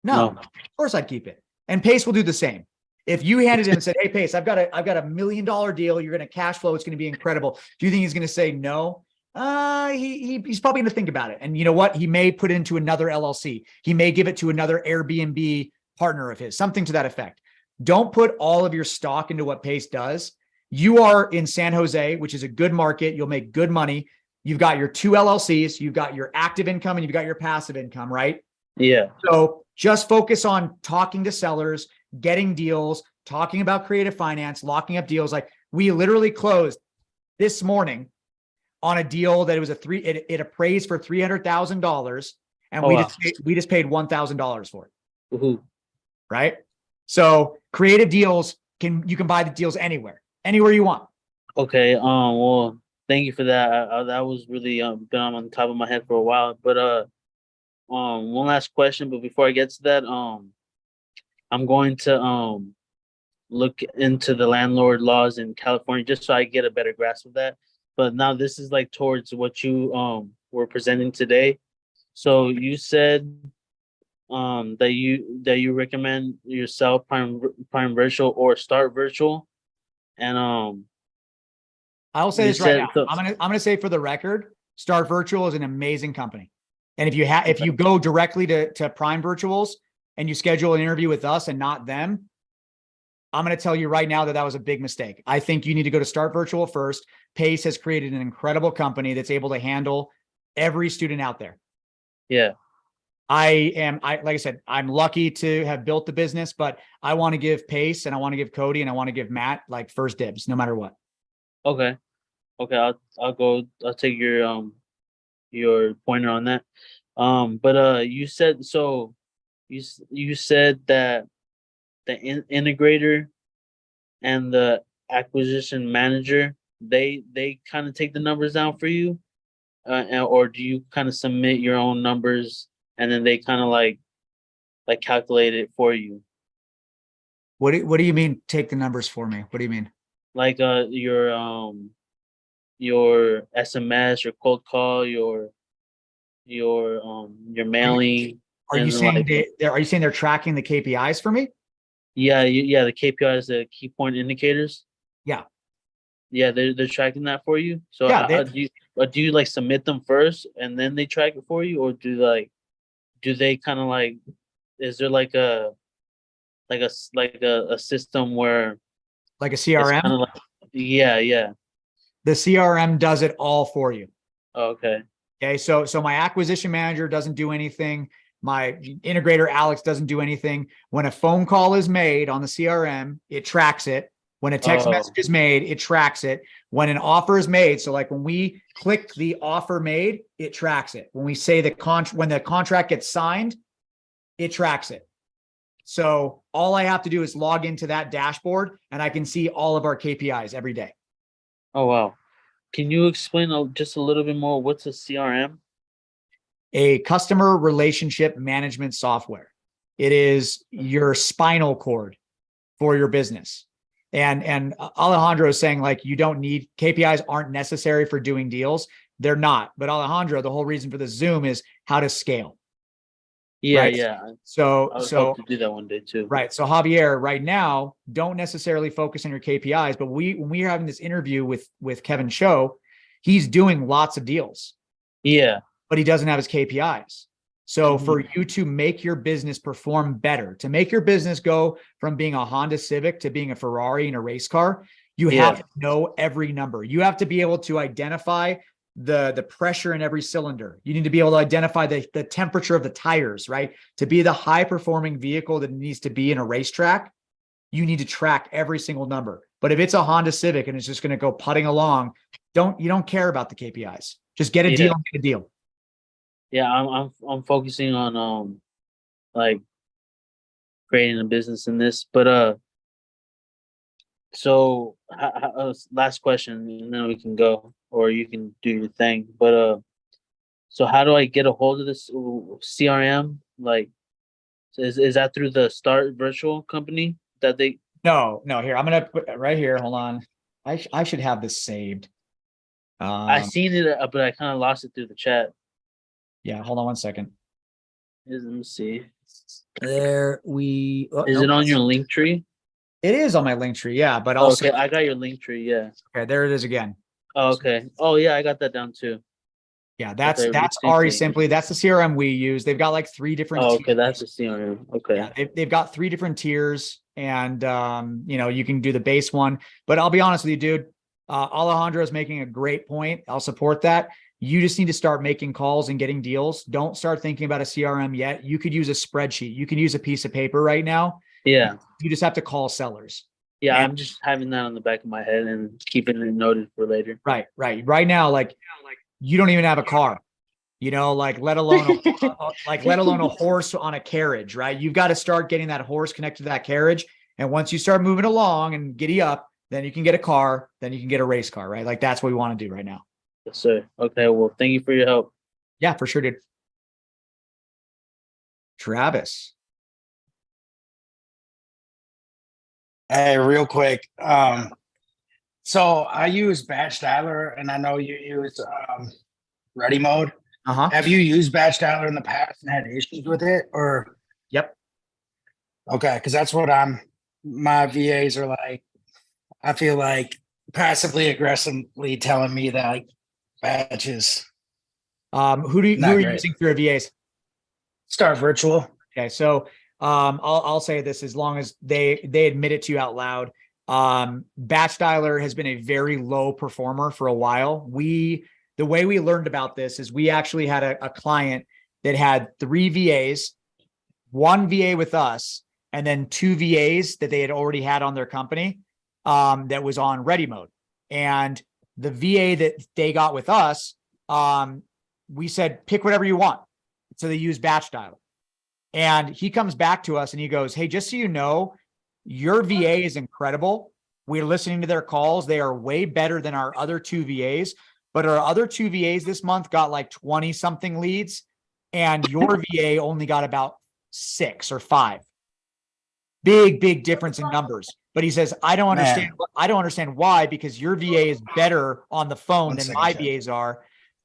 No. Of course I'd keep it. And Pace will do the same. If you handed him and said, "Hey, Pace, I've got a $1 million deal. You're going to cash flow. It's going to be incredible." Do you think he's going to say no? He's probably going to think about it. And you know what? He may put it into another LLC. He may give it to another Airbnb partner of his, something to that effect. Don't put all of your stock into what Pace does. You are in San Jose, which is a good market. You'll make good money. You've got your 2 LLCs. You've got your active income and you've got your passive income, right? Yeah. So just focus on talking to sellers, getting deals, talking about creative finance, locking up deals. Like we literally closed this morning on a deal that it was it appraised for $300,000 and we just paid $1,000 for it. Mm-hmm. Right? So creative deals you can buy the deals anywhere you want. Okay. Well, thank you for that. That was really been on the top of my head for a while. But one last question, but before I get to that, I'm going to look into the landlord laws in California just so I get a better grasp of that. But now this is like towards what you were presenting today. So you said that you recommend yourself Prime Virtual or Start Virtual, and I'll say you this right said now. so, I'm gonna say for the record, Start Virtual is an amazing company. And if you okay. go directly to Prime Virtuals and you schedule an interview with us and not them, I'm going to tell you right now that that was a big mistake. I think you need to go to Start Virtual first. Pace has created an incredible company that's able to handle every student out there. Yeah. Like I said, I'm lucky to have built the business, but I want to give Pace and I want to give Cody and I want to give Matt like first dibs, no matter what. Okay. Okay. I'll take your pointer on that. But you said so. You said that the integrator and the acquisition manager they kind of take the numbers down for you, or do you kind of submit your own numbers and then they kind of like calculate it for you? What do you mean take the numbers for me? What do you mean? Like your SMS, your cold call, your mailing, Are you and then saying like are you saying they're tracking the KPIs for me? yeah, the KPIs, the key point indicators. Yeah. Yeah, they're tracking that for you. So Yeah. do you like submit them first and then they track it for you, or do they kind of like, is there like a system where Like a it's CRM? kind of like yeah. The CRM does it all for you. Okay. Okay. So my acquisition manager doesn't do anything. My integrator, Alex, doesn't do anything. When a phone call is made on the CRM, it tracks it. When a text Oh, message is made, it tracks it. When an offer is made, so like when we click the offer made, it tracks it. When we say when the contract gets signed, it tracks it. So all I have to do is log into that dashboard and I can see all of our KPIs every day. oh wow. Can you explain just a little bit more? What's a CRM? A customer relationship management software. It is your spinal cord for your business. And Alejandro is saying like you don't need KPIs aren't necessary for doing deals. They're not. But Alejandro, the whole reason for the Zoom is how to scale. Yeah, Right. yeah. So I would hope to do that one day too. right. So Javier, right now, don't necessarily focus on your KPIs, but when we are having this interview with Kevin Choe, he's doing lots of deals. Yeah. But he doesn't have his KPIs. So for you to make your business perform better, to make your business go from being a Honda Civic to being a Ferrari in a race car, you have to know every number. You have to be able to identify the pressure in every cylinder. You need to be able to identify the temperature of the tires, right? To be the high performing vehicle that it needs to be in a racetrack, you need to track every single number. But if it's a Honda Civic and it's just going to go putting along, you don't care about the KPIs. Just get a deal and get a deal. Yeah, I'm focusing on like creating a business in this, but so last question and then we can go, or you can do your thing. But so how do I get a hold of this CRM? Like, is that through the Start Virtual company that they? No, here, I'm gonna put right here. Hold on. I should have this saved. I seen it, but I kind of lost it through the chat. Yeah, hold on one second. Let me see. There we Is it on your link tree? It is on my link tree, yeah. But also okay, I got your link tree, yeah. Okay, there it is again. Oh, okay. Oh yeah, I got that down too. Yeah, that's Okay, Ari Simply. That's the CRM we use. They've got like 3 different Oh, okay, tiers. that's the CRM. Okay. Yeah, they've got 3 different tiers, and you can do the base one. But I'll be honest with you, dude. Alejandro is making a great point. I'll support that. You just need to start making calls and getting deals. Don't start thinking about a CRM yet. You could use a spreadsheet. You can use a piece of paper right now. Yeah. You just have to call sellers. Yeah, And- I'm just having that on the back of my head and keeping it noted for later. Right. Right now, like you don't even have a car, like let alone a horse on a carriage, right? You've got to start getting that horse connected to that carriage. And once you start moving along and giddy up, then you can get a car, then you can get a race car, right? Like that's what we want to do right now. Yes, sir. Okay, well, thank you for your help. Yeah, for sure, dude. Travis. Hey, real quick. So I use Batch Dialer, and I know you use Ready Mode. Uh-huh. Have you used Batch Dialer in the past and had issues with it, or? Yep. Okay, because that's what my VAs are like. I feel like passively aggressively telling me that like Batch is Who are you great. using for your VAs? Start Virtual. Okay, so I'll say this as long as they admit it to you out loud. Batch Dialer has been a very low performer for a while. The way we learned about this is we actually had a client that had 3 VAs, 1 VA with us, and then 2 VAs that they had already had on their company that was on Ready Mode. And the VA that they got with us, we said, pick whatever you want. So they use Batch Dialer. And he comes back to us and he goes, hey, just so you know, your VA is incredible. We're listening to their calls. They are way better than our other 2 VAs, but our other 2 VAs this month got like 20 something leads. And your VA only got about 6 or 5. Big difference in numbers. But he says, I don't understand. I don't understand why, because your VA is better on the phone than my VAs are.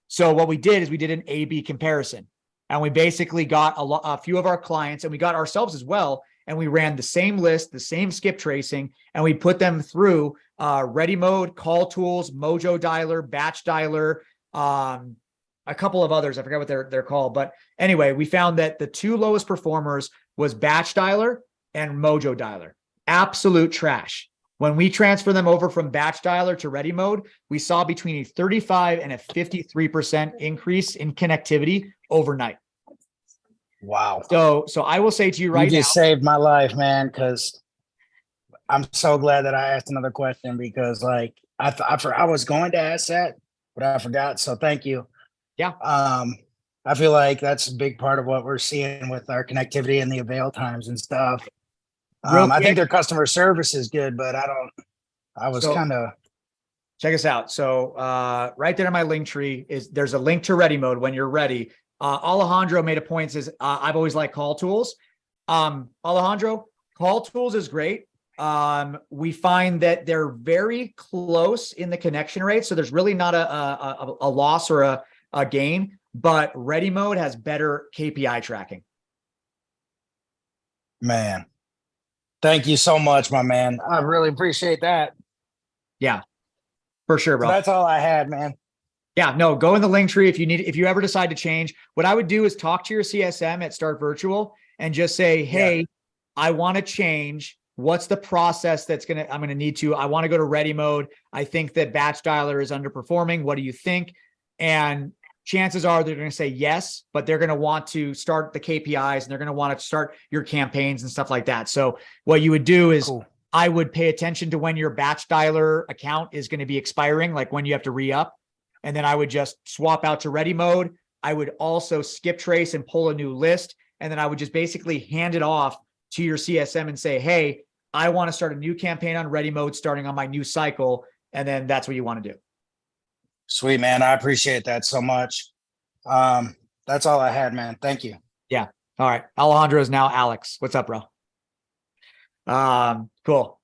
So what we did is we did an A/B comparison. And we basically got a few of our clients, and we got ourselves as well. And we ran the same list, the same skip tracing, and we put them through Ready Mode, Call Tools, Mojo Dialer, Batch Dialer, a couple of others. I forgot what they're called. But anyway, we found that the 2 lowest performers was Batch Dialer and Mojo Dialer. Absolute trash. When we transfer them over from Batch Dialer to Ready Mode, we saw between a 35 and a 53% increase in connectivity overnight. Wow. So I will say to you right now, you just saved my life, man, because I'm so glad that I asked another question, because like I was going to ask that, but I forgot. So thank you. Yeah. I feel like that's a big part of what we're seeing with our connectivity and the avail times and stuff. I think their customer service is good, but I was kind of. Check us out. So right there in my link tree there's a link to Ready Mode when you're ready. Alejandro made a point, says, I've always liked Call Tools. Alejandro, Call Tools is great. We find that they're very close in the connection rate. So there's really not a loss or a gain, but Ready Mode has better KPI tracking. Man, thank you so much, my man. I really appreciate that. Yeah, for sure, bro. So that's all I had, man. Yeah, no, go in the link tree if you ever decide to change. What I would do is talk to your CSM at Start Virtual and just say, hey, I want to change. What's the process I'm going to need to? I want to go to Ready Mode. I think that Batch Dialer is underperforming. What do you think? And chances are they're going to say yes, but they're going to want to start the KPIs and they're going to want to start your campaigns and stuff like that. So what you would do is I would pay attention to when your Batch Dialer account is going to be expiring, like when you have to re-up. And then I would just swap out to Ready Mode. I would also skip trace and pull a new list. And then I would just basically hand it off to your CSM and say, hey, I want to start a new campaign on Ready Mode starting on my new cycle. And then that's what you want to do. Sweet, man. I appreciate that so much. That's all I had, man. Thank you. Yeah. All right. Alejandro is now Alex. What's up, bro? Cool.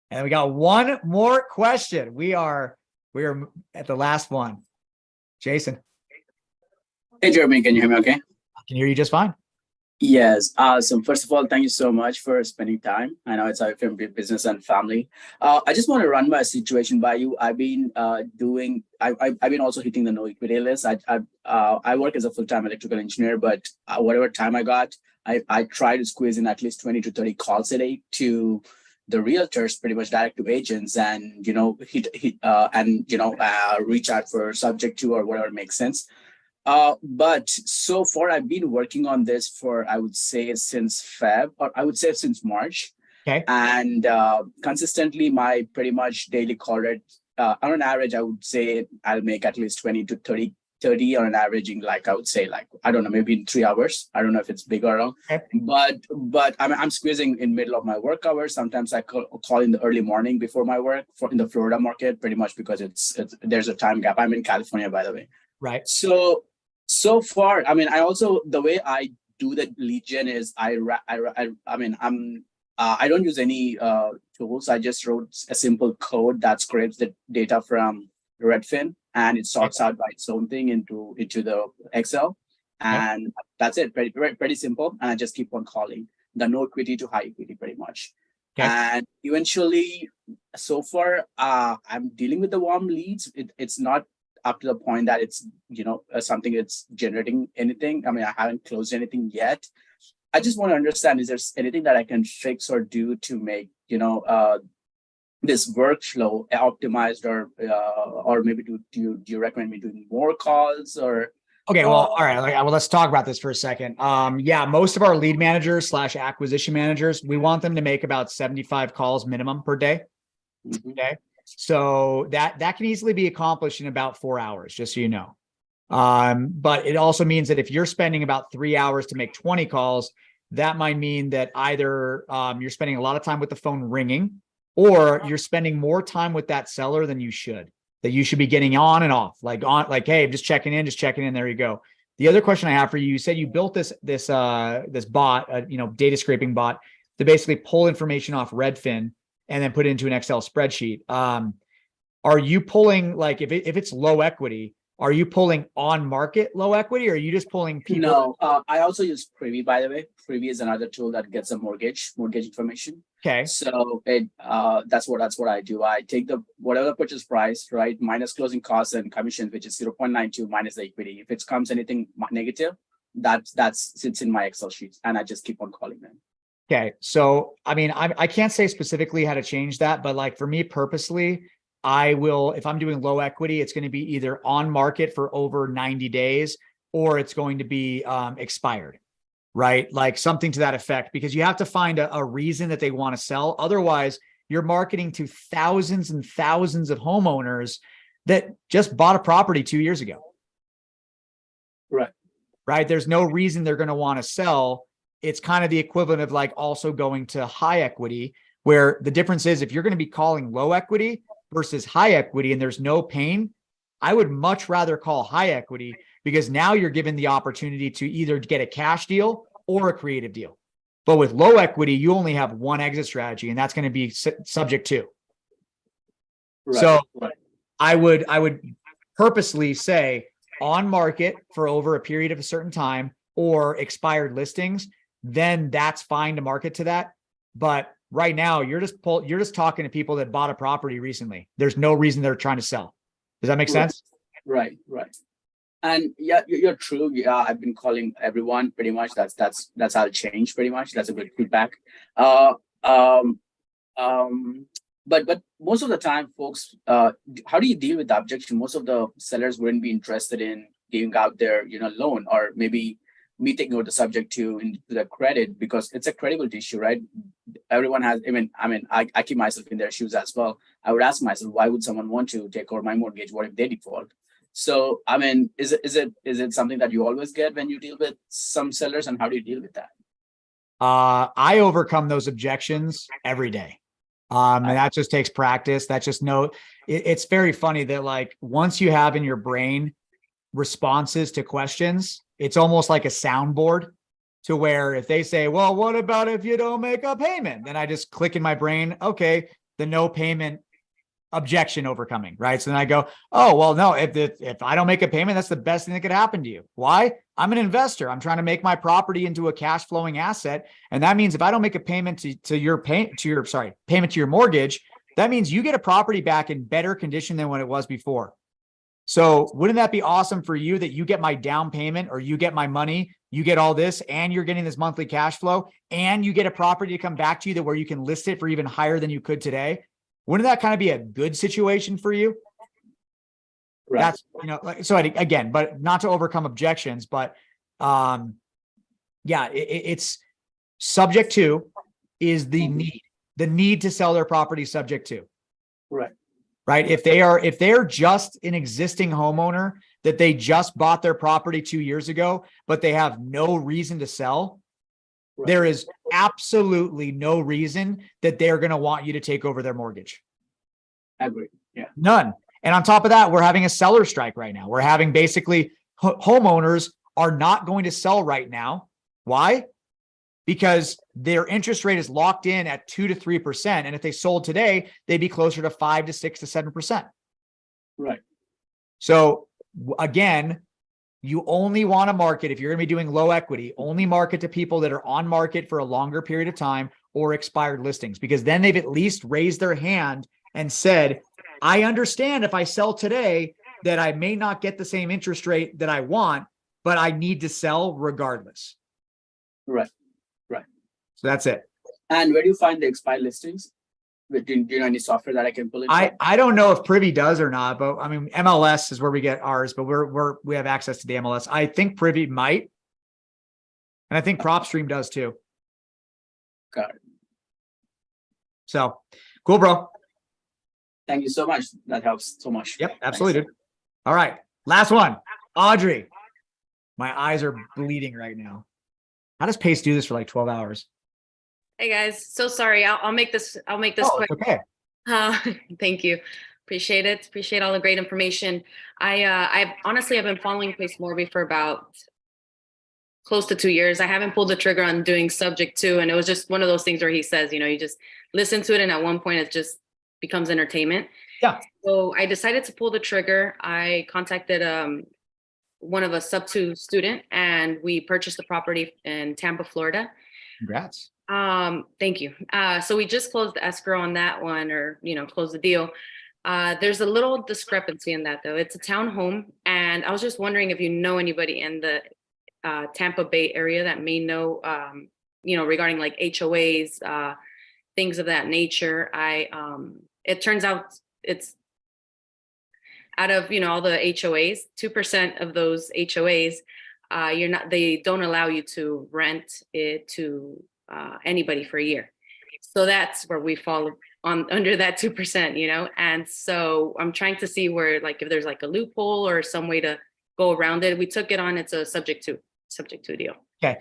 And we got one more question. We are at the last one. Jason. Hey, Jeremy, can you hear me okay? I can hear you just fine. Yes, awesome. First of all, thank you so much for spending time. I know it's our business and family. I just want to run my situation by you. I've been I've been also hitting the no equity list. I work as a full-time electrical engineer, but whatever time I got, I try to squeeze in at least 20 to 30 calls a day to the realtors, pretty much direct to agents, and reach out for subject to or whatever makes sense. But so far I've been working on this for, I would say, since Feb, or I would say since March. Okay. And consistently my pretty much daily call rate, on an average, I would say I'll make at least 20 to 30 on an averaging, like I would say, like, I don't know, maybe in 3 hours. I don't know if it's big or wrong, okay. But I'm squeezing in middle of my work hours. Sometimes I call in the early morning before my work in the Florida market, pretty much because there's a time gap. I'm in California, by the way. Right. So far, I mean, the way I do the lead gen is I mean, I don't use any tools. I just wrote a simple code that scrapes the data from Redfin and it sorts out by its own thing into the Excel. And that's it. Pretty simple. And I just keep on calling the no equity to high equity pretty much. Okay. And eventually, so far, I'm dealing with the warm leads. It's not up to the point that it's, something that's generating anything. I mean, I haven't closed anything yet. I just want to understand, is there anything that I can fix or do to make, this workflow optimized, or maybe do you recommend me doing more calls or? Okay, well, all right. Well, let's talk about this for a second. Yeah, most of our lead managers / acquisition managers, we want them to make about 75 calls minimum per day. Okay. So that can easily be accomplished in about 4 hours, just so you know. But it also means that if you're spending about 3 hours to make 20 calls, that might mean that either you're spending a lot of time with the phone ringing, or you're spending more time with that seller than you should. That you should be getting on and off, like, hey, I'm just checking in. There you go. The other question I have for you, you said you built this bot, data scraping bot to basically pull information off Redfin and then put it into an Excel spreadsheet. Are you pulling, like, if it's low equity, are you pulling on market low equity, or are you just pulling people? No, I also use Privy, by the way. Privy is another tool that gets a mortgage information. Okay. So that's what I do. I take whatever the purchase price, right, minus closing costs and commissions, which is 0.92 minus the equity. If it comes anything negative, that sits in my Excel sheet, and I just keep on calling them. Okay. So, I mean, I can't say specifically how to change that, but like for me purposely, I will, if I'm doing low equity, it's going to be either on market for over 90 days, or it's going to be expired, right? Like something to that effect, because you have to find a reason that they want to sell. Otherwise, you're marketing to thousands and thousands of homeowners that just bought a property 2 years ago. Right. There's no reason they're going to want to sell. It's kind of the equivalent of like also going to high equity, where the difference is if you're going to be calling low equity versus high equity and there's no pain, I would much rather call high equity, because now you're given the opportunity to either get a cash deal or a creative deal. But with low equity, you only have one exit strategy, and that's going to be subject to. I would purposely say on market for over a period of a certain time, or expired listings, then that's fine to market to that. But right now, you're just talking to people that bought a property recently. There's no reason they're trying to sell. Does that make sense? Right. And yeah, you're true. Yeah, I've been calling everyone pretty much. That's how it changed pretty much. That's a good feedback. But most of the time, folks, how do you deal with the objection? Most of the sellers wouldn't be interested in giving out their loan, or maybe me taking over the subject to the credit, because it's a credibility issue, right? Everyone has. I keep myself in their shoes as well. I would ask myself, why would someone want to take over my mortgage? What if they default? So, I mean, is it something that you always get when you deal with some sellers, and how do you deal with that? I overcome those objections every day. And that just takes practice. That's just it's very funny that like once you have in your brain responses to questions, it's almost like a soundboard, to where if they say, well, what about if you don't make a payment? Then I just click in my brain, okay, the no payment objection overcoming, right? So then I go, oh, well, no, if I don't make a payment, that's the best thing that could happen to you. Why? I'm an investor. I'm trying to make my property into a cash flowing asset. And that means if I don't make a payment to your mortgage, that means you get a property back in better condition than when it was before. So wouldn't that be awesome for you, that you get my down payment, or you get my money, you get all this, and you're getting this monthly cash flow, and you get a property to come back to you that where you can list it for even higher than you could today? Wouldn't that kind of be a good situation for you? Right. That's, so again, but not to overcome objections, but it's subject to is the need to sell their property subject to. Right. If they're just an existing homeowner that they just bought their property 2 years ago, but they have no reason to sell, there is absolutely no reason that they're going to want you to take over their mortgage. I agree. Yeah. None. And on top of that, we're having a seller strike right now. We're having basically homeowners are not going to sell right now Why? Because their interest rate is locked in at 2 to 3%. And if they sold today, they'd be closer to 5 to 6 to 7%. Right. So again, you only want to market, if you're going to be doing low equity, only market to people that are on market for a longer period of time or expired listings, because then they've at least raised their hand and said, I understand if I sell today that I may not get the same interest rate that I want, but I need to sell regardless. Right. Right. So that's it. And where do you find the expired listings? Do you know any software that I can pull it from? I don't know if Privy does or not, but I mean, MLS is where we get ours, but we have access to the MLS. I think Privy might. And I think PropStream does too. Got it. So cool, bro. Thank you so much. That helps so much. Yep, absolutely, dude. All right. Last one. Audrey. My eyes are bleeding right now. How does Pace do this for like 12 hours? Hey guys, so sorry. I'll make this quick. Okay. Thank you. Appreciate it. Appreciate all the great information. I've honestly been following Pace Morby for about close to 2 years. I haven't pulled the trigger on doing subject to, and it was just one of those things where he says, you just listen to it, and at one point it just becomes entertainment. Yeah. So I decided to pull the trigger. I contacted one of a sub-2 student, and we purchased the property in Tampa, Florida. Congrats. Thank you. So we just closed the escrow on that one, or closed the deal. There's a little discrepancy in that though. It's a townhome, and I was just wondering if you know anybody in the Tampa Bay area that may know regarding like HOAs, things of that nature. It turns out it's out of all the HOAs, 2% of those HOAs, they don't allow you to rent it to anybody for a year. So that's where we fall under that 2%, and so I'm trying to see where, like, if there's like a loophole or some way to go around it. We took it on, it's a subject to deal. Okay.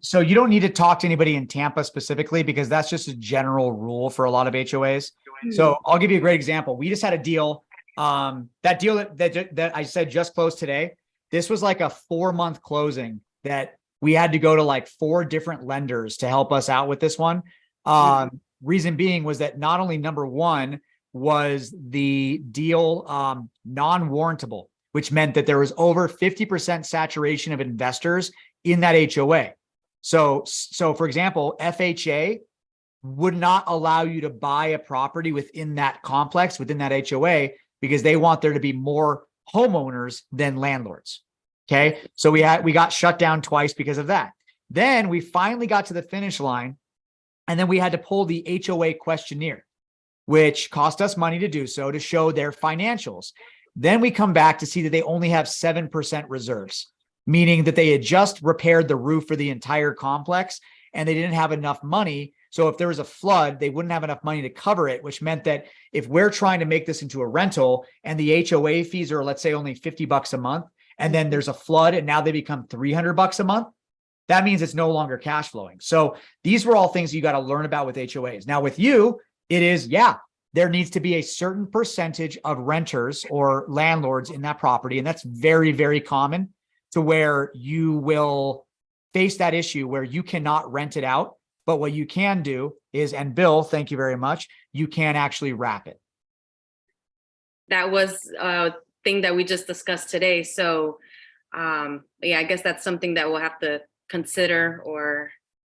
So you don't need to talk to anybody in Tampa specifically, because that's just a general rule for a lot of HOAs. So I'll give you a great example. We just had a deal. That deal that I said just closed today. This was like a 4-month closing that we had to go to like 4 different lenders to help us out with this one. Reason being was that not only number one was the deal non-warrantable, which meant that there was over 50% saturation of investors in that HOA. So for example, FHA would not allow you to buy a property within that complex, within that HOA, because they want there to be more homeowners than landlords. Okay. So we got shut down twice because of that. Then we finally got to the finish line, and then we had to pull the HOA questionnaire, which cost us money to do so, to show their financials. Then we come back to see that they only have 7% reserves, meaning that they had just repaired the roof for the entire complex and they didn't have enough money. So if there was a flood, they wouldn't have enough money to cover it, which meant that if we're trying to make this into a rental and the HOA fees are, let's say, only $50 a month, and then there's a flood and now they become $300 a month, that means it's no longer cash flowing. So these were all things you got to learn about with HOAs. Now with you, it is, there needs to be a certain percentage of renters or landlords in that property. And that's very, very common, to where you will face that issue where you cannot rent it out. But what you can do is, and Bill, thank you very much, you can actually wrap it. That was a thing that we just discussed today. So I guess that's something that we'll have to consider. Or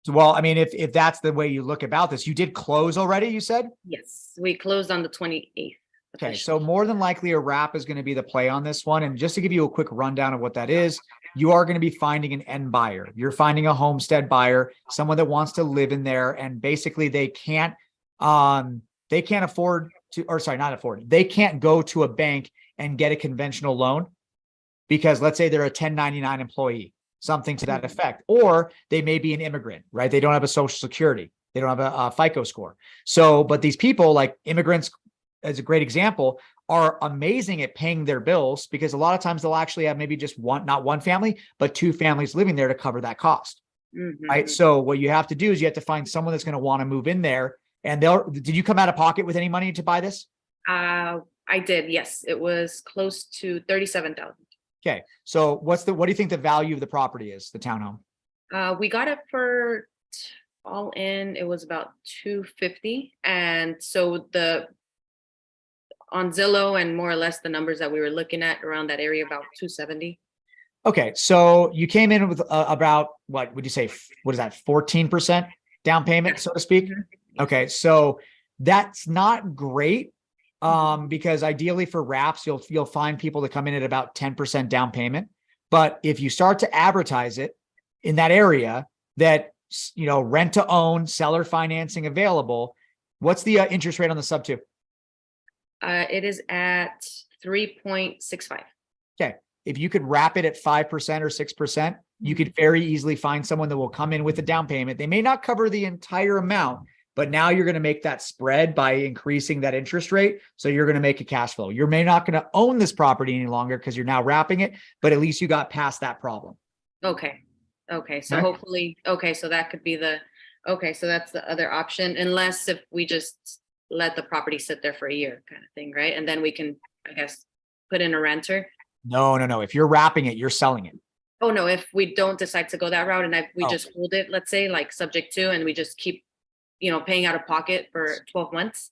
well, I mean, if that's the way you look about this, you did close already, you said? Yes, we closed on the 28th. Okay, so more than likely a wrap is going to be the play on this one. And just to give you a quick rundown of what that is, you are going to be finding an end buyer. You're finding a homestead buyer, someone that wants to live in there, and basically they can't afford to, or sorry, not afford. They can't go to a bank and get a conventional loan because, let's say, they're a 1099 employee, something to that effect, or they may be an immigrant, right? They don't have a social security. They don't have a FICO score. So, but these people, like immigrants, as a great example, are amazing at paying their bills, because a lot of times they'll actually have maybe just not one family, but 2 families living there to cover that cost. Right. So what you have to do is you have to find someone that's going to want to move in there. And did you come out of pocket with any money to buy this? I did. Yes. It was close to $37,000. Okay. So what do you think the value of the property is, the townhome? We got it for all in, it was about 250. And so on Zillow and more or less the numbers that we were looking at around that area, about 270. Okay, so you came in with about, what would you say? What is that? 14% down payment, so to speak? Okay, so that's not great. Because ideally for wraps, you'll find people to come in at about 10% down payment. But if you start to advertise it in that area that, rent to own, seller financing available, what's the interest rate on the sub two? It is at 3.65. Okay. If you could wrap it at 5% or 6%, you could very easily find someone that will come in with a down payment. They may not cover the entire amount, but now you're going to make that spread by increasing that interest rate. So you're going to make a cash flow. You may not going to own this property any longer because you're now wrapping it, but at least you got past that problem. Okay. Okay. So Okay. hopefully, so that could be so that's the other option, unless if we just let the property sit there for a year kind of thing, right? And then we can, I guess, put in a renter. No. If you're wrapping it, you're selling it. Oh, no, if we don't decide to go that route and we Oh. just hold it, let's say, like subject to, and we just keep, paying out of pocket for 12 months.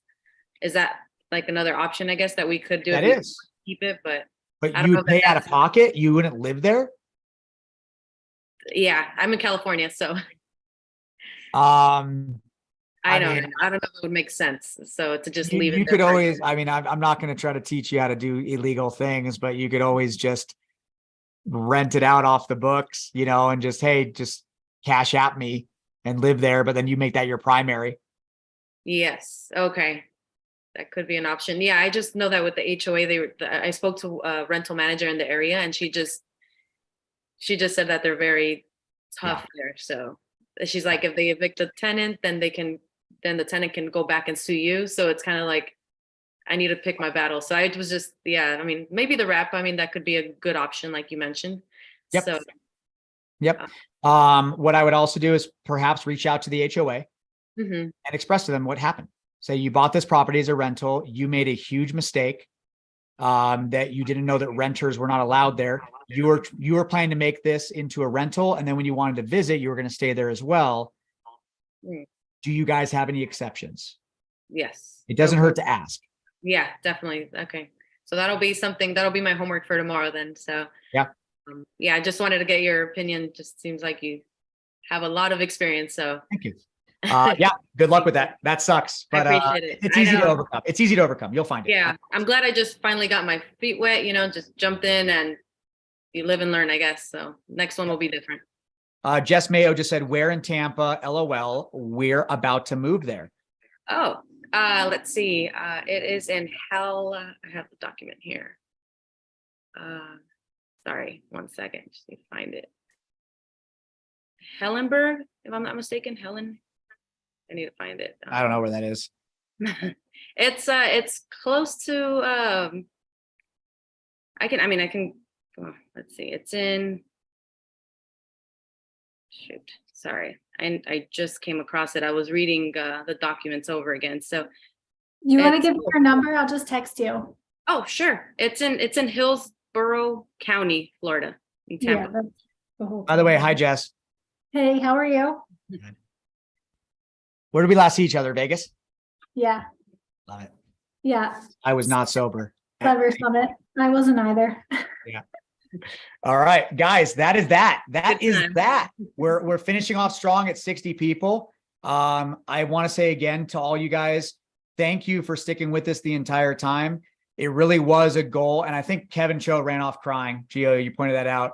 Is that like another option, I guess, that we could do? That if we is. keep it, but But I don't you know if pay out of that's- pocket. You wouldn't live there. yeah, I'm in California, so I I don't mean, know. I don't know if it would make sense. So to just you, leave it. you there could for- always, I'm not going to try to teach you how to do illegal things, but you could always just rent it out off the books, and just, hey, just cash at me and live there. But then you make that your primary. Yes. Okay. That could be an option. Yeah, I just know that with the HOA, I spoke to a rental manager in the area, and she just said that they're very tough there. So she's like, if they evict a tenant, then the tenant can go back and sue you. So it's kind of like, I need to pick my battle. So I was just, maybe the wrap, that could be a good option, like you mentioned. Yep. So, Yep. What I would also do is perhaps reach out to the HOA mhm. and express to them what happened. Say you bought this property as a rental, you made a huge mistake, that you didn't know that renters were not allowed there. You were planning to make this into a rental, and then when you wanted to visit, you were going to stay there as well. Mm. Do you guys have any exceptions? Yes. It doesn't hurt to ask. Yeah, definitely. Okay. So that'll be my homework for tomorrow then. So Yeah. I just wanted to get your opinion. Just seems like you have a lot of experience. So Thank you. Yeah, good luck with that. That sucks, but I appreciate it. it's I easy to know. overcome. It's easy to overcome. You'll find it. Yeah, I'm glad I just finally got my feet wet, just jumped in, and you live and learn, I guess. So next one will be different. Jess Mayo just said, where in Tampa, LOL, we're about to move there. Oh, let's see. It is in I have the document here. Sorry, one second. Just need to find it. Hellenberg, if I'm not mistaken. I need to find it. I don't know where that is. It's close to I can let's see. It's in sorry. I just came across it. I was reading the documents over again. So you want to give me your number? I'll just text you. Oh, sure. It's in Hillsborough County, Florida, in Tampa. Yeah, that's the whole By the way, thing. hi Jess. Hey, how are you? Where did we last see each other? Vegas? Yeah. Love it. Yeah. I was not sober. Clever Summit. I wasn't either. Yeah. All right, guys, that is that. That Good is time. that. We're finishing off strong at 60 people. I want to say again to all you guys, thank you for sticking with us the entire time. It really was a goal. And I think Kevin Choe ran off crying. Gio, you pointed that out.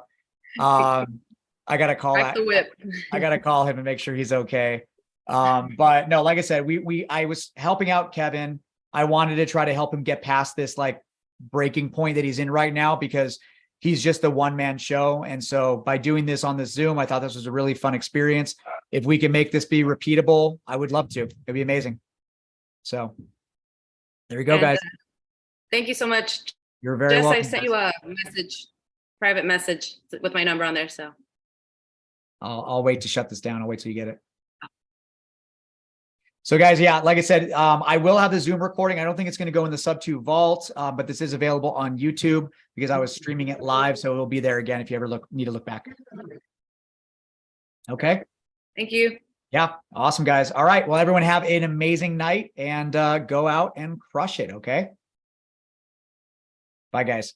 I got to call Crack the whip. I got to call him and make sure he's okay. But no, like I said, I was helping out Kevin. I wanted to try to help him get past this like breaking point that he's in right now, because he's just a one-man show. And so by doing this on this Zoom, I thought this was a really fun experience. If we can make this be repeatable, I would love to. It'd be amazing. So there you go, And, guys. Thank you so much. You're very Jess, welcome. I sent you a private message with my number on there. So I'll wait to shut this down. I'll wait till you get it. So guys, yeah, like I said, I will have the Zoom recording. I don't think it's going to go in the Sub2 vault, but this is available on YouTube because I was streaming it live. So it'll be there again if you ever need to look back. Okay. Thank you. Yeah. Awesome, guys. All right. Well, everyone have an amazing night and go out and crush it. Okay. Bye, guys.